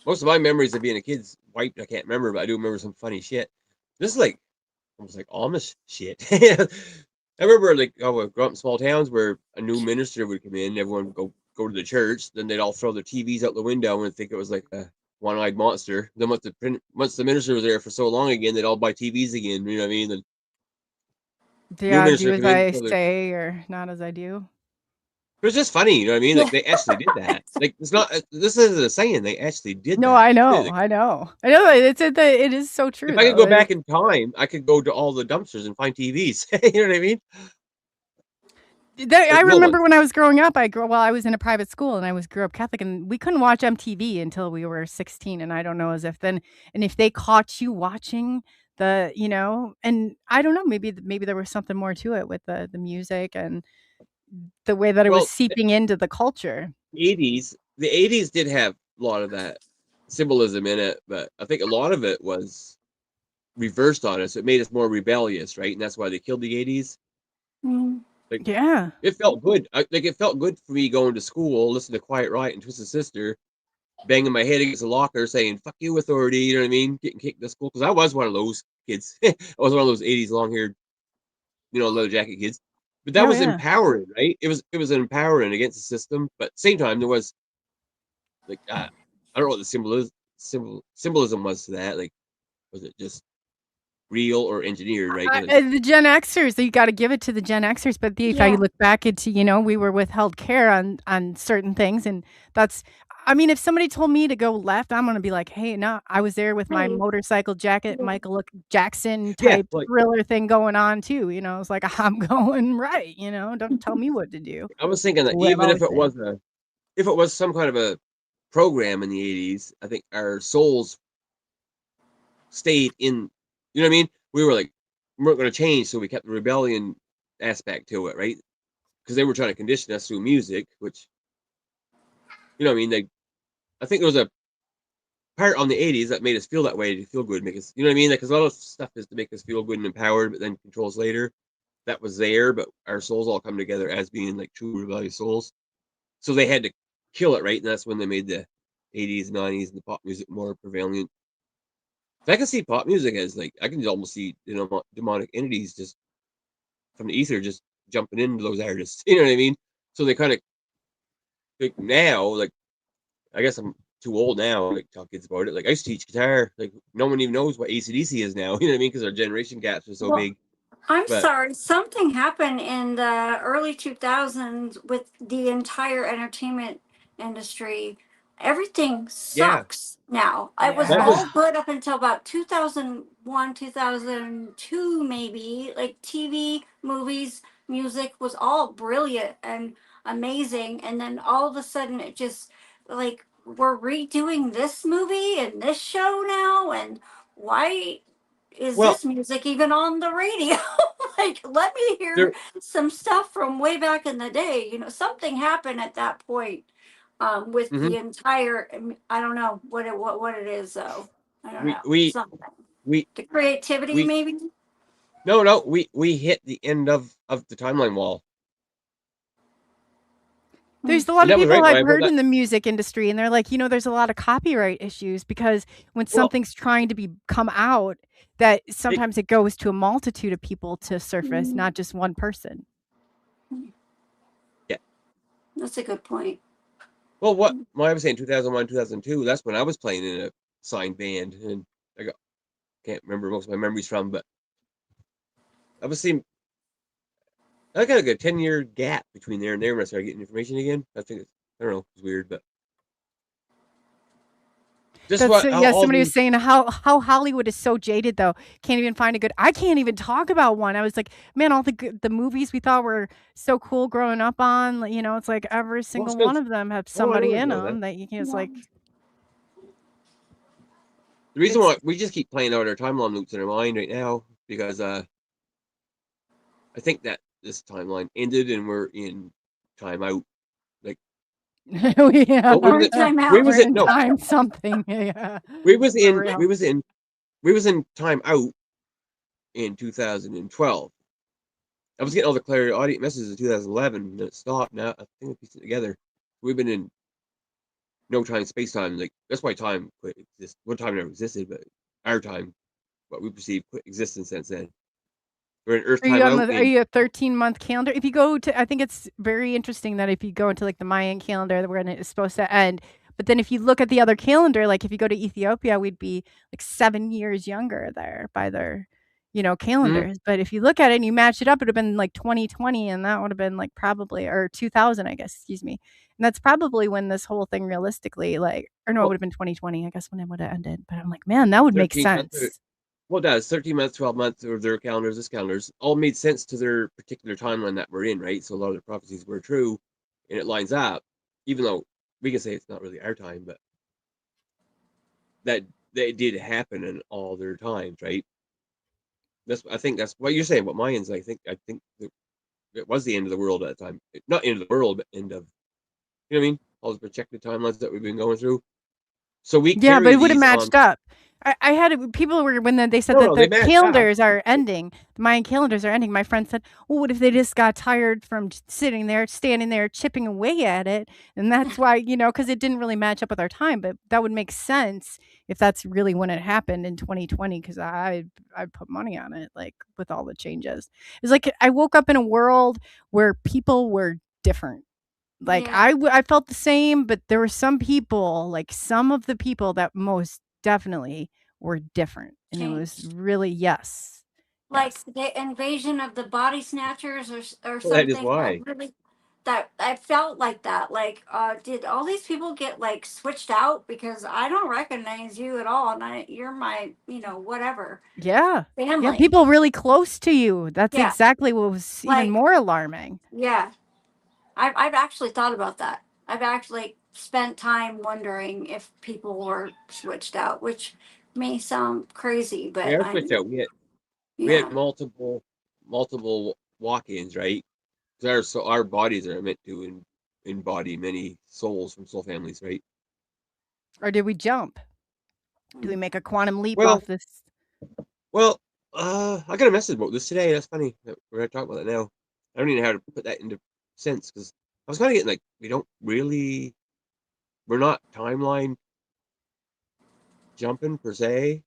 most of my memories of being a kid's wiped. I can't remember, but I do remember some funny shit. This is like almost like Amish shit. I remember like I grew up in small towns where a new minister would come in, everyone would go to the church, then they'd all throw their TVs out the window and think it was like a one-eyed monster. Then once the minister was there for so long again, they'd all buy TVs again. You know what I mean? And new Yeah, do minister as come in, I so say or not as I do. it was just funny, you know what I mean? Yeah. Like they actually did that. Like it's not. This isn't a saying. They actually did No, that. I know, Like, I know. I know it is so if true I could though. go back in time, I could go to all the dumpsters and find TVs. You know what I mean? I Like real remember ones. when I was growing up, I was in a private school and I grew up Catholic, and we couldn't watch MTV until we were 16. And I don't know as if then, and if they caught you watching and I don't know, maybe there was something more to it with the music and the way that it was Well, seeping into the culture. the '80s did have a lot of that symbolism in it, but I think a lot of it was reversed on us. It made us more rebellious, right? And that's why they killed the '80s. Mm. Like Yeah. it felt good. Like it felt good for me going to school, listening to Quiet Riot and Twisted Sister, banging my head against the locker, saying "fuck you, authority." You know what I mean? Getting kicked to school because I was one of those kids. I was one of those '80s long-haired, leather jacket kids. But that was yeah. empowering, right? It was empowering against the system, but at the same time there was like I don't know what the symbolism was to that. Like, was it just real or engineered, right? Like, The Gen Xers, you got to give it to the Gen Xers. But if I look back into, we were withheld care on certain things, and that's. I mean, if somebody told me to go left, I'm gonna be like, "Hey, no, I was there with my motorcycle jacket, Michael Jackson type like, thriller thing going on too." It's like I'm going right. Don't tell me what to do. I was thinking that What I've even if always it was some kind of a program in the 80s, I think our souls stayed in. You know what I mean? We were like, we weren't going to change, so we kept the rebellion aspect to it, right? Because they were trying to condition us through music, which, you know what I mean? I think there was a part on the 80s that made us feel that way, to feel good, make us, you know what I mean? Because a lot of stuff is to make us feel good and empowered, but then controls later. That was there, but our souls all come together as being like true rebellious souls. So they had to kill it, right? And that's when they made the 80s, 90s, and the pop music more prevalent. So I can see pop music as like, I can almost see demonic entities just from the ether just jumping into those artists. You know what I mean? So they kind of like now, like, I guess I'm too old now, like, talk kids about it. Like, I used to teach guitar. Like, no one even knows what AC/DC is now. You know what I mean? Because our generation gaps are so big. I'm But sorry, something happened in the early 2000s with the entire entertainment industry. Everything yeah, sucks now. It was that Yeah. was all good up until about 2001, 2002, maybe. Like TV, movies, music was all brilliant and amazing. And then all of a sudden, it just like we're redoing this movie and this show now. And why is well, this music even on the radio? Like, let me hear there. some stuff from way back in the day. Something happened at that point with Mm-hmm. the entire. I don't know what it is though. I don't We know we something. we The creativity, we maybe. no, we hit the end of the timeline wall, Hmm. There's a lot and of that was people right. Why I've I wrote heard that. in the music industry, and they're like, there's a lot of copyright issues because when Well, something's trying to come out, that it, sometimes it goes to a multitude of people to surface, not just one person. yeah. That's a good point. Well, I was saying 2001, 2002. That's when I was playing in a signed band, and can't remember most of my memories from, but I was seeing. I got like a 10-year gap between there and there when I started getting information again. I think I don't know, it's weird, but just That's what how yeah. all Somebody was these. saying how Hollywood is so jaded though. Can't even find a good. I can't even talk about one. I was like, man, all the movies we thought were so cool growing up on. It's like every Well, it's single one 'cause- of them have oh, I somebody don't in know that. them that you can. It's like The reason it's why we just keep playing out our timeline loops in our mind right now because I think that this timeline ended and we're in timeout. Like, yeah, oh, Or time we out. was we're in in no, time something. Yeah, we was for in real. we was in timeout in 2012. I was getting all the clear audio messages in 2011, and it stopped. Now I think we pieced it together. We've been in no time, space time. Like, that's why time quit exist. Well, time never existed, but our time, what we perceive, quit existence since then. We're in Earth timeout Are in. you a 13-month calendar? If you go to, I think it's very interesting that if you go into like the Mayan calendar, that when it's supposed to end. But then if you look at the other calendar, like if you go to Ethiopia, we'd be like 7 years younger there by their, Mhm. calendars. But if you look at it and you match it up, it would have been like 2020, and that would have been like probably, or 2000, I guess, excuse me. And that's probably when this whole thing realistically, like, or no, it Well, would have been 2020, I guess, when it would have ended. But I'm like, man, that would make 13 months. sense. Well, it does 13 months, 12 months, or their calendars, this calendars, all made sense to their particular timeline that we're in, right? So a lot of the prophecies were true, and it lines up, even though we can say it's not really our time, but that it did happen in all their times, right? I think that's what you're saying. What Mayans, I think that it was the end of the world at the time. Not end of the world, but end of, you know what I mean? All the projected timelines that we've been going through. So we Yeah, but carry it would have these on. matched up. I had people were when they said No, that no, they the match up. calendars are ending, the Mayan calendars are ending. My friend said, "Well, what if they just got tired from sitting there, standing there, chipping away at it, and that's why because it didn't really match up with our time." But that would make sense if that's really when it happened in 2020. Because I put money on it, like with all the changes. It's like I woke up in a world where people were different. Like Yeah. I felt the same, but there were some people, like some of the people that most definitely were different, and it was Changed. really yes, Like yes, the invasion of the body snatchers or Well, that is something why. that I felt like that. Like, did all these people get like switched out because I don't recognize you at all, and you're my, whatever yeah, yeah. family. People really close to you. That's Yeah, exactly what was even like more alarming. yeah. I've actually thought about that. I've actually spent time wondering if people were switched out, which may sound crazy, We but are switched out. We had yeah, multiple walk-ins, right? Because our bodies are meant to embody many souls from soul families, right? Or did we jump? Do we make a quantum leap Well, off this? well, I got a message about this today. That's funny that we're gonna talk about it now. I don't even know how to put that into sense because I was kind of getting like we're not timeline jumping per se.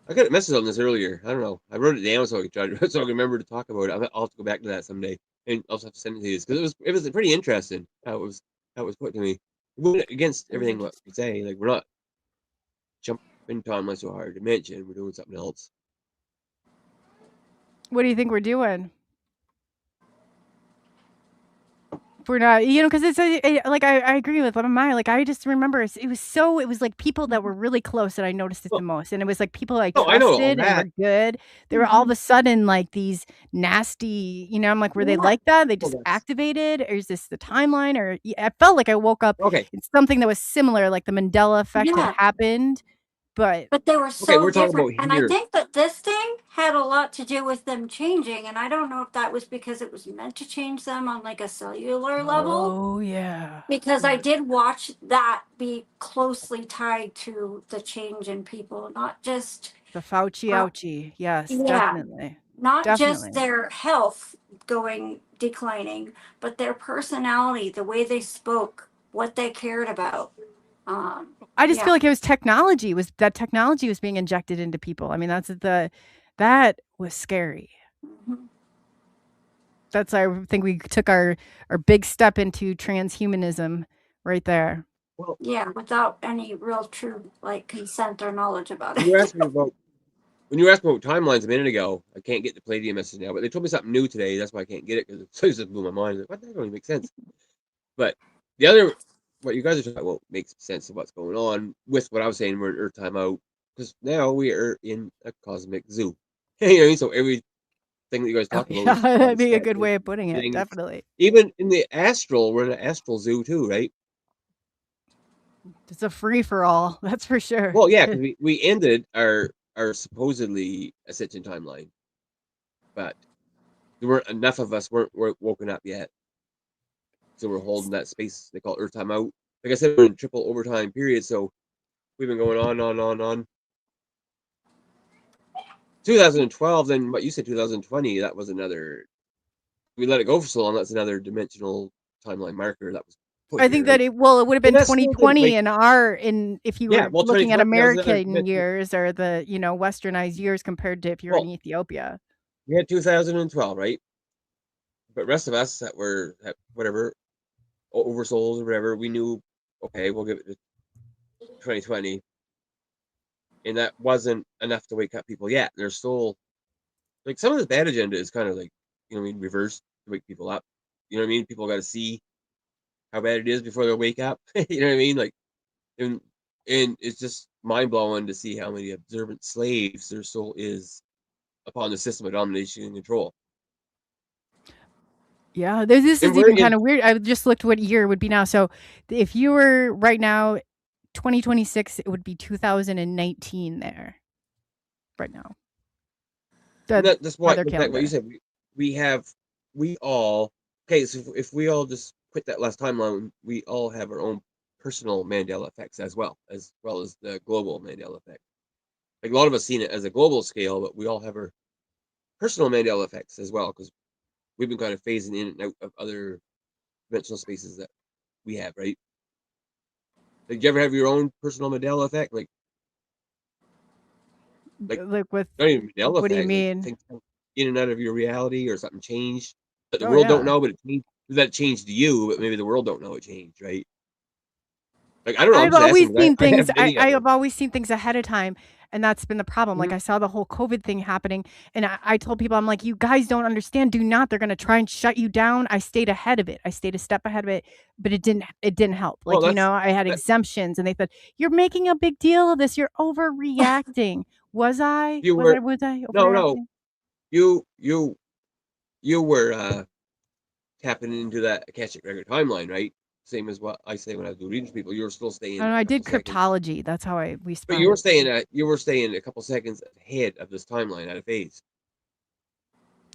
I got a message on this earlier. I don't know. I wrote it down so I could so I can remember to talk about it. I'll have to go back to that someday and also have to send it to you because it was pretty interesting how it was put to me. It went against everything what we say. Like we're not jumping timelines so hard to mention. We're doing something else. What do you think we're doing? We're not, because it's like I agree with what am I like. I just remember it was like people that were really close that I noticed it the Well, most, and it was like people I no, I know all trusted and that. were good. They were all of a sudden like these nasty. I'm like, were they yeah, like that? They Well, just that's activated, or is this the timeline? Or I felt like I woke up okay. in something that was similar, like the Mandela effect had yeah. happened, but But they were Okay, so we're talking different. about And I here. think that this thing had a lot to do with them changing. And I don't know if that was because it was meant to change them on like a cellular level. oh yeah, Because I yeah, did watch that be closely tied to the change in people, not just, the Fauci uh, ouchie, yes, yeah, definitely, not just definitely. their health going declining, but their personality, the way they spoke, what they cared about. I just Yeah. feel like it was technology was being injected into people. I mean, that was scary. Mhm. That's I think we took our big step into transhumanism right there. Well, Yeah, without any real true like consent or knowledge about when you it. asked me about when you asked me about timelines a minute ago, I can't get the Palladium message now, but they told me something new today. That's why I can't get it because it just blew my mind. Like, what? That don't even make sense. But the other, what you guys are talking about makes sense of what's going on with what I was saying. We're in Earth timeout because now we are in a cosmic zoo. You know what I mean? So everything that you guys Oh talk about yeah, is that'd body be a good snatching way of putting it. things. Definitely, Even in the astral, we're in an astral zoo too, right? it's a free for all. That's for sure. Well, yeah, because we ended our supposedly ascension timeline, but there weren't enough of us weren't woken up yet, so we're holding that space they call Earth timeout. Like I said, we're in triple overtime period, so we've been going on. 2012, then what you said 2020, that was another. We let it go for so long. That's another dimensional timeline marker that was put I think here, that right? it would have And been that still didn't 2020 make. in if you Yeah, were well, looking at 2020 that was another American dimensional. years or the westernized years compared to if you were in Well, Ethiopia. we had 2012, right? But rest of us that were whatever oversouls or whatever, we knew. Okay, we'll give it to 2020, and that wasn't enough to wake up people yet. There's still like some of the bad agenda is kind of like what I mean, reverse to wake people up. You know what I mean? People got to see how bad it is before they wake up. You know what I mean? Like, and it's just mind blowing to see how many observant slaves there still is upon the system of domination and control. Yeah, this And is we're even in. kind of weird. I just looked what year it would be now. So if you were right now 2026, it would be 2019 there right now. That's why Weather like what you calendar. said. We all okay. So if we all just quit that last timeline, we all have our own personal Mandela effects as well as the global Mandela effect. Like a lot of us seen it as a global scale, but we all have our personal Mandela effects as well, because we've been kind of phasing in and out of other dimensional spaces that we have, right? Like, did you ever have your own personal Mandela effect? Like with not even Mandela what do you effect, like mean? things in and out of your reality or something changed that the Oh world don't yeah. know, but it changed, that changed to you, but maybe the world don't know it changed, right? Like, I don't know, I'm I've just always asking, seen I things. have many of I've them. always seen things ahead of time, and that's been the problem. Like Mhm. I saw the whole COVID thing happening, and I told people, I'm like, you guys don't understand. Do not. They're gonna try and shut you down. I stayed ahead of it. I stayed a step ahead of it, but it didn't. It didn't help. Well, Like I had that exemptions, and they said you're making a big deal of this. You're overreacting. Was I? you Was I? were Was I no, overreacting? you you you were tapping into that Akashic record timeline, right? Same as what I say when I do readings to people. You were still I don't staying know. I a couple did seconds, cryptology. That's how we but you were spotted. staying a couple seconds ahead of this timeline out of phase.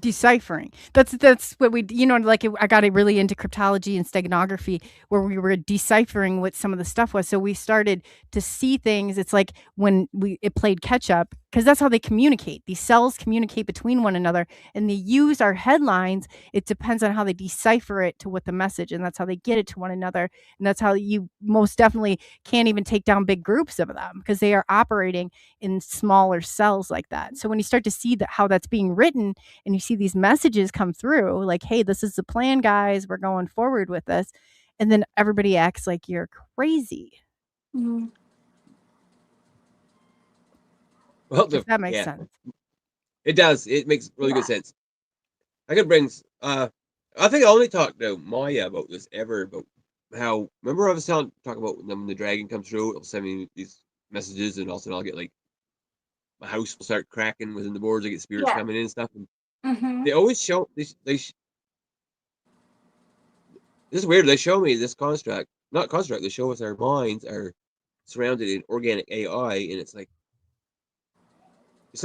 Deciphering. That's what we, like I got really into cryptology and steganography, where we were deciphering what some of the stuff was. So we started to see things. It's like when it played catch up, because that's how they communicate. These cells communicate between one another, and they use our headlines. It depends on how they decipher it to what the message, and that's how they get it to one another. And that's how you most definitely can't even take down big groups of them, because they are operating in smaller cells like that. So when you start to see how that's being written, and you see these messages come through like, hey, this is the plan, guys, we're going forward with this, and then everybody acts like you're crazy. Mhm. Well, If that makes yeah, sense. it does. It makes really good Yeah. sense. I could bring. I think I only talked to Maya about this ever, about how, remember I was talking about when the dragon comes through, it'll send me these messages, and also I'll get like my house will start cracking within the boards. I get spirits Yeah. coming in and stuff. And Mm-hmm. they always show this. This is weird. They show me this construct, not construct. They show us our minds are surrounded in organic AI, and it's like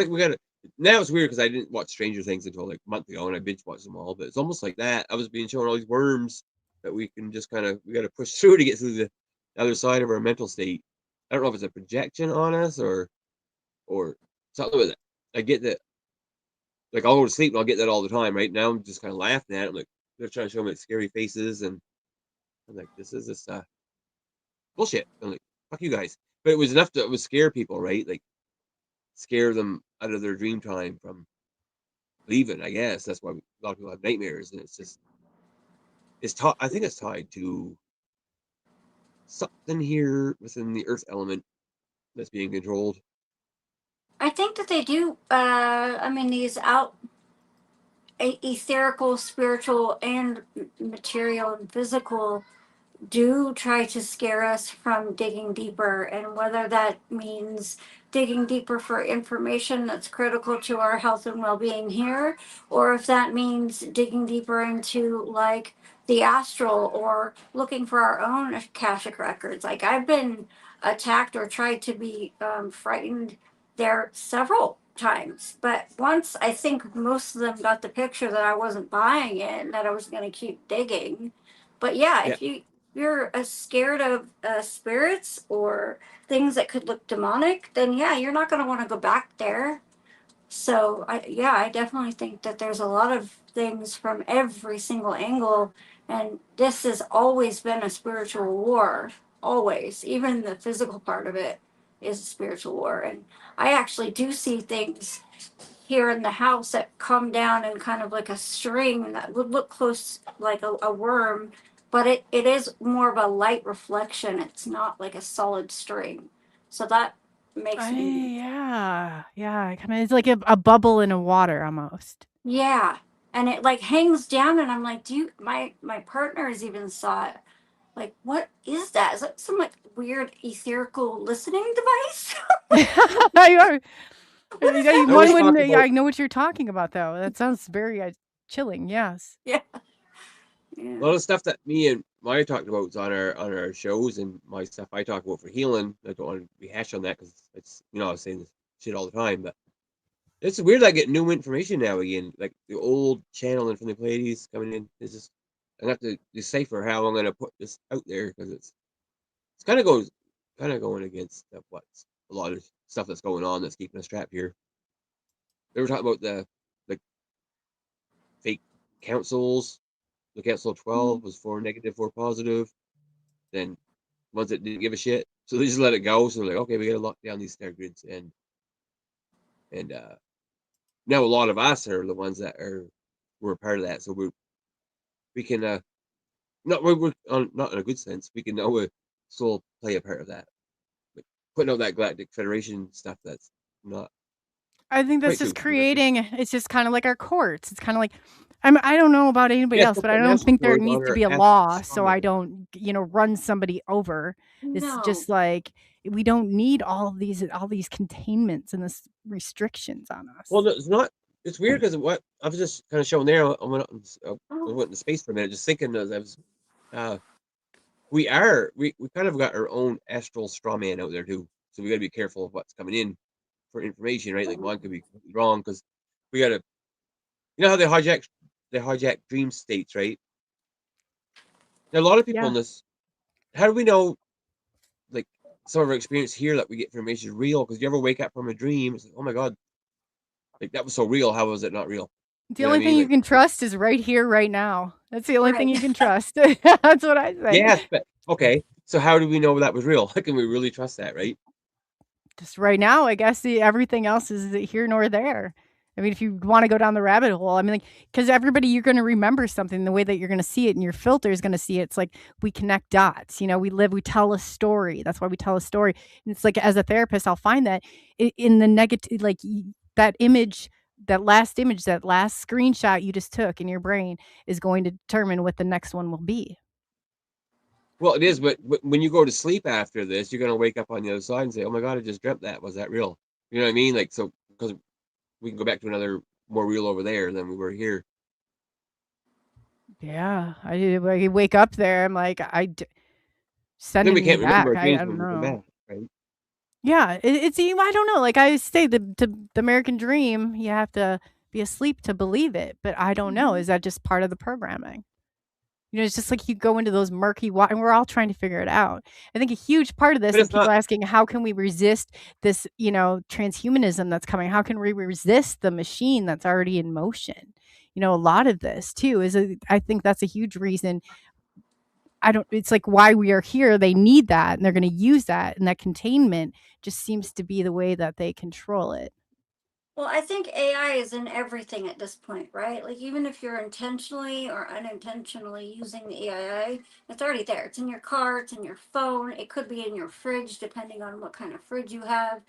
we got to. Now it's weird because I didn't watch Stranger Things until like a month ago, and I binge watched them all. But it's almost like that. I was being shown all these worms that we can just we got to push through to get to the other side of our mental state. I don't know if it's a projection on us or something with it. I get that. Like, I'll go to sleep and I'll get that all the time. Right now, I'm just kind of laughing at it. I'm like, they're trying to show me scary faces, and I'm like, this is this bullshit. I'm like, fuck you guys. But it was enough to scare people, right? Like, scare them out of their dream time from leaving. I guess that's why a lot of people have nightmares, and it's just I think it's tied to something here within the earth element that's being controlled. I think that they do. I mean, these etherical, spiritual, and material and physical do try to scare us from digging deeper, and whether that means digging deeper for information that's critical to our health and well-being here, or if that means digging deeper into like the astral or looking for our own Akashic records. Like I've been attacked or tried to be frightened there several times, but once I think most of them got the picture that I wasn't buying it and that I was going to keep digging. But yeah, Yeah, if you're scared of spirits or things that could look demonic, then yeah, you're not going to want to go back there. So I definitely think that there's a lot of things from every single angle, and this has always been a spiritual war. Always, even the physical part of it is a spiritual war, and I actually do see things here in the house that come down in kind of like a string that would look close like a worm, but it is more of a light reflection. It's not like a solid string. So that makes me, Yeah. Kind of, it's like a bubble in a water almost. yeah. And it like hangs down, and I'm like, do you, my partners even saw it. Like, what is that? Is that some like weird etherical listening device? You are- What is I always One happening? wouldn't. talk Yeah, about I know what you're talking about, though. That sounds very chilling. Yes. Yeah. a Yeah. lot of stuff that me and Maya talked about was on our shows, and my stuff I talk about for healing. I don't want to rehash on that because it's, I was saying this shit all the time, but it's weird. I get new information now again, like the old channeling from the Pleiades coming in. It's just I have to decipher how I'm going to put this out there because it's it's kind of going against what's a lot of stuff that's going on that's keeping us trapped here. They were talking about the fake councils. The Council of 12 was 4 negative, 4 positive. Then ones that didn't give a shit, so they just let it go. So they're like, okay, we got to lock down these star grids, and now a lot of us are the ones that we're a part of that. So we can we're not in a good sense. We can now still play a part of that, like putting out that Galactic Federation stuff. That's not. I think that's Quite just true. creating. It's just kind of like our courts. It's kind of like I don't know about anybody Yeah, else, still but I putting don't astral think there stories needs on to our be a astral law so I strongman. don't run somebody over. It's No. just like we don't need all these containments and this restrictions on us. Well, no, it's not. It's weird because what I was just kind of showing there. I went into space for a minute, just thinking as I was. We kind of got our own astral straw man out there too. So we got to be careful of what's coming in for information, right? Like one could be completely wrong because we got to, you know how they hijack dream states, right? There are a lot of people Yeah. in this. How do we know, like some of our experience here that we get information is real? Because you ever wake up from a dream, it's like, oh my god, like that was so real. How was it not real? The You know what I only thing mean? you Like, can trust is right here, right now. That's the only thing Right. you can trust. That's what I say. yes, but okay. So how do we know that was real? How can we really trust that, right? Just right now, I guess everything else is here nor there. I mean, if you want to go down the rabbit hole, I mean, like, because everybody, you're going to remember something the way that you're going to see it, and your filter is going to see it. It's like we connect dots. We tell a story. That's why we tell a story. And it's like, as a therapist, I'll find that in the negative, like that image, that last screenshot you just took in your brain is going to determine what the next one will be. Well, it is, but when you go to sleep after this, you're gonna wake up on the other side and say, "Oh my god, I just dreamt that. Was that real?" You know what I mean? Like, so because we can go back to another more real over there than we were here. Yeah, I wake up there. I'm like, Then we sending me can't remember back. our dreams I when don't we come know. back, right? Yeah, it's I don't know. Like I say, the American dream, you have to be asleep to believe it. But I don't know. Is that just part of the programming? It's just like you go into those murky water, and we're all trying to figure it out. I think a huge part of this, But and it's people not. are asking, how can we resist this, transhumanism that's coming? How can we resist the machine that's already in motion? A lot of this too I think that's a huge reason. It's like why we are here. They need that, and they're going to use that, and that containment just seems to be the way that they control it. Well, I think AI is in everything at this point, right? Like even if you're intentionally or unintentionally using the AI, it's already there. It's in your car, it's in your phone, it could be in your fridge, depending on what kind of fridge you have.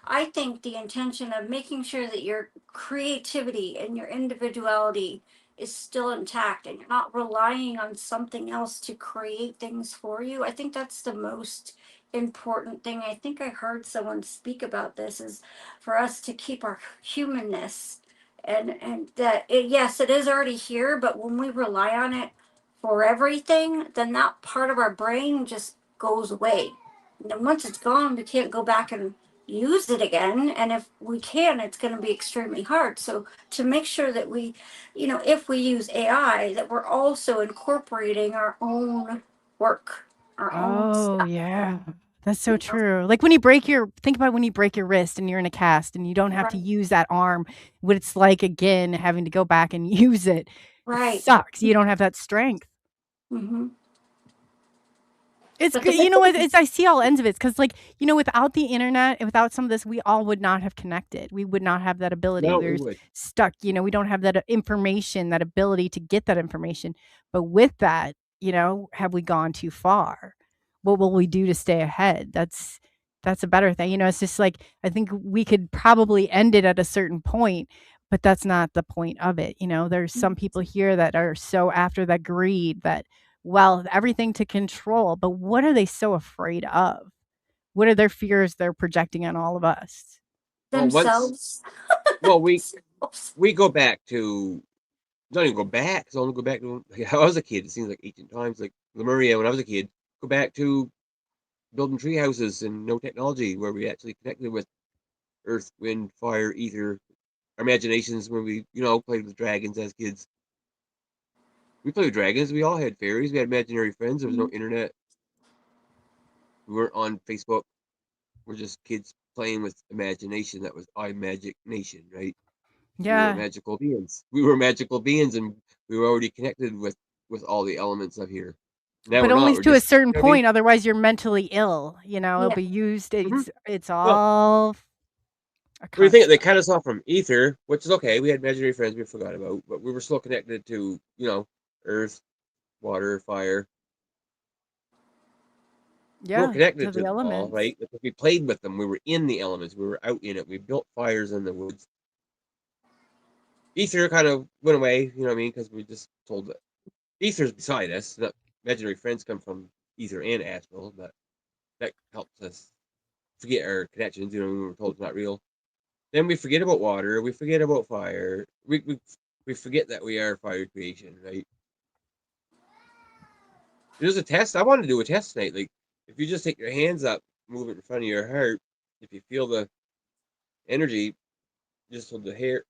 I think the intention of making sure that your creativity and your individuality is still intact and you're not relying on something else to create things for you. I think that's the most important thing. I think I heard someone speak about this is for us to keep our humanness and that yes, it is already here, but when we rely on it for everything, then that part of our brain just goes away, and then once it's gone we can't go back and use it again, and if we can, it's going to be extremely hard. So to make sure that we, if we use AI, that we're also incorporating our own work, our own Oh, stuff. yeah. That's so true. Like think about when you break your wrist and you're in a cast and you don't have to Right. use that arm, what it's like again having to go back and use it. It Right. sucks. You don't have that strength. Mm-hmm. It's But the good. big I see all ends of it because, like, without the internet and without some of this, we all would not have connected. We would not have that ability. No, we We're would. stuck. We don't have that information, that ability to get that information. But with that, have we gone too far? What will we do to stay ahead? That's a better thing. It's just like I think we could probably end it at a certain point, but that's not the point of it. There's some people here that are so after that greed that everything to control, but what are they so afraid of? What are their fears they're projecting on all of us? Well, themselves. well, we go back to. Don't even go back. It's only go back to how I was a kid. It seems like 18 times. Like Lemuria when I was a kid. Go back to building tree houses and no technology, where we actually connected with earth, wind, fire, ether. Our imaginations when we, played with dragons as kids. We played with dragons. We all had fairies. We had imaginary friends. There was no internet. We weren't on Facebook. We're just kids playing with imagination. That was I Magic Nation, right? We were Yeah. magical beings. We were magical beings, and we were already connected with all the elements of here. Now But we're not. only We're to a just, certain you know what I mean? point, otherwise you're mentally ill, it'll Yeah. be used, Mhm. it's Well, all a what do you think? They construct. cut us off from ether, which is okay. We had imaginary friends we forgot about, but we were still connected to, earth, water, fire. We were Yeah, to connected to the them all, elements. right? Because we played with them. We were in the elements. We were out in it. We built fires in the woods. Ether kind of went away, you know what I mean? Because we just told that ether's beside us. The imaginary friends come from ether and astral, but that helps us forget our connections. We were told it's not real. Then we forget about water. We forget about fire. We forget that we are fire creation, right? There's a test. I wanted to do a test tonight. Like, if you just take your hands up, move it in front of your heart, if you feel the energy, just hold the hair,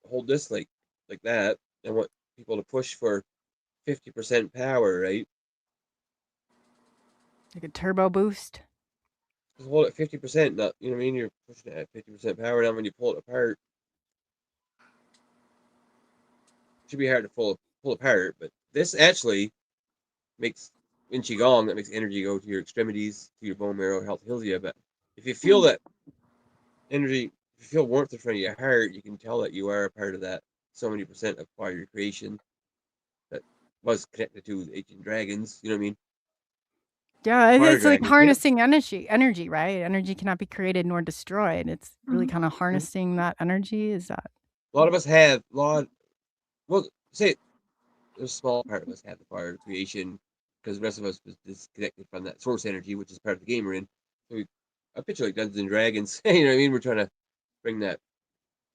hold this like that. I want people to push for 50% power, right? Like a turbo boost. Just hold it 50%. Not, you know what I mean? You're pushing it at 50% power. Now, when you pull it apart, it should be hard to pull apart. But this actually makes in Qi Gong, that makes energy go to your extremities, to your bone marrow, health heals you. But if you feel that energy, if you feel warmth in front of your heart, you can tell that you are a part of that so many percent of fire creation that was connected to the ancient dragons. You know what I mean? Yeah, Fire it's like dragons. Yeah. harnessing energy, right? Energy cannot be created nor destroyed. It's really kind of harnessing that energy. Is that? A lot of us have well, say a small part of us have the fire creation because the rest of us was disconnected from that source energy, which is part of the game we're in. So I picture like Dungeons and Dragons. You know what I mean? We're trying to bring that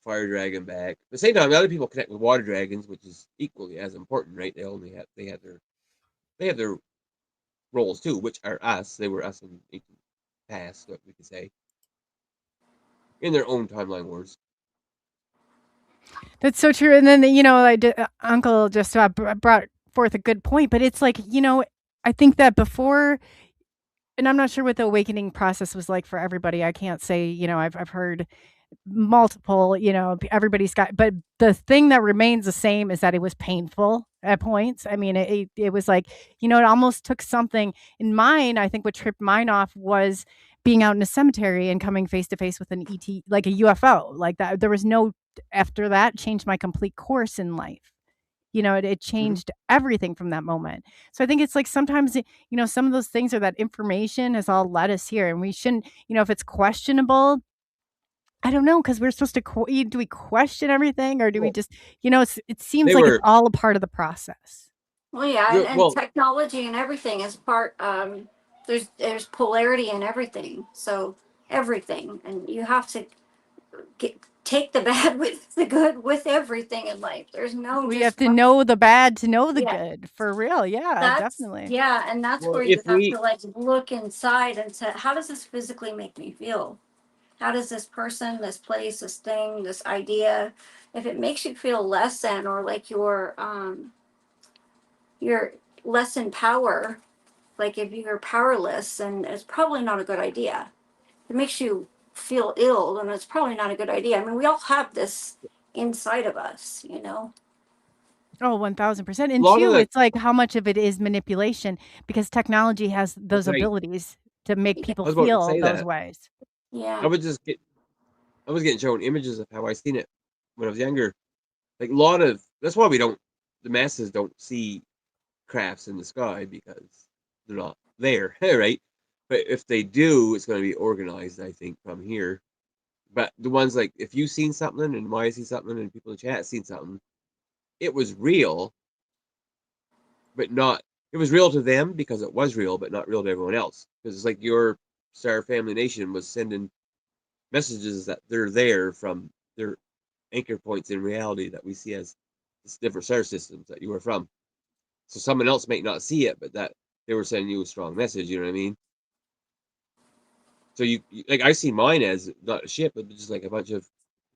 fire dragon back. At the same time, other people connect with water dragons, which is equally as important, right? They have their roles too, which are us. They were us in ancient past, what we could say, in their own timeline wars. That's so true. And then Uncle just brought forth a good point, but it's like I think that before, and I'm not sure what the awakening process was like for everybody. I can't say I've heard multiple, everybody's got, but the thing that remains the same is that it was painful at points. I mean, it was like, it almost took something in mine. I think what tripped mine off was being out in a cemetery and coming face to face with an ET, like a UFO, like that. There was no, after that changed my complete course in life. It changed everything from that moment. So I think it's like sometimes, some of those things, or that information has all led us here, and we shouldn't, if it's questionable, I don't know, because we're supposed to do we question everything, or do we Well, just, it seems they like it's were all a part of the process. Well, yeah, and well. technology and everything is part. There's polarity in everything, so everything, and you have to take the bad with the good with everything in life. There's no We have just to one. know the bad to know the Yeah, good, for real. Yeah, that's definitely. yeah, and that's Well, where you if have we to like look inside and say, how does this physically make me feel? How does this person, this place, this thing, this idea, if it makes you feel less than, or like you're less in power, like if you're powerless, then it's probably not a good idea. If it makes you feel ill, then it's probably not a good idea. I mean, we all have this inside of us. Oh, 1000%. a And lot of two, the it's like how much of it is manipulation, because technology has that's those right. abilities to make Yeah. people I was about to feel say those that. ways. I Yeah. would just get I was getting shown images of how I seen it when I was younger. Like a lot of that's why the masses don't see crafts in the sky because they're not there, right? But if they do, it's going to be organized, I think, from here. But the ones like if you've seen something and Maya seen something and people in the chat seen something, it was real, but not. It was real to them because it was real, but not real to everyone else. Because it's like your Star Family Nation was sending messages that they're there from their anchor points in reality that we see as different star systems that you were from. So someone else might not see it, but that they were sending you a strong message. You know what I mean? So you like I see mine as not a ship, but just like a bunch of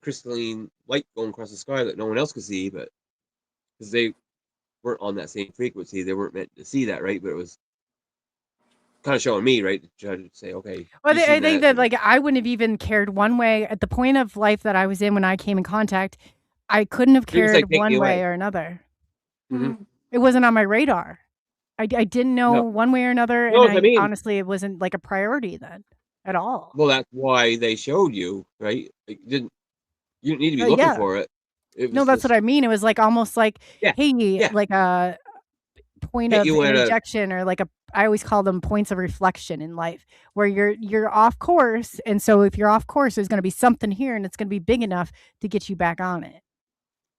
crystalline light going across the sky that no one else could see, but because they weren't on that same frequency, they weren't meant to see that, right? But it was kind of showing me, right? Try to say, okay. Well, you I seen think that, that like I wouldn't have even cared one way at the point of life that I was in when I came in contact. I couldn't have You're just like, cared take me one way away. or another. hmm It wasn't on my radar. I didn't know No. one way or another, No, and I mean, honestly, it wasn't like a priority then at all. well, that's why they showed you, right? Like, you didn't need to be looking Yeah. for it. It No, was that's what just, I mean. It was like almost like, yeah, hey, yeah. like a point Hit of you at a, interjection, or like I always call them points of reflection in life, where you're off course, and so if you're off course, there's going to be something here, and it's going to be big enough to get you back on it.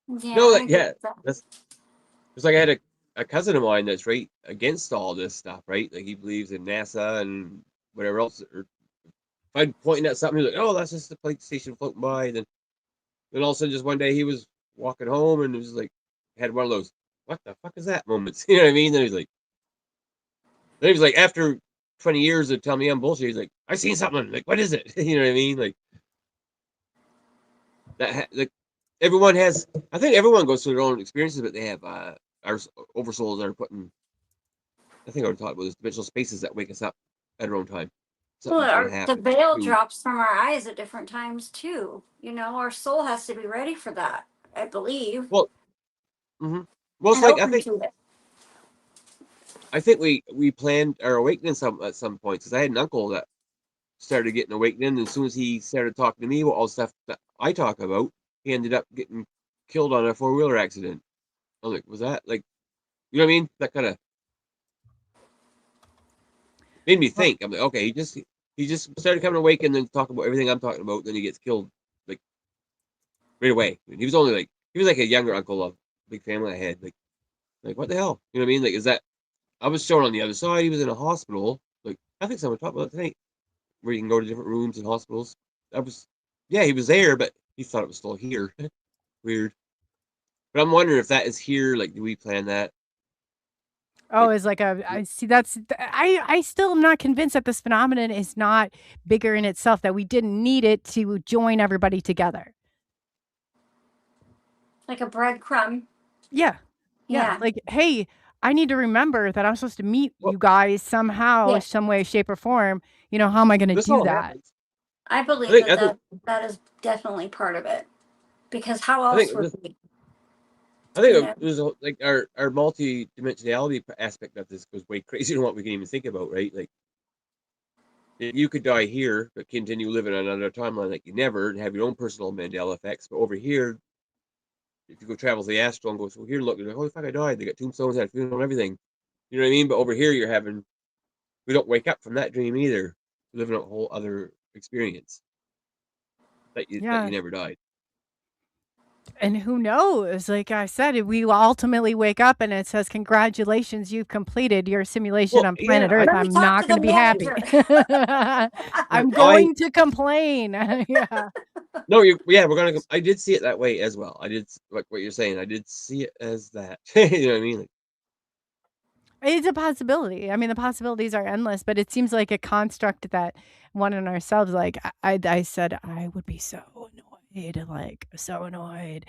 Yeah, no, I like, agree yeah, with that. that's, it's like I had a cousin of mine that's right against all this stuff, right? Like, he believes in NASA and whatever else. Or if I'm pointing at something, he's like, oh, that's just the plate station floating by. Then all of a sudden, just one day, he was walking home and it was like, had one of those, what the fuck is that moments? You know what I mean? Then he was like, after 20 years of telling me I'm bullshit, he's like, I seen something. Like, what is it? You know what I mean? Like, like, everyone has, I think everyone goes through their own experiences, but they have, our oversouls are putting, I think I already talked about this, dimensional spaces that wake us up at our own time. Something's going to The happen. veil drops from our eyes at different times too. You know, our soul has to be ready for that, I believe, Well, mm-hmm. Well, it's and like, open to it. I think we planned our awakening at some point, because I had an uncle that started getting awakening, and as soon as he started talking to me about all the stuff that I talk about, he ended up getting killed on a 4-wheeler accident. I was like, was that like, you know what I mean? That kind of made me think. I'm like, okay, he just started coming awake and then talking about everything I'm talking about. Then he gets killed like right away. I mean, he was like a younger uncle of a big family I had. Like what the hell? You know what I mean? Like, is that I was shown on the other side. He was in a hospital. Like, I think someone talked about it tonight, where you can go to different rooms in hospitals. Yeah, he was there, but he thought it was still here. Weird. But I'm wondering if that is here. Like, do we plan that? Oh, Like, is like I see. I still am not convinced that this phenomenon is not bigger in itself. That we didn't need it to join everybody together. Like a breadcrumb. Yeah. Yeah. Like, hey, I need to remember that I'm supposed to meet well, you guys somehow, Yeah. some way, shape, or form. You know, how am I going to this do all that? happens. I believe I think that is definitely part of it. Because how I else think would this, we? I think You know? there's like our multi-dimensionality aspect of this goes way crazier than what we can even think about, right? Like, you could die here, but continue living on another timeline like you never, and have your own personal Mandela effects. But over here, if you go travel to the astral and go, so here, look, you're like, holy fuck, I died. They got tombstones, had a funeral, and everything. You know what I mean? But over here, we don't wake up from that dream either. We're living a whole other experience that you Yeah. never died. And who knows? Like I said, we will ultimately wake up and it says, congratulations, you've completed your simulation Well, on planet yeah, Earth. Let me I'm talk not to going to the be happy. I'm going to complain. Yeah. No, yeah, we're gonna. I did see it that way as well. I did like what you're saying. I did see it as that. You know what I mean? Like, It's a possibility. I mean, the possibilities are endless, but it seems like a construct that one in ourselves, like I said, I would be so annoyed, like so annoyed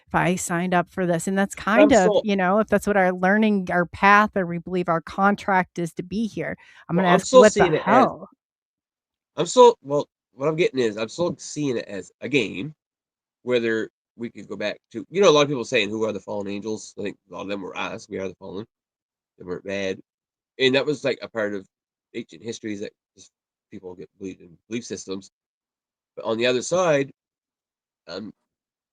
if I signed up for this. And that's kind I'm of, so if that's what our learning, our path, or we believe our contract is to be here. I'm going well. to I'm ask, still what the seeing it as. hell? I'm so well. What I'm getting is I'm still seeing it as a game. Whether we could go back to, a lot of people saying, who are the fallen angels? I think a lot of them were us. We are the fallen. They weren't bad, and that was like a part of ancient histories that just people get believed in belief systems. But on the other side, um,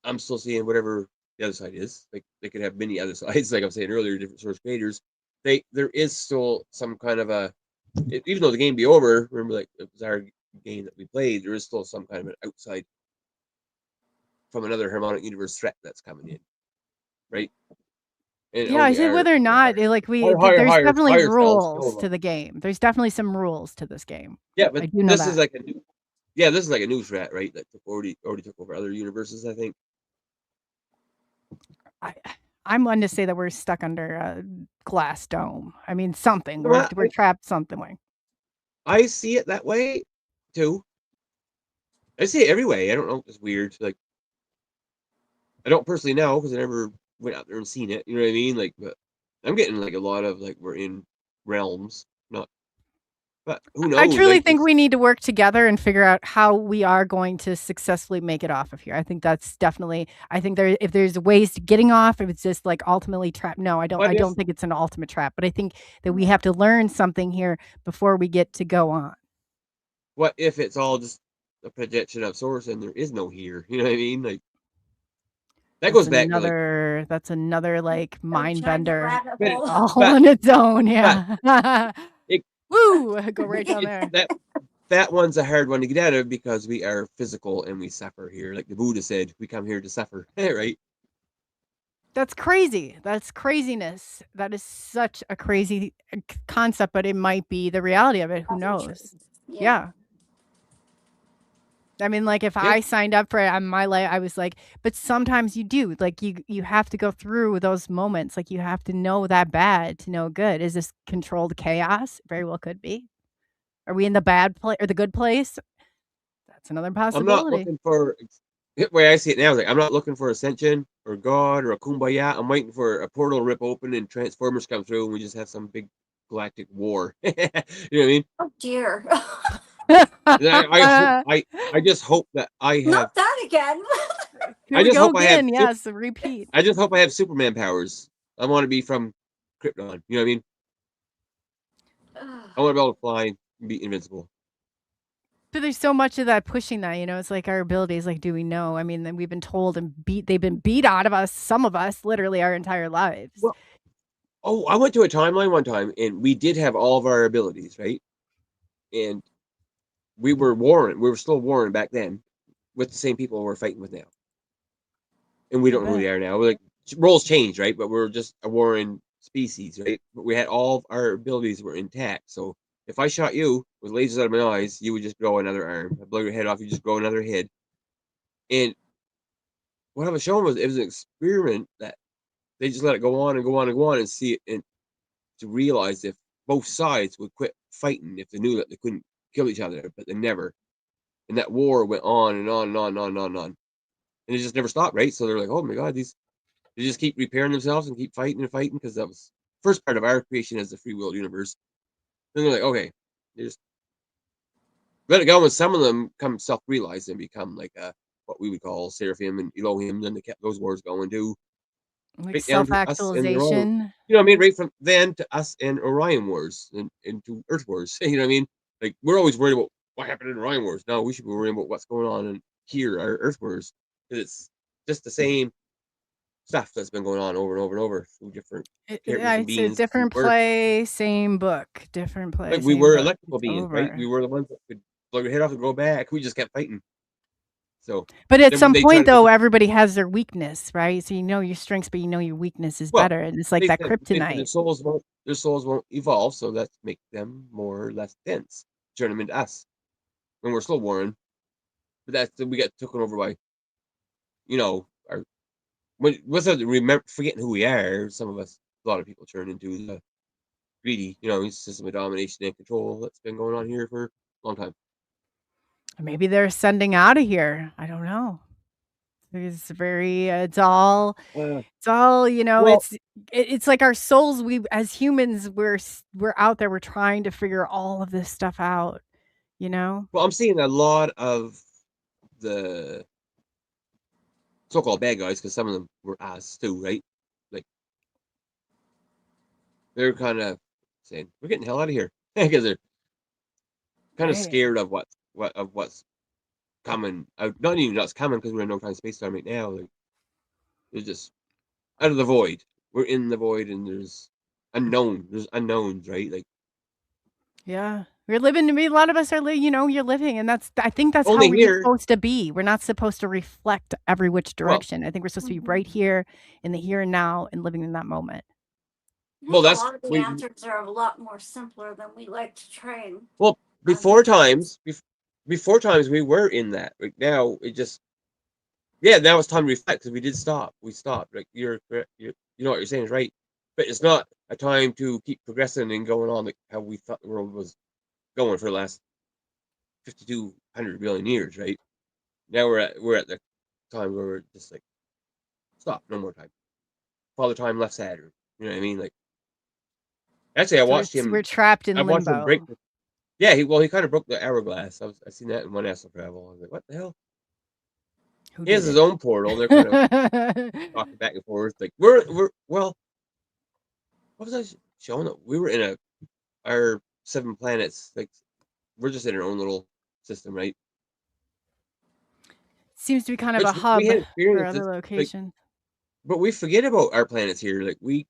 I'm still seeing whatever the other side is. Like, they could have many other sides, like I was saying earlier, different source creators. There is still some kind of even though the game be over. Remember, like, it was our game that we played. There is still some kind of an outside from another harmonic universe threat that's coming in, right? And Yeah, I only said our whether or not, there's definitely higher selves know rules about to the it. game. There's definitely some rules to this game. Yeah, but I do know this is that. like this is like a new threat, right? That already took over other universes, I think. I I'm one to say that we're stuck under a glass dome. I mean, something. We're Well, we're trapped something way. I see it that way too. I see it every way. I don't know. It's weird. Like, I don't personally know because I never went out there and seen it. You know what I mean? Like, but I'm getting like a lot of like we're in realms, not But who knows? I truly Like, think we need to work together and figure out how we are going to successfully make it off of here. I think that's definitely. I think if there's ways to getting off, if it's just like ultimately trapped. No, I don't. what I if don't think it's an ultimate trap. But I think that we have to learn something here before we get to go on. it's all just a projection of source and there is no here? You know what I mean? Like that goes back to like, That's another like A mind giant bender rabbit but hole. all but on its own. but Yeah. it, Woo! Go right down it's there. that one's a hard one to get out of because we are physical and we suffer here. Like the Buddha said, we come here to suffer, right? That's crazy. That's craziness. That is such a crazy concept, but it might be the reality of it. Who knows? Yeah. I mean, like if Yeah. I signed up for it on my life, I was like, but sometimes you do. Like you have to go through those moments. Like you have to know that bad to know good. Is this controlled chaos? Very well could be. Are we in the bad place or the good place? That's another I'm not possibility. looking for the way I see it now is like I'm not looking for ascension or God or a kumbaya. I'm waiting for a portal to rip open and Transformers come through and we just have some big galactic war. You know what I mean? Oh dear. And I just hope that I have. Not that again. Here I we just go hope I have. again. Yes, repeat. I just hope I have Superman powers. I want to be from Krypton. You know what I mean? I want to be able to fly and be invincible. But there's so much of that pushing that, it's like our abilities, like, do we know? I mean, then we've been told and they've been beat out of us, some of us, literally our entire lives. Well, I went to a timeline one time and we did have all of our abilities, right? And we were warring. We were still warring back then with the same people we're fighting with now. And we don't know who they are now. We're like, roles change, right? But we're just a warring species, right? But we had all of our abilities were intact. So if I shot you with lasers out of my eyes, you would just grow another arm. I blow your head off, you just grow another head. And what I was showing was it was an experiment that they just let it go on and go on and go on and see it, and to realize if both sides would quit fighting if they knew that they couldn't kill each other, but they never. And that war went on and on and on and on and on and on. And it just never stopped, right? So they're like, oh my God, they just keep repairing themselves and keep fighting and fighting because that was first part of our creation as the free will universe. Then they're like, okay, they just let it go, and some of them come self-realized and become like what we would call seraphim and Elohim. Then they kept those wars going too, Like right down to us and Orion. self-actualization. You know what I mean? Right from then to us and Orion wars and to Earth wars. You know what I mean? Like we're always worried about what happened in Orion wars. No, we should be worrying about what's going on in here, our Earth wars, because it's just the same stuff that's been going on over and over and over through different characters and It's a beings. different play, same book. Different play, Like we same were book. electrical It's beings, right? over. We were the ones that could blow your head off and go back. We just kept fighting. So, But at then some they point, tried to though, make everybody has their weakness, right? So you know your strengths, but you know your weakness is well, better, and it's like they that said their kryptonite. souls won't evolve, so let's make them more or less dense, turn them into us, and we're still warring. But that's we got taken over by, our without forgetting who we are. Some of us, a lot of people, turn into the greedy, system of domination and control that's been going on here for a long time. Maybe they're sending out of here. I don't know. It's very. It's all. Well, It's like our souls. We as humans, we're out there. We're trying to figure all of this stuff out. well, I'm seeing a lot of the so-called bad guys, because some of them were us too, right? Like they're kind of saying, "We're getting the hell out of here," because they're kind of Right. scared of what's coming. Not even what's coming, because we're in no time space time right now. Like they're just out of the void. We're in the void, and there's unknowns, right? Like Yeah. We're living. A lot of us are. You're living, and I think that's how only we're here. supposed to be. We're not supposed to reflect every which direction. I think we're supposed to be right here in the here and now and living in that moment. Well, a lot of the answers are a lot more simpler than we like to train. Well, before times we were in that. Like now, it just now it's time to reflect, because we did stop. We stopped. Like you're correct. You know what you're saying is right, but it's not a time to keep progressing and going on like how we thought the world was going for the last 5,200 billion years, right? Now we're at the time where we're just like, stop, no more time. Father Time left Saturn. You know what I mean? Like, actually, I watched him. We're trapped in I watched him limbo. break. Yeah, he kind of broke the hourglass. I seen that in one astral travel. I was like, what the hell? Who He has did his it? own portal. They're kind of talking back and forth. Like we're well. What was I showing? We were in our 7 planets. Like we're just in our own little system, right? Seems to be kind of a Which we hub had for other experiences like, locations. but we forget about our planets here. Like we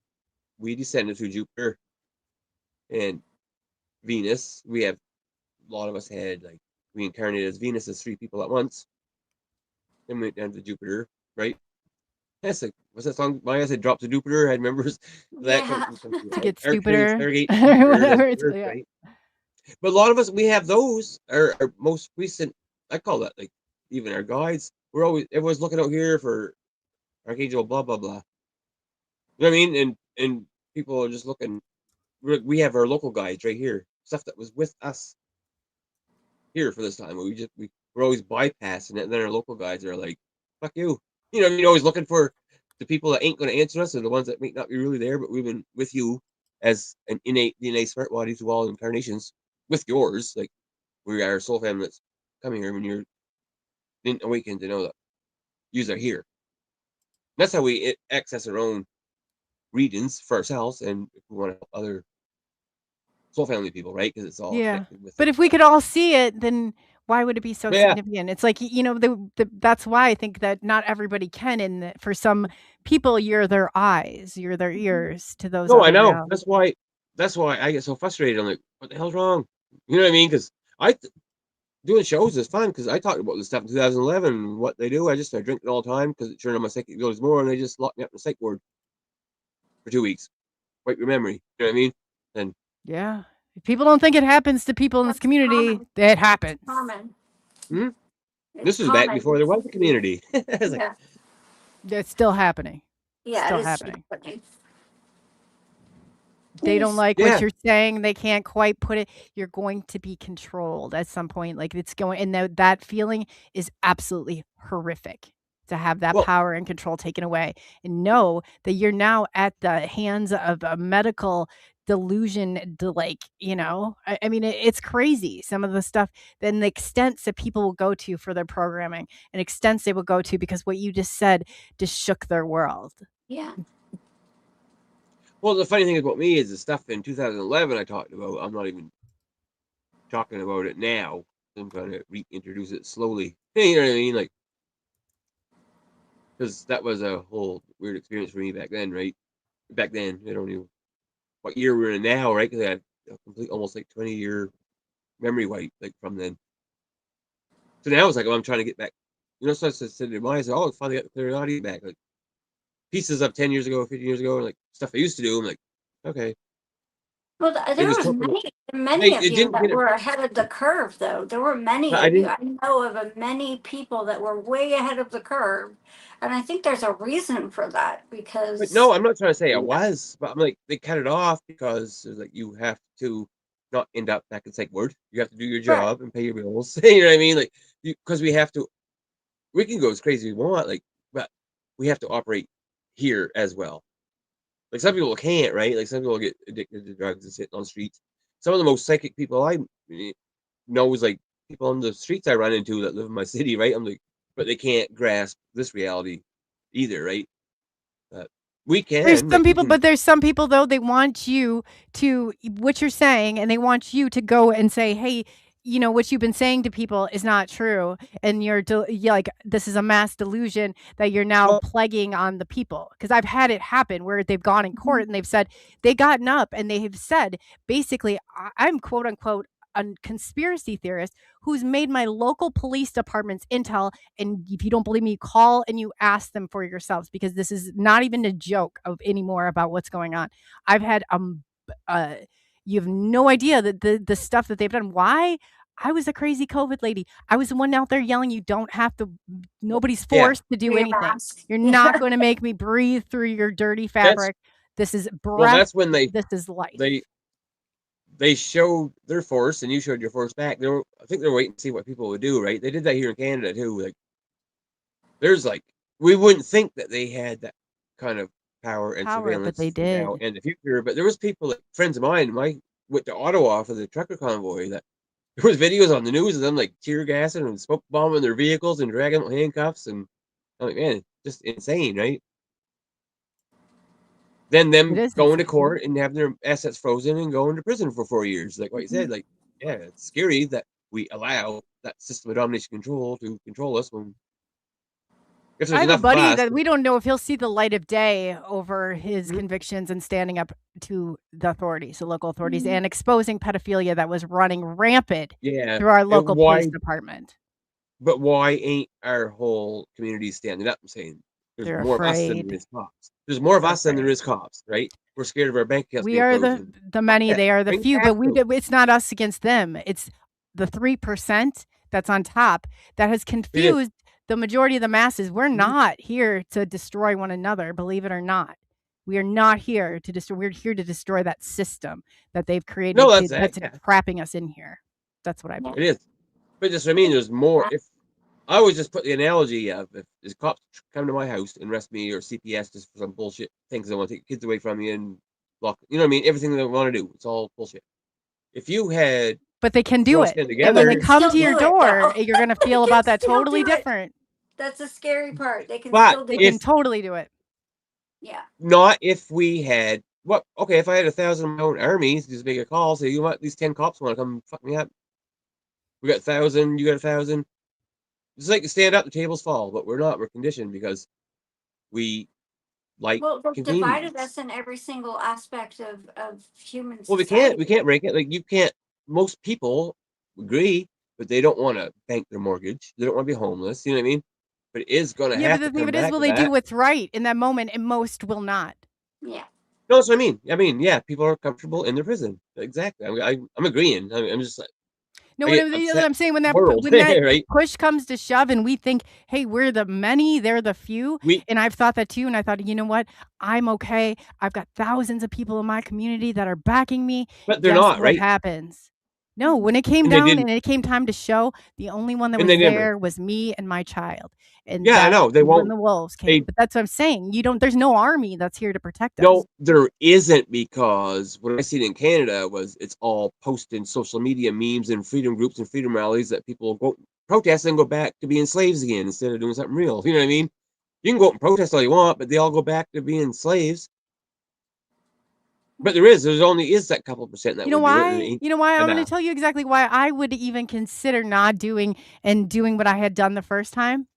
descended to Jupiter and Venus. We have a lot of us had like reincarnated as Venus as 3 people at once. Then we went down to Jupiter, right? That's like what's that song? Maya said, "Drop to Jupiter." I had members that Yeah. come To get our train stupider Stargate to or Jupiter, then whatever. to Earth, Yeah. right? But a lot of us we have those. Our most recent, I call that like even our guides. Everyone's looking out here for Archangel blah blah blah. You know what I mean? And people are just looking. We have our local guides right here, stuff that was with us here for this time. We're always bypassing it, and then our local guides are like, "Fuck you." You know, you're always looking for the people that ain't going to answer us, or the ones that may not be really there, but we've been with you as an innate DNA smart body through all incarnations with yours. Like we are a soul family that's coming here when you're didn't awaken to know that yous are here. That's how we access our own regions for ourselves, and if we want to help other soul family people, right? Because it's all Yeah. connected with But it. if we could all see it, then why would it be so But yeah, significant? It's like, that's why I think that not everybody can. And for some people, you're their eyes, you're their ears to those no, I other know. realities. That's why I get so frustrated. I'm like, what the hell's wrong? You know what I mean? Because doing shows is fun because I talked about this stuff in 2011. What they do, I just start drinking all the time because it turned on my psychic abilities more, and they just locked me up in the psych ward for 2 weeks. Wipe your memory. You know what I mean? And Yeah. If people don't think it happens to people in this That's community, common. it happens. Common. hmm, It's this was back common. before there was a community. I was like, Yeah. It's still happening. Yeah, Still it is happening. happening. They don't Please. like yeah. what you're saying. They can't quite put it. You're going to be controlled at some point. Like it's going, and that feeling is absolutely horrific to have that Well, power and control taken away and know that you're now at the hands of a medical delusion. I mean, it's crazy. Some of the stuff, then the extents that people will go to for their programming and extents they will go to because what you just said just shook their world. Yeah. well, the funny thing about me is the stuff in 2011 I talked about. I'm not even talking about it now. I'm trying to reintroduce it slowly. You know what I mean? Like, because that was a whole weird experience for me back then, right? Back then, I don't know what year we're in now, right? Because I had a complete, almost like 20-year memory wipe, like from then. So now it's like, oh, I'm trying to get back. You know, so I said to my, I said, oh, finally got the clarity back. Like pieces of 10 years ago, 15 years ago, and like stuff I used to do. I'm like, okay. Well, They there just was took me. many of It you didn't that get it. were ahead of the curve, though. There were many I of you. didn't. I know of many people that were way ahead of the curve, and I think there's a reason for that But because no, I'm not trying to say I yeah, was, but I'm like, they cut it off because like you have to not end up back in psych ward. You have to do your right, job and pay your bills. You know what I mean? Like, because we have to, we can go as crazy as we want, like, but we have to operate here as well. Like some people can't, right? Like some people get addicted to drugs and sitting on the streets. Some of the most psychic people I know is like people on the streets I run into that live in my city, right? I'm like, but they can't grasp this reality either, right? But we There's can, some like, we people, can. but there's some people though, they want you to what you're saying, and they want you to go and say, "Hey, what you've been saying to people is not true, and you're like this is a mass delusion that you're now Well, plaguing on the people." Because I've had it happen where they've gone in court and they've said they gotten up and they have said basically, I'm quote unquote a conspiracy theorist who's made my local police department's intel, and if you don't believe me, call and you ask them for yourselves because this is not even a joke of anymore about what's going on. I've had uh you have no idea that the stuff that they've done. Why? I was a crazy COVID lady. I was the one out there yelling, you don't have to, nobody's yeah, forced to do wear your anything. mask. You're not Yeah, going to make me breathe through your dirty that's fabric. This is well, breath. that's when This is life. they showed their force and you showed your force back. I think they were waiting to see what people would do, right? They did that here in Canada too. Like, there's like we wouldn't think that they had that kind of power and Power, but they surveillance now did. and the future, but there was people, like friends of mine, went to Ottawa for the trucker convoy that There was videos on the news of them like tear gassing and smoke bombing their vehicles and dragging them with handcuffs, and I'm like, man, just insane, right? Then them going to court and having their assets frozen and going to prison for 4 years, like what you said. Like, yeah, it's scary that we allow that system of domination control to control us when. I have a buddy that we don't know if he'll see the light of day over his convictions and standing up to the authorities, the local authorities, and exposing pedophilia that was running rampant through our local police department. But why ain't our whole community standing up and saying there's more of us than there is cops? There's more of us than there is cops, right? We're scared of our bank accounts. We are the many, they are the few, but it's not us against them. It's the 3% that's on top that has confused the majority of the masses. We're not here to destroy one another, believe it or not. We are not here to destroy. We're here to destroy that system that they've created. No, that's trapping us in here. That's what I believe. It is. But just, I mean, there's more. If I always just put the analogy of if cops come to my house and arrest me or CPS just for some bullshit things they want to take kids away from you and lock, you know what I mean? Everything they want to do, it's all bullshit. If you had. But they can do it. And when they come to your door, you're going to feel about that totally different. That's the scary part. They can still do it. They can totally do it. Yeah. Not if we had okay, if I had 1,000 of my own armies, just make a call, say, you know what, these 10 cops want to come fuck me up. We got 1,000, you got 1,000. It's like stand up, the tables fall, but we're not. We're conditioned because we like. Well, they've divided us in every single aspect of human society. Well, we can't break it. Like, you can't. Most people agree, but they don't want to bank their mortgage. They don't want to be homeless. You know what I mean? But it is going to happen. Yeah, but the thing of it is, will they do what's right in that moment? And most will not. Yeah. No, that's what I mean. I mean, yeah, people are comfortable in their prison. Exactly. I'm agreeing. I'm just like. No, what I'm saying, when that push comes to shove and we think, hey, we're the many, they're the few. And I've thought that too. And I thought, you know what? I'm okay. I've got thousands of people in my community that are backing me. But they're not, right? What happens? No, when it came down and it came time to show, the only one that was there was me and my child. And yeah, I know they won't. When the wolves came, but that's what I'm saying. There's no army that's here to protect us. No, there isn't, because what I seen in Canada was it's all posting social media memes and freedom groups and freedom rallies that people go protest and go back to being slaves again instead of doing something real. You know what I mean? You can go out and protest all you want, but they all go back to being slaves. But there's only that couple percent that. You know why? You know why? I'm going to tell you exactly why I would even consider not doing what I had done the first time.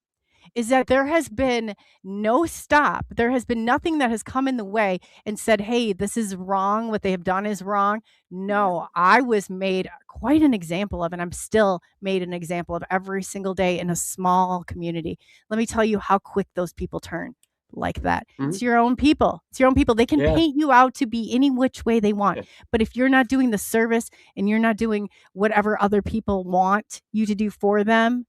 Is that there has been no stop. There has been nothing that has come in the way and said, hey, this is wrong. What they have done is wrong. No, I was made quite an example of, and I'm still made an example of every single day in a small community. Let me tell you how quick those people turn like that. Mm-hmm. It's your own people. It's your own people. They can paint you out to be any which way they want. Yeah. But if you're not doing the service and you're not doing whatever other people want you to do for them,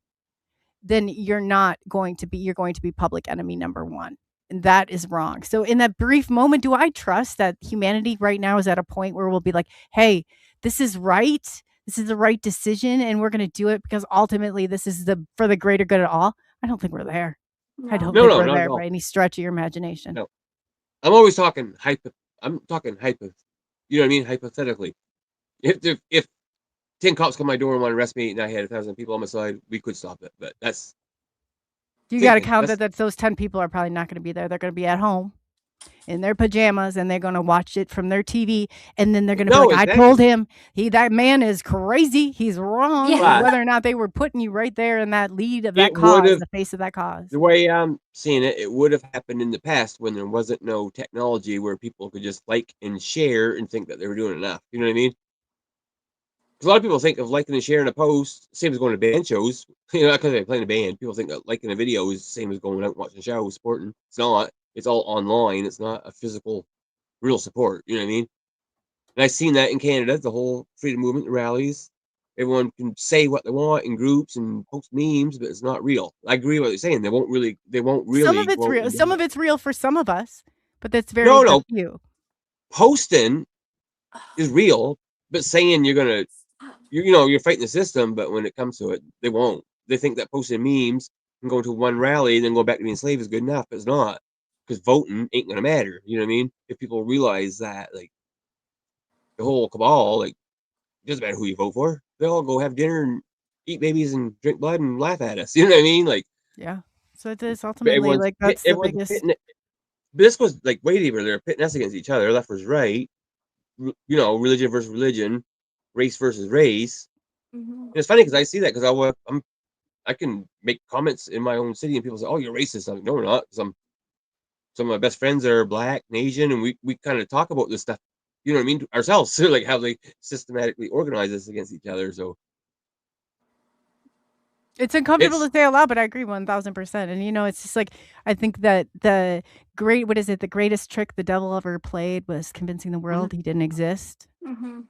then you're going to be public enemy number one. And that is wrong. So in that brief moment, do I trust that humanity right now is at a point where we'll be like, hey, this is right. This is the right decision. And we're going to do it because ultimately this is for the greater good of all. I don't think we're there. No. I don't think we're there by any stretch of your imagination. No. I'm always talking I'm talking hypo. You know what I mean? Hypothetically. If 10 cops come to my door and want to arrest me and I had 1,000 people on my side, we could stop it. But that's. You got to count that those 10 people are probably not going to be there. They're going to be at home in their pajamas and they're going to watch it from their TV. And then they're going to be like, exactly. I told him that man is crazy. He's wrong. Yeah. Whether or not they were putting you right there in that lead of that cause, the face of that cause. The way I'm seeing it, it would have happened in the past when there wasn't no technology where people could just like and share and think that they were doing enough. You know what I mean? A lot of people think of liking and sharing a post, same as going to band shows. You know, because they're playing a band. People think that liking a video is the same as going out and watching a show, supporting. It's not. It's all online. It's not a physical, real support. You know what I mean? And I've seen that in Canada, the whole freedom movement, the rallies. Everyone can say what they want in groups and post memes, but it's not real. I agree with what you're saying. They won't really. Some of it's real. Some of it's real for some of us, but that's very few. Posting is real, but saying you're fighting the system, but when it comes to it, they won't. They think that posting memes and going to one rally and then go back to being slave is good enough, but it's not, because voting ain't gonna matter. You know what I mean? If people realize that, like, the whole cabal, like, it doesn't matter who you vote for. they all go have dinner and eat babies and drink blood and laugh at us. You know what I mean? Like, Yeah. So it is ultimately everyone's like that's the everyone's biggest. pitting it. But this was like way deeper. They're pitting us against each other. Left versus right. You know, religion versus religion, race versus race. Mm-hmm. And it's funny because I see that because I can make comments in my own city and people say, "Oh, you're racist." I'm like, no, we're not. Some of my best friends are black and Asian, and we kind of talk about this stuff. You know what I mean? Ourselves, so like how they systematically organize us against each other. So It's uncomfortable it's to say a lot, but I agree 1000%. And it's just like I think that the greatest trick the devil ever played was convincing the world he didn't exist. Mm-hmm.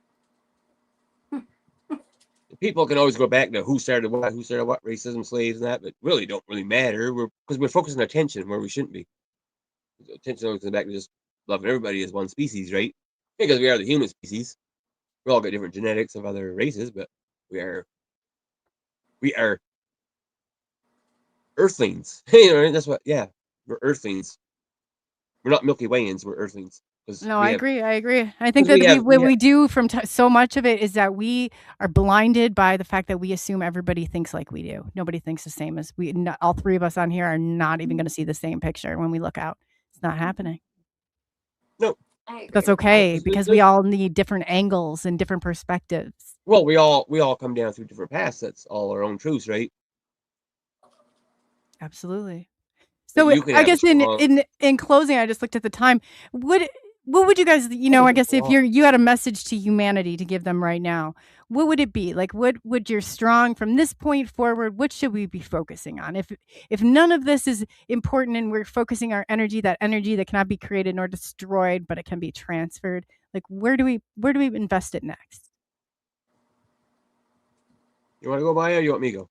people can always go back to who started what, racism, slaves, and that, but really don't really matter. Because we're focusing attention where we shouldn't be. Attention always goes back to just loving everybody as one species, right? Because we are the human species. We all got different genetics of other races, but we are Earthlings. That's what. Yeah, we're Earthlings. We're not Milky Wayans. We're Earthlings because No, we I have agree. I agree. I think because that we have what we do from so much of it is that we are blinded by the fact that we assume everybody thinks like we do. Nobody thinks the same as we. All three of us on here are not even going to see the same picture when we look out. It's not happening. no. That's okay because we all need different angles and different perspectives. Well, we all come down through different paths. That's all our own truths, right? Absolutely. Like So you can I have a guess strong. in closing, I just looked at the time. What would you guys? I guess if you had a message to humanity to give them right now, what would it be? Like, what would your strong from this point forward? What should we be focusing on? If none of this is important and we're focusing our energy, that energy that cannot be created nor destroyed, but it can be transferred. Like, where do we invest it next? You want to go, Maya? Or you want me to go?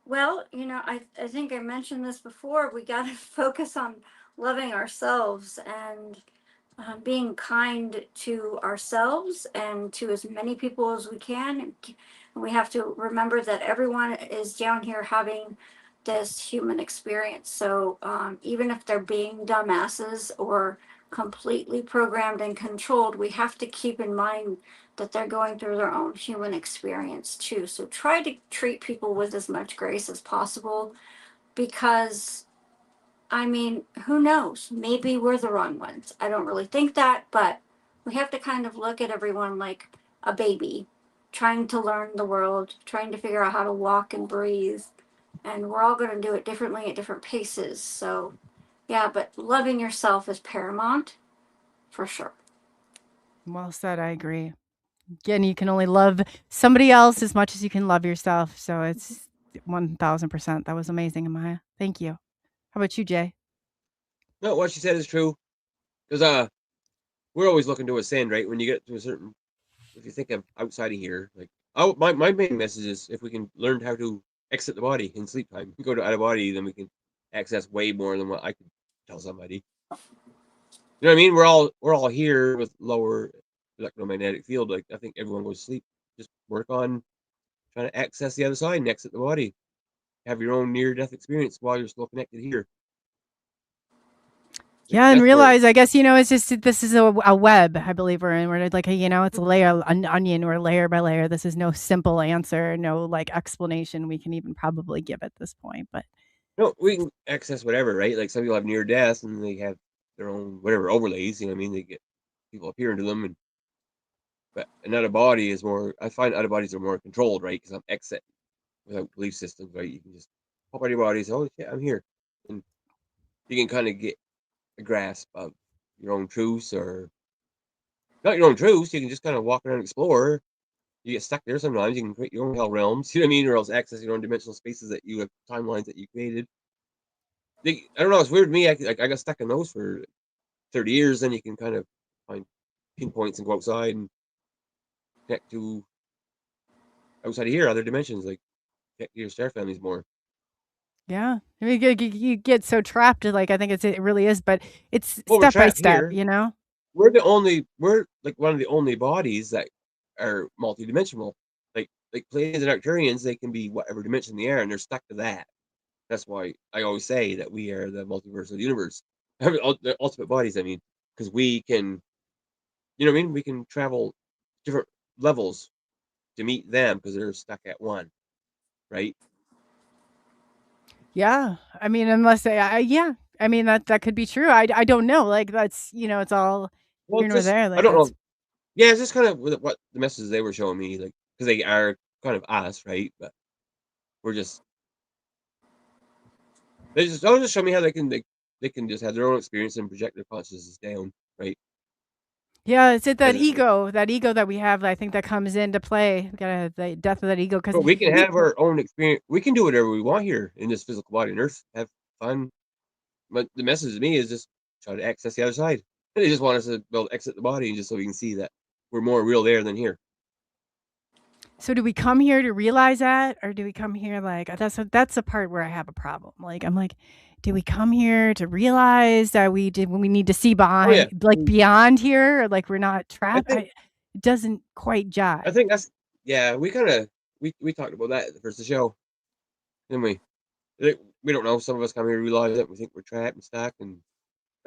Well, I think I mentioned this before. We got to focus on loving ourselves and being kind to ourselves and to as many people as we can. And we have to remember that everyone is down here having this human experience. So even if they're being dumbasses or completely programmed and controlled, we have to keep in mind that they're going through their own human experience too. So try to treat people with as much grace as possible because who knows? Maybe we're the wrong ones. I don't really think that, but we have to kind of look at everyone like a baby trying to learn the world, trying to figure out how to walk and breathe. And we're all going to do it differently at different paces. So, yeah, but loving yourself is paramount for sure. Well said. I agree. Again, you can only love somebody else as much as you can love yourself. So it's 1000%. That was amazing, Amaya. Thank you. How about you, Jay? No, what she said is true. Because we're always looking to ascend, right? When you get to a certain, if you think of outside of here, like my main message is if we can learn how to exit the body in sleep time, go to out of body, then we can access way more than what I could tell somebody. You know what I mean? We're all here with lower electromagnetic field. Like I think everyone goes to sleep. Just work on trying to access the other side and exit the body. Have your own near death experience while you're still connected here. Yeah, and realize, I guess, it's just, this is a web, I believe we're in. We're like, it's a layer, an onion, or layer by layer. This is no simple answer, no explanation we can even probably give at this point. But no, we can access whatever, right? Like some people have near death and they have their own whatever overlays. You know what I mean? They get people appear into them, but an out of body is more. I find out of bodies are more controlled, right? Because I'm exit without belief systems, right? You can just pop out of your body, say, "Oh shit, I'm here," and you can kind of get a grasp of your own truths, or not your own truths. You can just kind of walk around and explore. You get stuck there sometimes. You can create your own hell realms. You know what I mean? Or else access your own dimensional spaces that you have timelines that you created. I don't know. It's weird to me. I got stuck in those for 30 years. Then you can kind of find pinpoints and go outside and connect to outside of here, other dimensions, like connect to your star families more. yeah, I mean, you get so trapped. Like I think it really is, but it's Well, step by step. here. We're like one of the only bodies that are multidimensional. Like Pleiadians and Arcturians, they can be whatever dimension they are, and they're stuck to that. That's why I always say that we are the multiverse of the universe. The ultimate bodies, I mean, because we can, you know what I mean? We can travel different levels to meet them because they're stuck at one, right? Yeah. I mean, unless yeah. I mean, that could be true. I don't know. Like, that's, it's all Well, here nor just there. I Like, don't that's, know. Yeah, it's just kind of what the messages they were showing me, like because they are kind of us, right? But we're just they'll just show me how they can just have their own experience and project their consciousness down, right? yeah, it's As it's like, that ego that we have, I think that comes into play. We gotta the death of that ego because but we can have our own experience. We can do whatever we want here in this physical body on Earth. Have fun. But the message to me is just try to access the other side. They just want us to exit the body, just so we can see that we're more real there than here. So do we come here to realize that, or do we come here like that's the part where I have a problem. Like, I'm like, do we come here to realize that we need to see Oh yeah, behind, like beyond here, or like we're not I trapped? think It doesn't quite I jive. think that's yeah. We kind of we talked about that at the first of the show, didn't we? We don't know. Some of us come here to realize that we think we're trapped and stuck, and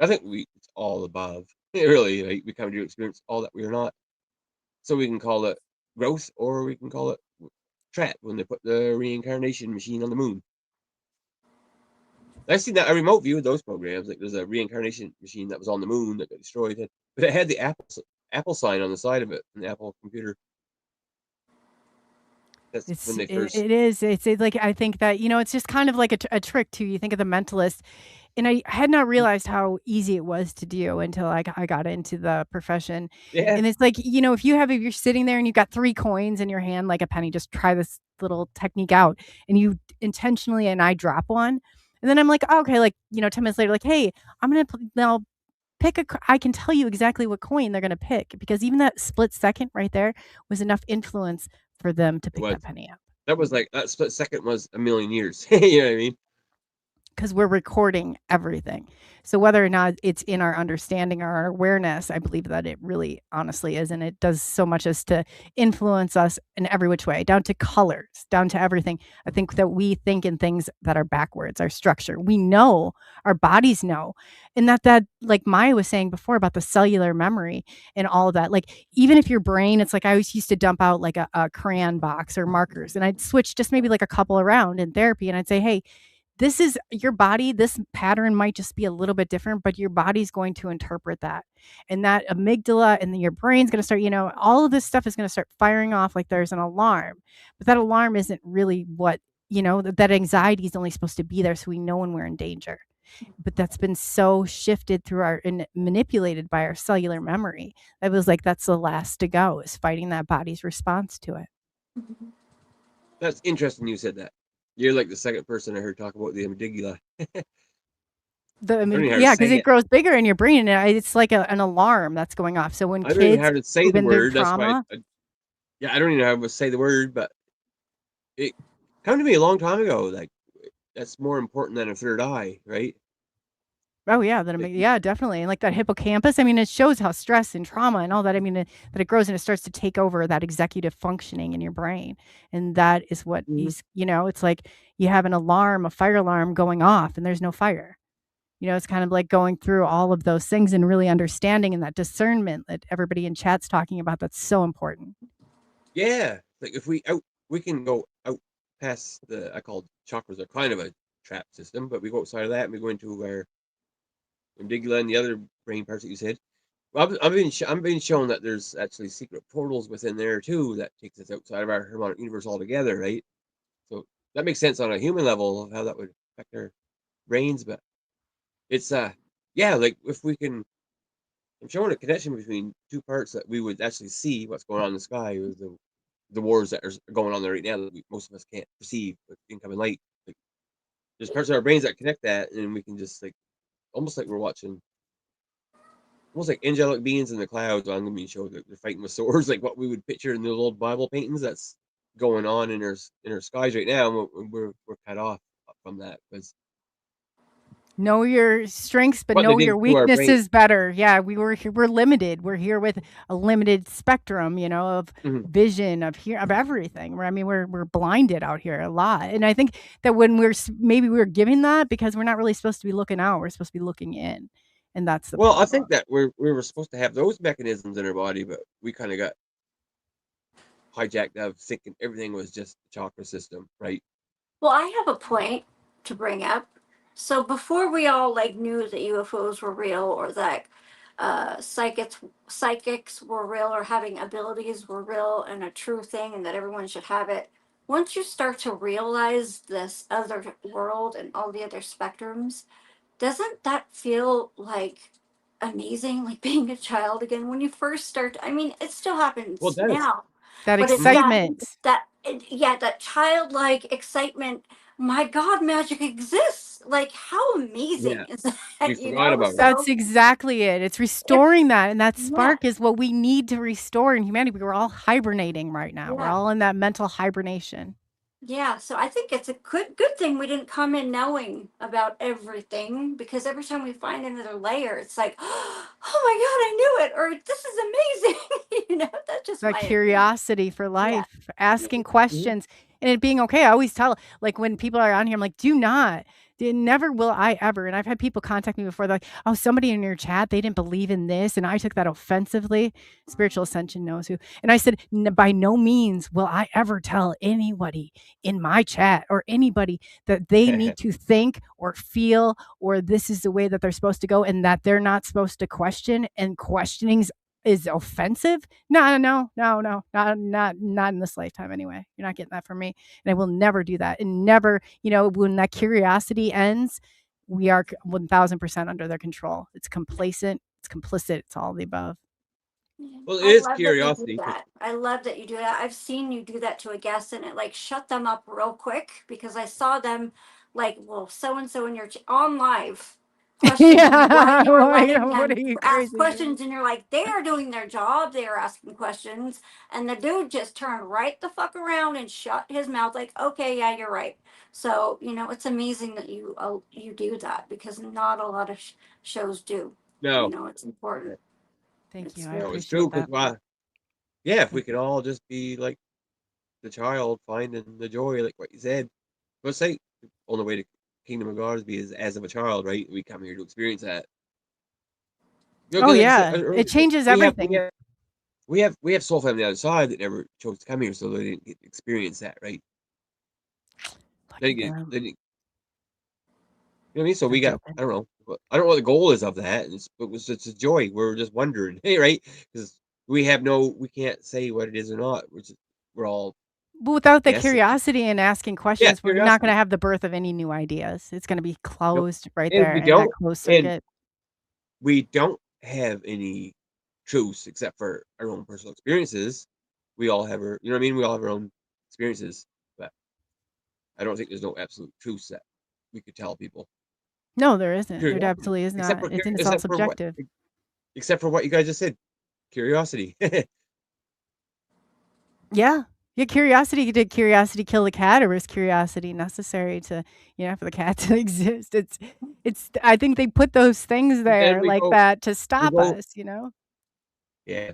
I think it's all above. Really, like, we come to experience all that we are not. So we can call it growth, or we can call it trap when they put the reincarnation machine on the moon. I've seen that. I remote viewed those programs. Like, there's a reincarnation machine that was on the moon that got destroyed, but it had the Apple sign on the side of it, in the Apple computer. That's when they first. It is. It's like, I think that, it's just kind of like a trick too. You think of the mentalist, and I had not realized how easy it was to do until I got into the profession. Yeah. And it's like, if you're sitting there and you've got 3 coins in your hand, like a penny, just try this little technique out, and you intentionally, and I drop one. And then I'm like, oh, okay, like, 10 minutes later, like, hey, I'm going to now pick I can tell you exactly what coin they're going to pick, because even that split second right there was enough influence for them to It pick was. that penny up. That was like that split second was a million years. You know what I mean? Because we're recording everything. So whether or not it's in our understanding or our awareness, I believe that it really honestly is. And it does so much as to influence us in every which way, down to colors, down to everything. I think that we think in things that are backwards, our structure. We know, our bodies know. And that like Maya was saying before about the cellular memory and all of that. Like, even if your brain, it's like I always used to dump out like a crayon box or markers, and I'd switch just maybe like a couple around in therapy, and I'd say, hey, this is your body. This pattern might just be a little bit different, but your body's going to interpret that. And that amygdala and then your brain's going to start, all of this stuff is going to start firing off like there's an alarm. But that alarm isn't really what, that anxiety is only supposed to be there so we know when we're in danger. But that's been so shifted through and manipulated by our cellular memory. That was like, that's the last to go, is fighting that body's response to it. That's interesting you said that. You're like the second person I heard talk about the amygdala. Yeah, because it grows bigger in your brain, and it's like an alarm that's going off. So when I don't even know how kids to say the word. That's trauma, why. I don't even know how to say the word, but it come to me a long time ago. Like, that's more important than a third eye, right? oh yeah, yeah, definitely. And like that hippocampus, I mean, it shows how stress and trauma and all that. I mean, that it grows and it starts to take over that executive functioning in your brain, and that is what is. It's like you have an alarm, a fire alarm going off, and there's no fire. It's kind of like going through all of those things and really understanding, and that discernment that everybody in chat's talking about. That's so important. Yeah, like if we can go out past I call chakras are kind of a trap system, but we go outside of that and we go into our amygdala and the other brain parts that you said. Well, I'm being shown that there's actually secret portals within there too that takes us outside of our harmonic universe altogether, right? So that makes sense on a human level of how that would affect our brains, but it's yeah, like if we can, I'm showing a connection between two parts that we would actually see what's going on in the sky, with the wars that are going on there right now that most of us can't perceive with incoming light. Like, there's parts of our brains that connect that, and we can just like almost like we're watching, almost like angelic beings in the clouds. I'm gonna be showed that they're fighting with swords, like what we would picture in those old Bible paintings. That's going on in our skies right now, and we're cut off from that because know your strengths, but what they know did your to our brain. weaknesses better. Yeah, we're limited. We're here with a limited spectrum, of vision, of everything. I mean, we're blinded out here a lot. And I think that when we're giving that because we're not really supposed to be looking out, we're supposed to be looking in. And that's the Well, problem. I think that we were supposed to have those mechanisms in our body, but we kind of got hijacked of thinking everything was just the chakra system, right? Well, I have a point to bring up. So before we all like knew that UFOs were real, or that psychics were real, or having abilities were real and a true thing, and that everyone should have it. Once you start to realize this other world and all the other spectrums, doesn't that feel like amazing, like being a child again when you first start? I mean, it still happens Well, it does. now, That but it's excitement. that childlike excitement. My God, magic exists. Like, how amazing Yeah. is that? We forgot about it. That's exactly it. It's restoring that. And that Yeah. spark is what we need to restore in humanity. We're all hibernating right now. We're Yeah. all in that mental hibernation. Yeah, so I think it's a good thing we didn't come in knowing about everything, because every time we find another layer, it's like, oh my God, I knew it, or this is amazing. You know, that's just That my curiosity for Yeah. life, asking questions, and it being okay. I always tell, like, when people are on here, I'm like, never will I ever. And I've had people contact me before, they're like, oh, somebody in your chat, they didn't believe in this. And I took that offensively. Spiritual Ascension knows who. And I said, by no means will I ever tell anybody in my chat or anybody that they need to think or feel, or this is the way that they're supposed to go, and that they're not supposed to question, and questioning's is offensive. No, not in this lifetime anyway. You're not getting that from me. And I will never do that. And never, when that curiosity ends, we are 1000% under their control. It's complacent, it's complicit, it's all the above. Well, it I is love curiosity. that you do that. I love that you do that. I've seen you do that to a guest, and it like shut them up real quick, because I saw them like, well, so and so in your on live questioning what you were letting what are them you ask crazy? questions, and you're like, they are doing their job. They are asking questions, and the dude just turned right the fuck around and shut his mouth. Like, okay, yeah, you're right. So it's amazing that you do that, because not a lot of shows do. No, It's important. Thank you. I very- no, it's appreciate true. that. Because yeah, if we could all just be like the child, finding the joy, like what you said. Let's say the only way to Kingdom of God is be as of a child, right? We come here to experience that. Oh 'cause like I yeah, said earlier, it changes everything. We have soul family on the other side that never chose to come here, so they didn't get to experience that, right? They Lucky didn't them. get, you know what I mean? So I'm we got, joking. I don't know what the goal is of that. It was just a joy. We're just wondering, hey, right? Because we can't say what it is or not. We're all But without the guessing. curiosity and asking Yeah, questions, we're not going curiosity. to have the birth of any new ideas. It's going to be Nope. closed right And there we in that don't, closed and circuit. we don't have any truths except for our own personal experiences. We all have our, you know what I mean? We all have our own experiences, but I don't think there's no absolute truths that we could tell people. No, there isn't. There Curiosity, absolutely is not. It's all subjective. Except for what you guys just said, curiosity. Yeah. Yeah, curiosity. Did curiosity kill the cat, or was curiosity necessary to, for the cat to exist? It's. I think they put those things Then there we like go, that to stop go, us. yeah.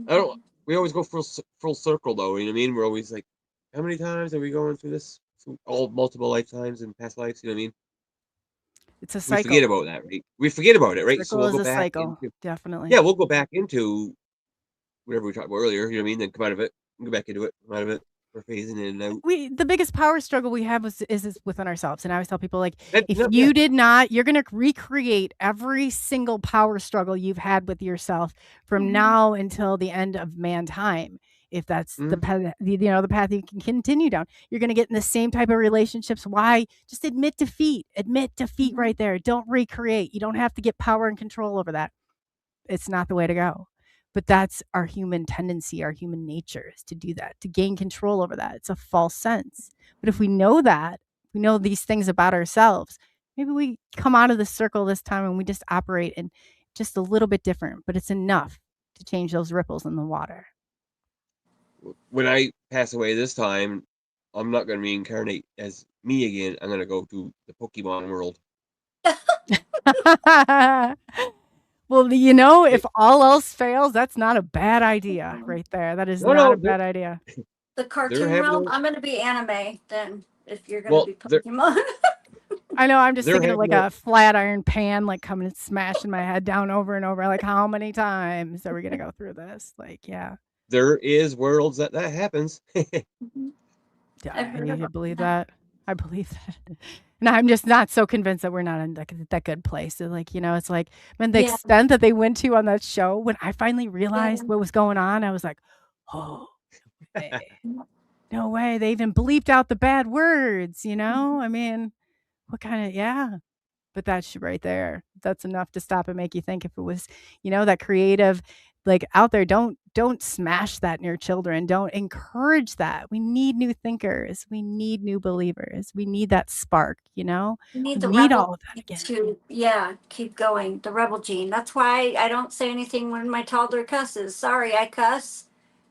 I don't. We always go full circle though. You know what I mean? We're always like, how many times are we going through this? All multiple lifetimes and past lives. You know what I mean? It's a We cycle. forget about that, right? We forget about it, right? So Circle we'll is go a back cycle, into definitely. yeah, we'll go back into whatever we talked about earlier. You know what I mean? Then come out of it, go back into it, come out of it. We're phasing in and out. The biggest power struggle we have is within ourselves. And I always tell people, like, if Yeah. you did not, you're going to recreate every single power struggle you've had with yourself from now until the end of mankind. If that's the path, the path you can continue down, you're going to get in the same type of relationships. Why? Just admit defeat. Admit defeat right there. Don't recreate. You don't have to get power and control over that. It's not the way to go. But that's our human tendency, our human nature is to do that, to gain control over that. It's a false sense. But if we know that, we know these things about ourselves, maybe we come out of the circle this time and we just operate in just a little bit different, but it's enough to change those ripples in the water. When I pass away this time, I'm not going to reincarnate as me again. I'm going to go to the Pokemon world. Well, if all else fails, that's not a bad idea right there. That is not a bad idea. The cartoon realm, I'm going to be anime then, if you're going to be Pokemon. I know, I'm just thinking of like a flat iron pan, like coming and smashing my head down over and over. Like, how many times are we going to go through this? Like, yeah. there is worlds that happens. Yeah, I've heard I about believe that. that. I believe that. And I'm just not so convinced that we're not in that good place. So, like, it's like, when the Yeah, extent that they went to on that show, when I finally yeah. realized what was going on, I was like, oh, no way. They even bleeped out the bad words, I mean, what kind of, yeah. But that shit right there, that's enough to stop and make you think if it was, that creative, like, out there, don't smash that in your children. Don't encourage that. We need new thinkers. We need new believers. We need that spark, We We need the need rebel all of that gene again. to, keep going. The rebel gene. That's why I don't say anything when my toddler cusses. Sorry, I cuss.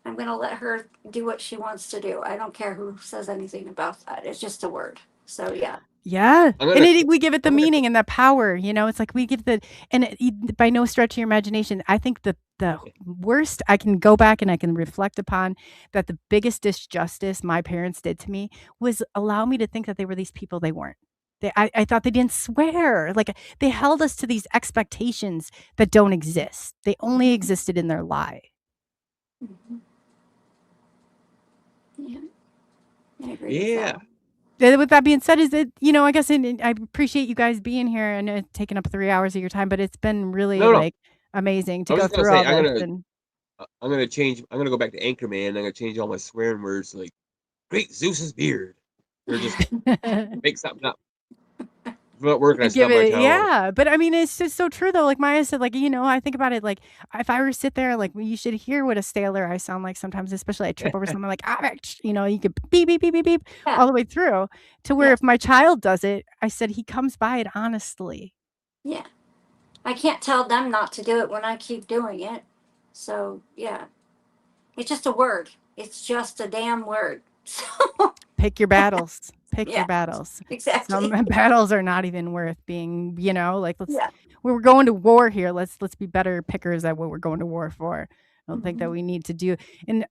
I'm going to let her do what she wants to do. I don't care who says anything about that. It's just a word. So, yeah. Yeah. I'm And gonna. we give it the I'm gonna. meaning and the power, it's like we give and by no stretch of your imagination, I think the worst I can go back and I can reflect upon that the biggest disjustice my parents did to me was allow me to think that they were these people they weren't. I thought they didn't swear. Like, they held us to these expectations that don't exist. They only existed in their lie. Mm-hmm. Yeah. I agree with Yeah. that. With that being said, is it, I guess I appreciate you guys being here and taking up 3 hours of your time, but it's been really No, no. like amazing to I was go just gonna through say all this. And I'm gonna change. I'm gonna go back to Anchorman. I'm gonna change all my swearing words like "Great Zeus's beard," or just make something up. If I'm not working, I and give stub my it, toe. yeah. But I mean, it's just so true though. Like Maya said, like, I think about it, like, if I were to sit there, like, you should hear what a sailor I sound like sometimes, especially I trip over something like, you could beep, beep, beep, beep, beep Yeah. all the way through to where Yeah. if my child does it, I said, he comes by it honestly. Yeah. I can't tell them not to do it when I keep doing it. So, yeah. It's just a word. It's just a damn word. So, Pick your battles. Pick your yeah, battles. Some exactly. battles are not even worth being, like, Yeah. we're going to war here. Let's be better pickers at what we're going to war for. I don't think that Mhm. we need to do. And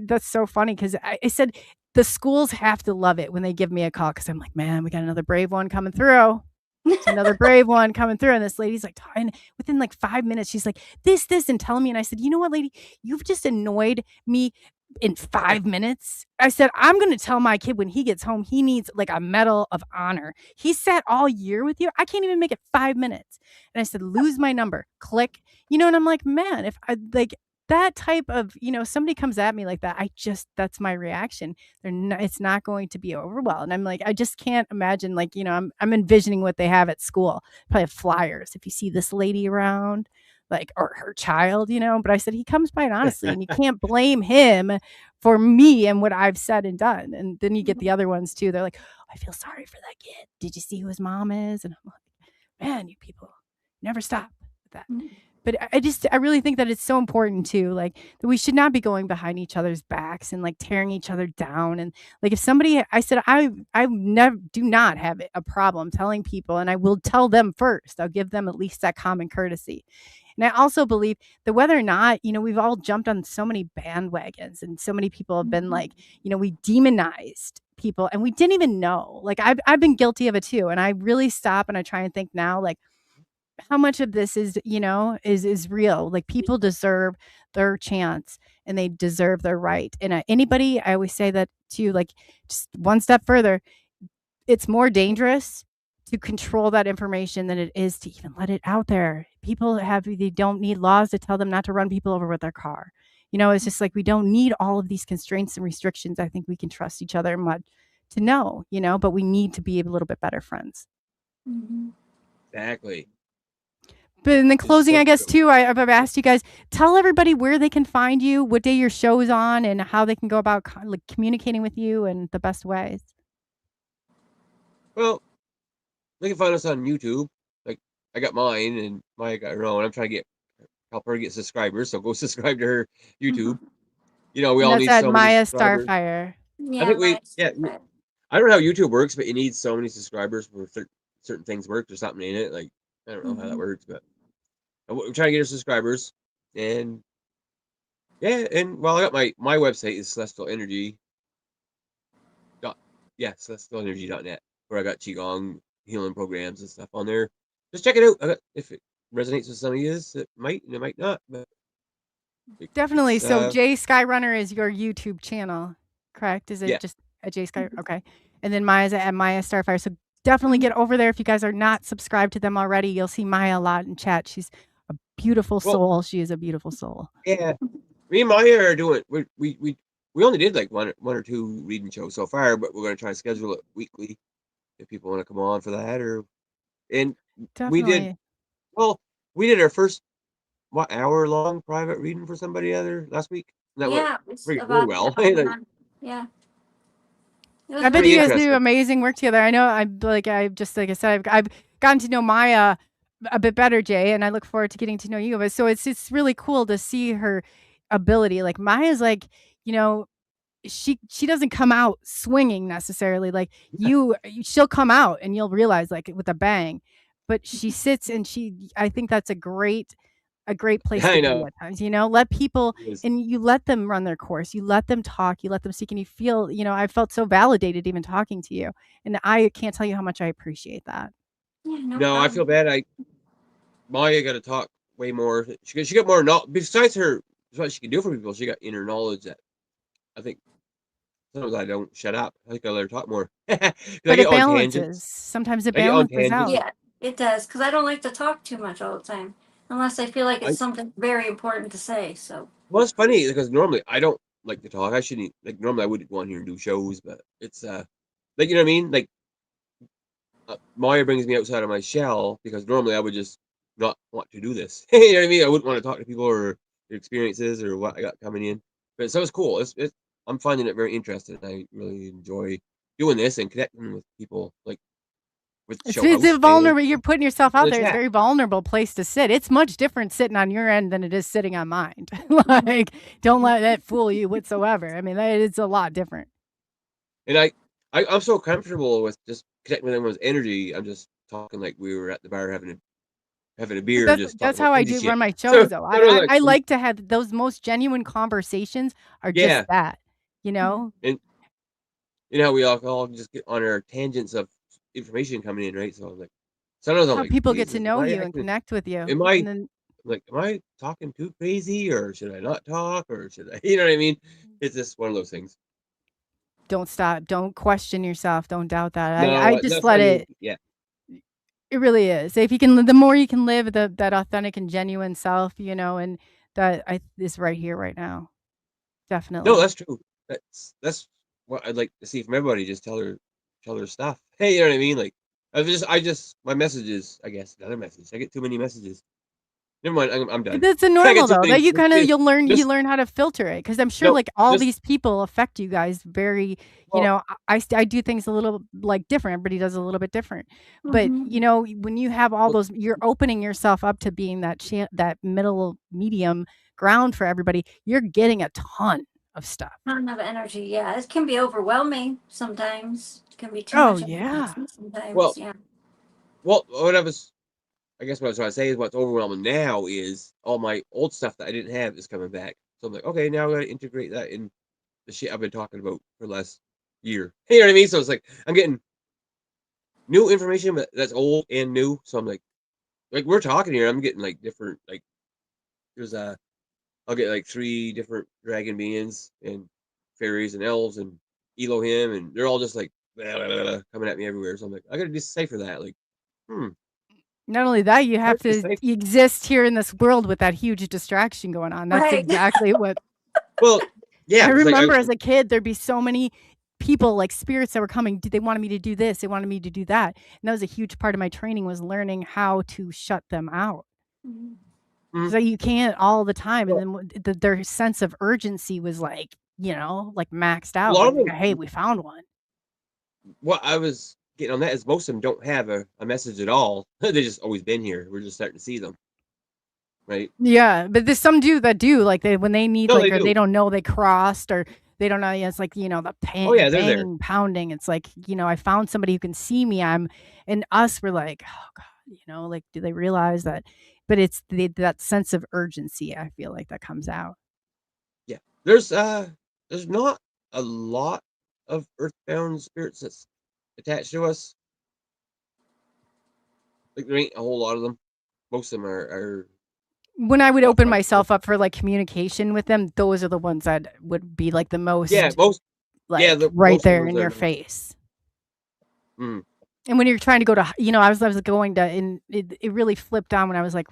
that's so funny because I said the schools have to love it when they give me a call because I'm like, man, we got another brave one coming through. It's another brave one coming through. And this lady's like, and within like 5 minutes, she's like, this, and telling me. And I said, you know what, lady, you've just annoyed me in 5 minutes. I said, I'm going to tell my kid when he gets home, he needs like a medal of honor. He sat all year with you. I can't even make it 5 minutes. And I said, lose my number, click, and I'm like, man, if I like that type of, somebody comes at me like that, that's my reaction. It's not going to be over well. And I'm like, I just can't imagine, like, I'm envisioning what they have at school. Probably have flyers. If you see this lady around, like, or her child, but I said, he comes by it honestly, and you can't blame him for me and what I've said and done. And then you get the other ones too. They're like, I feel sorry for that kid. Did you see who his mom is? And I'm like, man, you people never stop with that. But I really think that it's so important too, like, that we should not be going behind each other's backs and like tearing each other down. And like, if somebody, I said, I never do not have a problem telling people, and I will tell them first. I'll give them at least that common courtesy. And I also believe that whether or not, we've all jumped on so many bandwagons and so many people have been like, we demonized people and we didn't even know. Like, I've been guilty of it too. And I really stop and I try and think now, like, how much of this is, is real? Like, people deserve their chance and they deserve their right. And anybody, I always say that to, like, just one step further, it's more dangerous to control that information than it is to even let it out there. They don't need laws to tell them not to run people over with their car. It's just like, we don't need all of these constraints and restrictions. I think we can trust each other to know, but we need to be a little bit better friends. Mm-hmm. Exactly. But in the closing, so I guess, true. too, I've asked you guys, tell everybody where they can find you, what day your show is on, and how they can go about communicating with you in the best ways. Well, they can find us on YouTube. Like, I got mine and Maya got her own. I'm trying to help her get subscribers, so go subscribe to her YouTube. We And all that's need at so many Miya subscribers. StarFire. I think I don't know how YouTube works, but you need so many subscribers for certain things work. There's something in it. Like, I don't know how that works, but we're trying to get our subscribers. And yeah, and well, I got my website is celestialenergy.net, where I got Qi Gong healing programs and stuff on there. Just check it out. If it resonates with some of you, it might and it might not. But Definitely. It's, So Jay Skyrunner is your YouTube channel, correct? Is it yeah. just a Jay Sky? Okay. And then Maya's at Miya StarFire. So definitely get over there if you guys are not subscribed to them already. You'll see Maya a lot in chat. She's a beautiful Well, soul. She is a beautiful soul. yeah. Me and Maya are doing. We only did like one or two reading shows so far, but we're gonna try to schedule it weekly if people want to come on for that. And we did. Definitely. Well, we did our first hour-long private reading for somebody other last week. And that Yeah, went it's really about well. yeah. It I was bet pretty you guys do interesting. amazing work together. I know. Like I said, I've gotten to know Maya a bit better, Jay, and I look forward to getting to know you. But so it's really cool to see her ability. Like Maya's like, you know, she doesn't come out swinging necessarily. Like she'll come out and you'll realize like with a bang. But she sits and I think that's a great place to I be know. at times, let people, It was- and you let them run their course, you let them talk, you let them speak, and you feel, I felt so validated even talking to you, and I can't tell you how much I appreciate that. Yeah, no No, I feel problem. bad. Maya got to talk way more. She got more knowledge. Besides what she can do for people, she got inner knowledge that I think sometimes I don't shut up. I think I let her talk more. 'Cause I But get it on tangents. balances, sometimes it I get on balances out. tangents. Yeah, it does, because I don't like to talk too much all the time, unless I feel like I it's something very important to say. So Well, it's funny because normally I don't like to talk. I shouldn't like normally I wouldn't go on here and do shows, but it's like you know what I mean. Like Maya brings me outside of my shell because normally I would just not want to do this. You know what I mean? I wouldn't want to talk to people or their experiences or what I got coming in. But so it's cool. I'm finding it very interesting. I really enjoy doing this and connecting with people like with It's show it's house a fans vulnerable. You're putting yourself in out the there. It's a chat. very vulnerable place to sit. It's much different sitting on your end than it is sitting on mine. Like, don't let that fool you whatsoever. I mean, it's a lot different. And I'm so comfortable with just connecting with everyone's energy. I'm just talking like we were at the bar having a beer, That's just talking that's about how I crazy do shit. run my So shows, though. I don't know, I like to have those most genuine conversations are just yeah, that, you know? and you know we all just get on our tangents of information coming in, right? So I'm like, sometimes I'm How like, people get to Jesus, know you and connect with you. And then am I talking too crazy, or should I not talk, or should I? You know what I mean? It's just one of those things. don't stop. Don't question yourself. Don't doubt that. I No, just that's let not even. it. Yeah, It really is. If you can, the more you can live that authentic and genuine self, and that is right here, right now. no, Definitely. that's true. That's what I'd like to see from everybody. Just tell her stuff. Hey, you know what I mean? Like, I just my messages. I guess another message. I get too many messages. Never mind. I'm done. That's a I get normal too though. many. That you Just learn how to filter it because I'm sure no, like all just these people affect you guys very. well, I do things a little like different. Everybody does a little bit different, but mm-hmm. when you have all well, those, you're opening yourself up to being that middle medium ground for everybody. You're getting a ton of stuff. Ton of energy. Yeah, it can be overwhelming sometimes. It can be too Oh much yeah. information sometimes. well, Yeah. what I guess what I was trying to say is what's overwhelming now is all my old stuff that I didn't have is coming back. So I'm like, okay, now I got to integrate that in the shit I've been talking about for the last year. You know what I mean? So it's like I'm getting new information, but that's old and new. So I'm like we're talking here. I'm getting like different like there's I'll get like 3 different dragon beings and fairies and elves and Elohim, and they're all just like blah, blah, blah, blah, coming at me everywhere. So I'm like, I gotta decipher that. Like, hmm, Not only that, you hard have to to decipher. exist here in this world with that huge distraction going on. That's Right. exactly what Well, I yeah, it's like remember as a kid. There'd be so many people, like spirits that were coming. They wanted me to do this. They wanted me to do that. And that was a huge part of my training was learning how to shut them out. Mhm. mm, So you can't all the time. And well, then their sense of urgency was like, like maxed a out. lot Like, of them. hey, we found one. What I was getting on that is most of them don't have a message at all. They just always been here. We're just starting to see them, right? Yeah, but there's some that do like when they need No, like they or they do. don't know they crossed or they don't know. Yeah, it's like the Oh yeah, they're there. banging, pounding. It's like I found somebody who can see me. And us we're like, oh god, like do they realize that? But it's that sense of urgency. I feel like that comes out. Yeah, there's not a lot of earthbound spirits that's attached to us. Like there ain't a whole lot of them. Most of them are when I would Oh, open right. myself up for like communication with them, those are the ones that would be like the most, Yeah, like the right most there ones in are your the- face. Mm. And when you're trying to go to, I was going to, and it really flipped on when I was like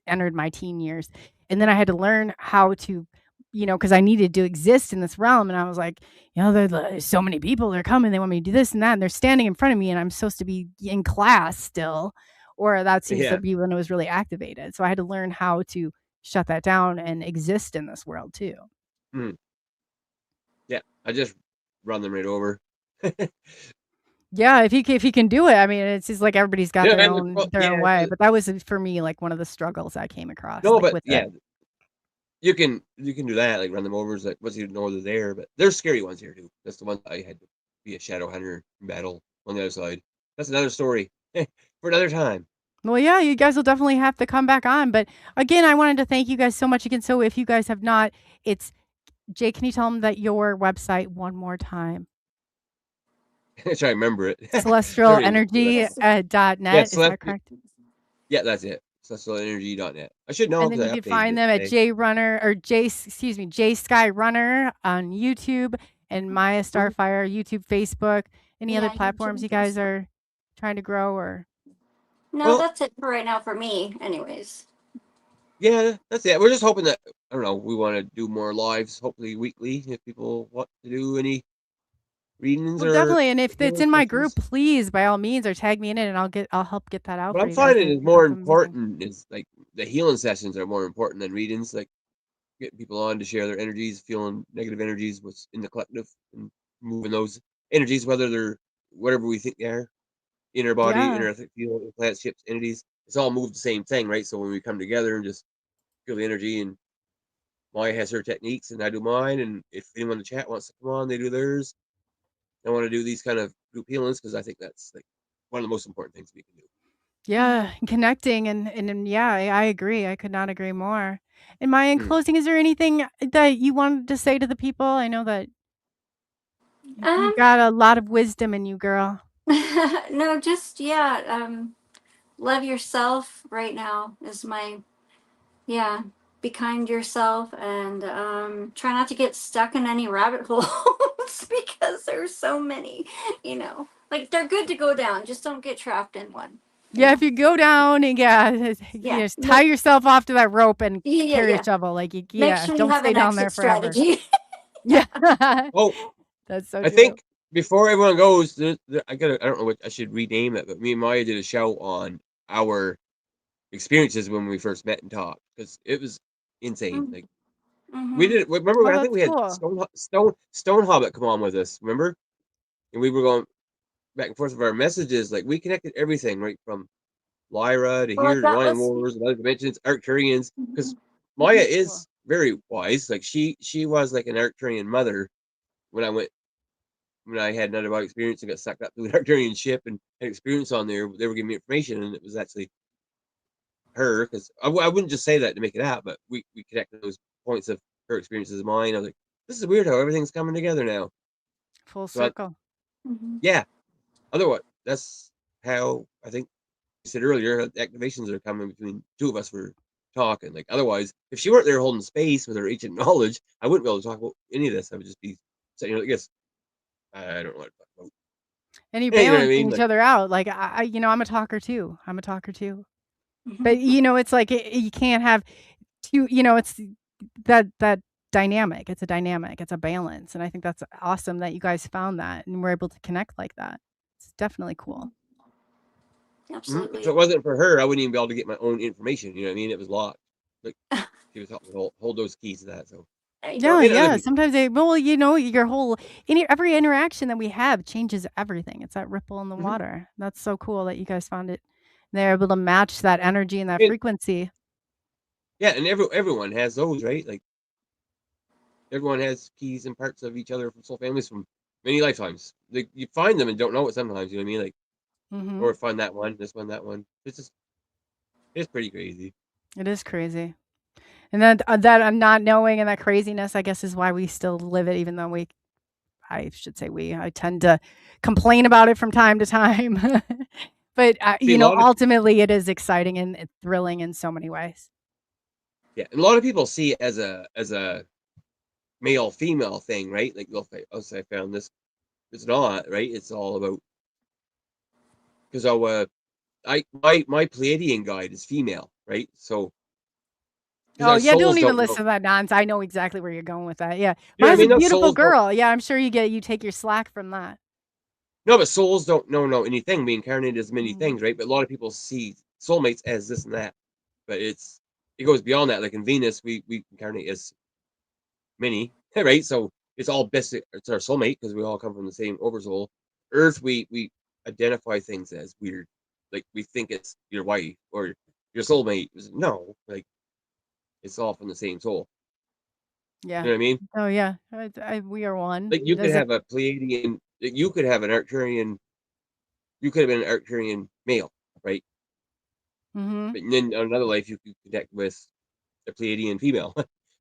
entered my teen years. And then I had to learn how to, because I needed to exist in this realm. And I was like, there's so many people, they're coming, they want me to do this and that. And they're standing in front of me and I'm supposed to be in class still, or that seems Yeah. to be when it was really activated. So I had to learn how to shut that down and exist in this world too. Mm. Yeah, I just run them right over. Yeah, if he can do it, I mean, it's just like everybody's got Yeah, their man, own yeah, way. But that was for me like one of the struggles I came across. no, Like but with yeah, it. you can do that, like run them over, like once you know they're there. But there's scary ones here too. That's the one I had to be a shadow hunter in battle on the other side. That's another story for another time. Well, yeah, you guys will definitely have to come back on. But again, I wanted to thank you guys so much again. So if you guys have not, it's Jay. Can you tell them that your website one more time? I try to remember it. CelestialEnergy.net. Yeah, Is that correct? Yeah, that's it. SelestialEnergy.net. I should know And then because you I can updated find it them at today. Jay Skyrunner on YouTube and Miya StarFire, YouTube, Facebook. Any other Yeah, platforms YouTube, you guys Facebook. are trying to grow or? No, Well, that's it for right now for me, anyways. yeah, that's it. We're just hoping that, I don't know, we want to do more lives, hopefully weekly, if people want to do any readings Well, or definitely. And if it's healing in my group, sessions. please, by all means, or tag me in it, and I'll help get that out What for I'm you guys. finding I is think more that's amazing. important is like the healing sessions are more important than readings. Like getting people on to share their energies, feeling negative energies, what's in the collective, and moving those energies, whether they're whatever we think they are, inner body, Yeah. inner field, plant ships, entities. It's all moved the same thing, right? So when we come together and just feel the energy, and Maya has her techniques and I do mine, and if anyone in the chat wants to come on, they do theirs. I want to do these kind of group healings because I think that's like one of the most important things we can do. Yeah. Connecting and yeah, I agree. I could not agree more. And Maya, in closing, is there anything that you wanted to say to the people? I know that you've got a lot of wisdom in you, girl. No, just love yourself right now is my be kind to yourself and try not to get stuck in any rabbit holes because there's so many, like they're good to go down, just don't get trapped in one. Yeah, if you go down and just tie yourself off to that rope and carry a shovel, like Make sure you don't have stay an down there exit forever. strategy. Yeah. Oh, that's so I true. think before everyone goes, I don't know what I should rename it, but me and Maya did a show on our experiences when we first met and talked because it was insane. Like we did. Remember Oh, when I think that's we had cool. Stone Hobbit come on with us? Remember? And we were going back and forth with our messages. Like we connected everything right from Lyra to Well, here to that Ryan was Wars and other dimensions, Arcturians. Because Maya That's is cool. very wise. Like she was like an Arcturian mother when I had another body experience and got sucked up to an Arcturian ship and had experience on there. They were giving me information, and it was actually her. Because I wouldn't just say that to make it out, but we connected those points of her experiences and mine. I was like, this is weird how everything's coming together now. Full So circle. yeah, otherwise that's how I think you said earlier. Activations are coming between two of us for talking. Like otherwise, if she weren't there holding space with her ancient knowledge, I wouldn't be able to talk about any of this. I would just be saying, I guess I don't know what to talk about. And you You know what I balancing mean? each Like, other out. Like I'm a talker too. But it's like you can't have two. It's that dynamic. It's a dynamic. It's a balance, and I think that's awesome that you guys found that and were able to connect like that. It's definitely cool. absolutely. if it wasn't for her, I wouldn't even be able to get my own information. You know what I mean? It was locked. Like she was helping hold those keys to that. So Yeah. Sometimes your whole every interaction that we have changes everything. It's that ripple in the water. That's so cool that you guys found it. They're able to match that energy and that frequency. Yeah, and everyone has those, right? Like everyone has keys and parts of each other from soul families from many lifetimes. Like you find them and don't know it sometimes. You know what I mean? Like or find that one, this one, that one. It's pretty crazy. It is crazy. And then that I'm not knowing and that craziness, I guess, is why we still live it, even though I tend to complain about it from time to time. But, ultimately it is exciting and thrilling in so many ways. Yeah, and a lot of people see it as a male female thing, right? Like, oh, I found this. It's not, right? It's all about, because my Pleiadian guide is female, right? So Oh, because yeah, don't souls even don't know. listen to that nonsense. I know exactly where you're going with that. Yeah. You know what I Mine's a mean? Those beautiful souls don't. girl. Yeah, I'm sure you take your slack from that. No, but souls don't know anything. We incarnate as many Mm. things, right? But a lot of people see soulmates as this and that. But it goes beyond that. Like in Venus, we incarnate as many, right? So it's all basic. It's our soulmate because we all come from the same oversoul. Earth, we identify things as weird. Like we think it's your wife or your soulmate. No, like it's all from the same soul. Yeah. You know what I mean? Oh, yeah. We are one. Like you could Does it? have a Pleiadian. Like, you could have an Arcturian. You could have been an Arcturian male, right? Mm-hmm. But then on another life, you could connect with a Pleiadian female.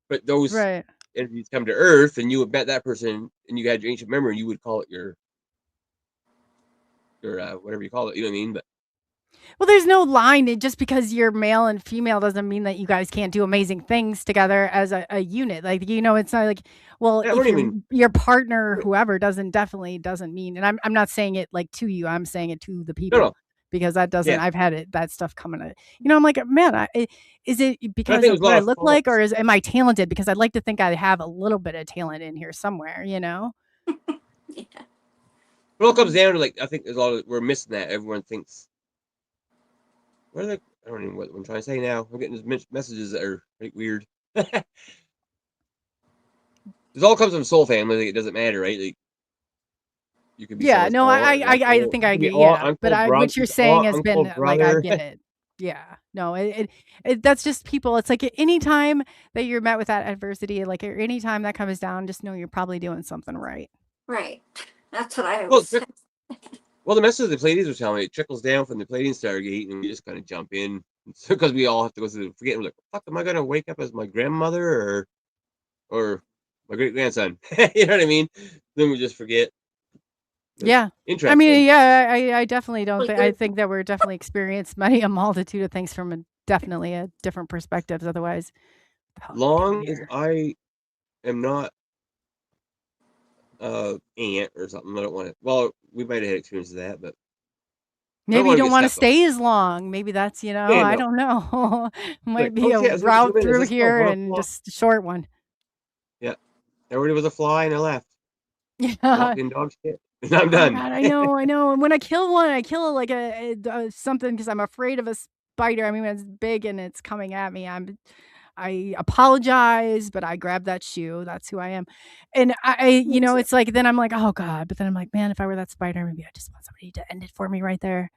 But those Right. entities come to Earth, and you would met that person, and you had your ancient memory, you would call it your whatever you call it. You know what I mean? But Well, there's no line. Just because you're male and female doesn't mean that you guys can't do amazing things together as a unit. Like, it's not like, well, yeah, if your partner, whoever, definitely doesn't mean, and I'm not saying it like to you, I'm saying it to the people. no. Because that doesn't, Yeah. I've had that stuff coming. I'm like, man, is it because think of there's a what lot I of look like, or faults. am I talented? Because I'd like to think I have a little bit of talent in here somewhere, Yeah. It all comes down to, like, I think there's a lot of, we're missing that. Everyone thinks, I don't even know what I'm trying to say now. I'm getting these messages that are like weird. It all comes from soul family. Like, it doesn't matter, right? Like, you could be Yeah, someone's no, aunt or I uncle. think You I could be get, yeah, uncle, but brother, what you're saying has uncle, been like, I brother. get it. Yeah, no, that's just people. It's like any time that you're met with that adversity, like any time that comes down, just know you're probably doing something right. Right. That's what I Well, always say. well, the message the Pleiadians were telling me, it trickles down from the Pleiadian Stargate, and we just kind of jump in because we all have to go through the forget. We're like, fuck, am I gonna wake up as my grandmother or my great grandson? You know what I mean? Then we just forget. Yeah. Interesting. I mean, yeah, I definitely don't Like think, I think that we're definitely experienced a multitude of things from definitely a different perspectives. Otherwise, Long as I am not aunt or something, I don't want to. Well, we might have had experience of that, but maybe you don't want to stepped on. stay as long. Maybe that's, Yeah, I no. don't know. Might Like, be oh a shit, I was here for 2 route minutes. through Let's go. here Blah, and blah. just a short one. Yeah, there already was a fly, and I left. Yeah. Walking dog shit, and I'm done. God, I know. And when I kill one, I kill like something because I'm afraid of a spider. I mean, when it's big and it's coming at me, I apologize, but I grab that shoe. That's who I am. And it's like, then I'm like, oh God. But then I'm like, man, if I were that spider, maybe I just want somebody to end it for me right there.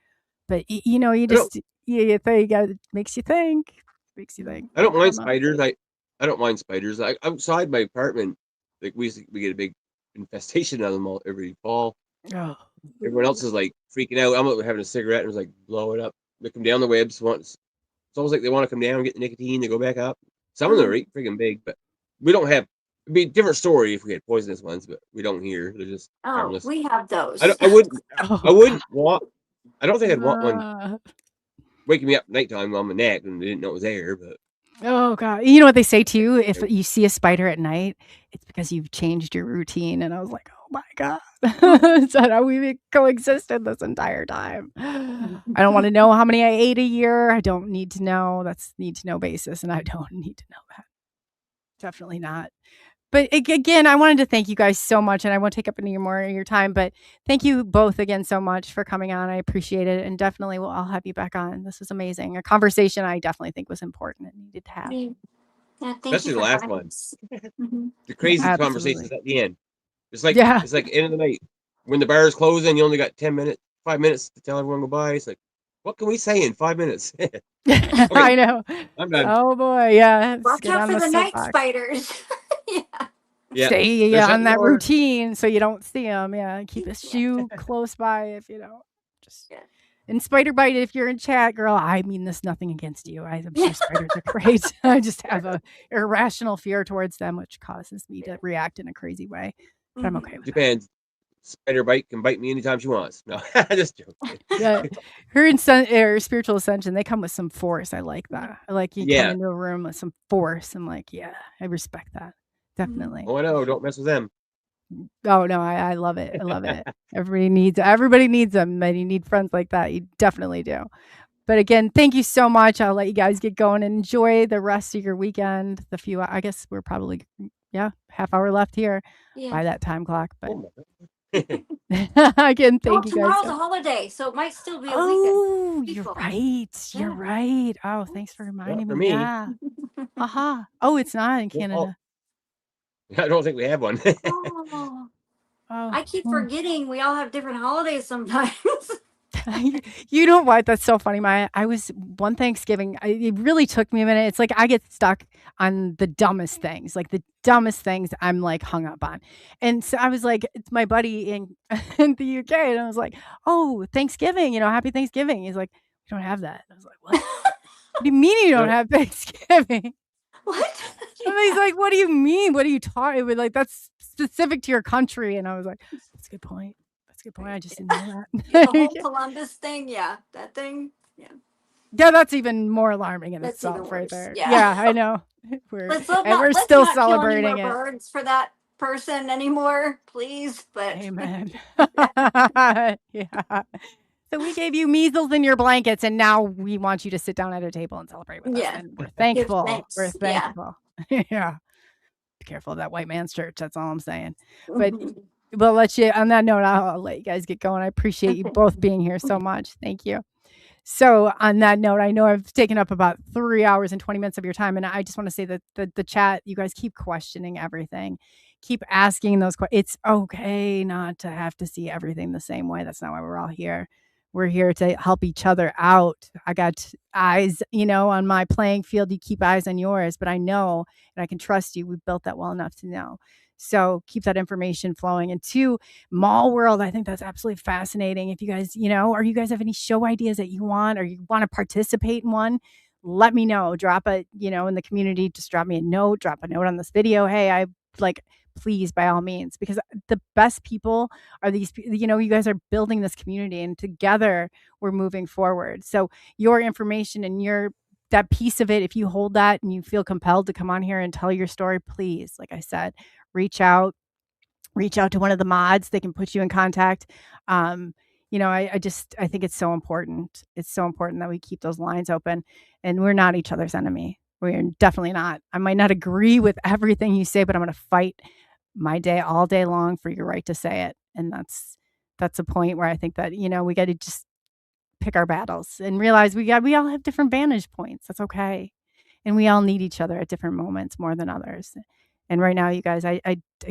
But you just, you think, it makes you think. I don't mind spiders. I don't mind spiders. Outside my apartment, like we get a big infestation of them every fall. Oh. Everyone else is like freaking out. I'm having a cigarette and was like, blow it up. They come down the webs once. It's almost like they want to come down, get the nicotine, they go back up. Some of them are freaking big, but we don't have. It'd be a different story if we had poisonous ones, but we don't here. They're just harmless. We have those. I wouldn't want. I don't think I'd want one waking me up at nighttime on my neck and they didn't know it was there. But oh God, you know what they say too? If you see a spider at night, it's because you've changed your routine. And I was like, oh my God, is that how we've coexisted this entire time? I don't want to know how many I ate a year. I don't need to know. That's need to know basis, and I don't need to know that. Definitely not. But again, I wanted to thank you guys so much, and I won't take up any more of your time, but thank you both again so much for coming on. I appreciate it, and definitely I'll have you back on. This was amazing. A conversation I definitely think was important and needed to have. Yeah, especially the last one. Mm-hmm. The crazy Absolutely. conversations at the end. It's like it's like end of the night. When the bar is closing, you only got 5 minutes to tell everyone goodbye. It's like, what can we say in 5 minutes? Okay, I know. I'm done. Oh boy, yeah. Watch out for the night spiders. Yeah. Stay on that routine so you don't see them. Yeah, keep a shoe close by if you don't. Just and spider bite. If you're in chat, girl, I mean this nothing against you. I'm sure spiders are great. I just have a irrational fear towards them, which causes me to react in a crazy way. But I'm okay with Depends. spider bite can bite me anytime she wants. No, just joking. Yeah, her spiritual ascension, they come with some force. I like that. I like you come into a room with some force. I'm like, yeah, I respect that. Definitely. Oh, I know. Don't mess with them. Oh no, I love it. I love it. Everybody needs them. And you need friends like that. You definitely do. But again, thank you so much. I'll let you guys get going and enjoy the rest of your weekend. I guess we're probably, half hour left here by that time clock. But again, thank you guys. Tomorrow's a holiday, so it might still be a weekend. Oh, you're right. You're right. Oh, thanks for reminding me. Yeah. Oh, it's not in Canada. I don't think we have one. I keep forgetting we all have different holidays sometimes. You know what? That's so funny. I was one Thanksgiving. It really took me a minute. It's like I get stuck on the dumbest things, I'm like hung up on. And so I was like, it's my buddy in the UK, and I was like, oh, Thanksgiving, happy Thanksgiving. He's like, we don't have that. And I was like, what? What do you mean you don't have Thanksgiving? What? And he's like, what do you mean? What are you talking about? Like, that's specific to your country. And I was like, that's a good point. Good point. I just didn't know that. The whole Columbus thing, that thing, yeah, that's even more alarming in itself, right there. Yeah, I know. We're still celebrating it. Birds for that person anymore, please. But amen. Yeah. So we gave you measles in your blankets, and now we want you to sit down at a table and celebrate with us. And we're thankful. We're thankful. Yeah. Be careful of that white man's church. That's all I'm saying. But. We'll let you, on that note, I'll let you guys get going. I appreciate you both being here so much. Thank you. So on that note, I know I've taken up about 3 hours and 20 minutes of your time. And I just want to say that the chat, you guys keep questioning everything. Keep asking those questions. It's okay not to have to see everything the same way. That's not why we're all here. We're here to help each other out. I got eyes, on my playing field. You keep eyes on yours, but I know, and I can trust you. We've built that well enough to know. So keep that information flowing. And 2, Mall World, I think that's absolutely fascinating. If you guys, or you guys have any show ideas that you want, or you want to participate in one, let me know. Drop it, in the community. Just drop me a note. Drop a note on this video. Hey, please, by all means, because the best people are these, you guys are building this community, and together we're moving forward. So your information and that piece of it, if you hold that and you feel compelled to come on here and tell your story, please, like I said, reach out to one of the mods. They can put you in contact. I think it's so important. It's so important that we keep those lines open, and we're not each other's enemy. We're definitely not. I might not agree with everything you say, but I'm going to fight my day all day long for your right to say it. And that's a point where I think that, we got to just pick our battles and realize we all have different vantage points. That's okay. And we all need each other at different moments more than others. And right now, you guys, I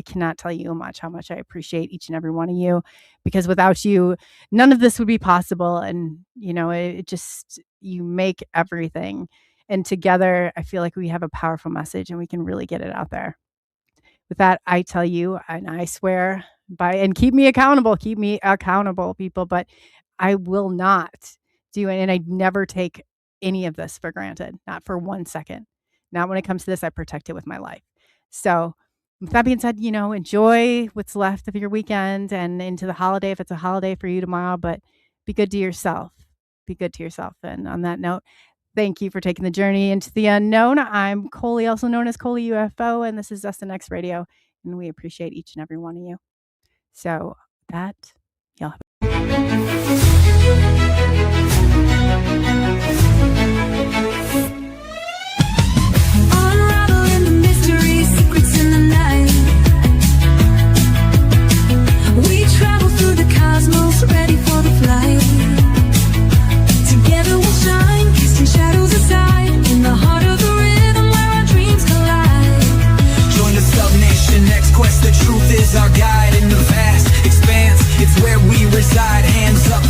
cannot tell you how much I appreciate each and every one of you, because without you, none of this would be possible. And, it just, you make everything. And together, I feel like we have a powerful message, and we can really get it out there. With that, I tell you, and I swear and keep me accountable, people, but I will not do it. And I never take any of this for granted, not for 1 second. Not when it comes to this, I protect it with my life. So with that being said, enjoy what's left of your weekend and into the holiday, if it's a holiday for you tomorrow, but be good to yourself. Be good to yourself. And on that note, thank you for taking the journey into the unknown. I'm Coley, also known as Coleyufo, and this is SNX Radio, and we appreciate each and every one of you. So that, y'all have ready for the flight. Together we'll shine, casting shadows aside, in the heart of the rhythm where our dreams collide. Join the SUBN8IONX Next Quest, the truth is our guide. In the vast expanse, it's where we reside. Hands up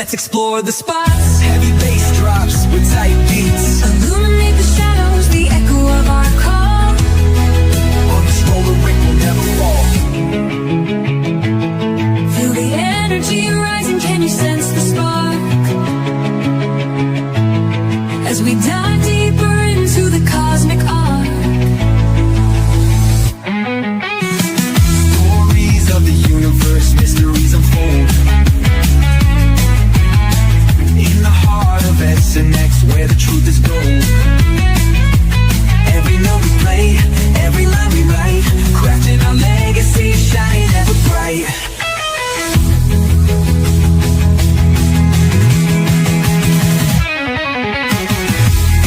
let's explore the spots. Heavy bass drops with tight beats. Illuminate the shadows, the echo of our call. On this roller rink will never fall. Feel the energy rising, can you sense the spark? As we dive deeper into the cosmic arc. Stories of the universe, mysteries unfold. In the heart of SNX, where the truth is gold. Every note we play, every line we write, crafting our legacy, shining ever bright.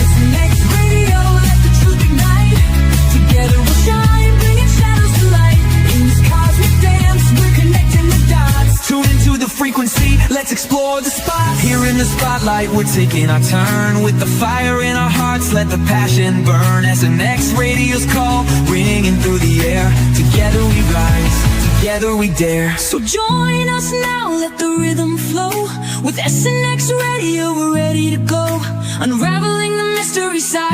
SNX Radio, let the truth ignite. Together we'll shine, bringing shadows to light. In this cosmic dance, we're connecting the dots. Tune into the frequency, let's explore the spots. Here in the spotlight, we're taking our turn. With the fire in our hearts, let the passion burn. SNX Radio's call, ringing through the air. Together we rise, together we dare. So join us now, let the rhythm flow. With SNX Radio, we're ready to go. Unraveling the mystery side.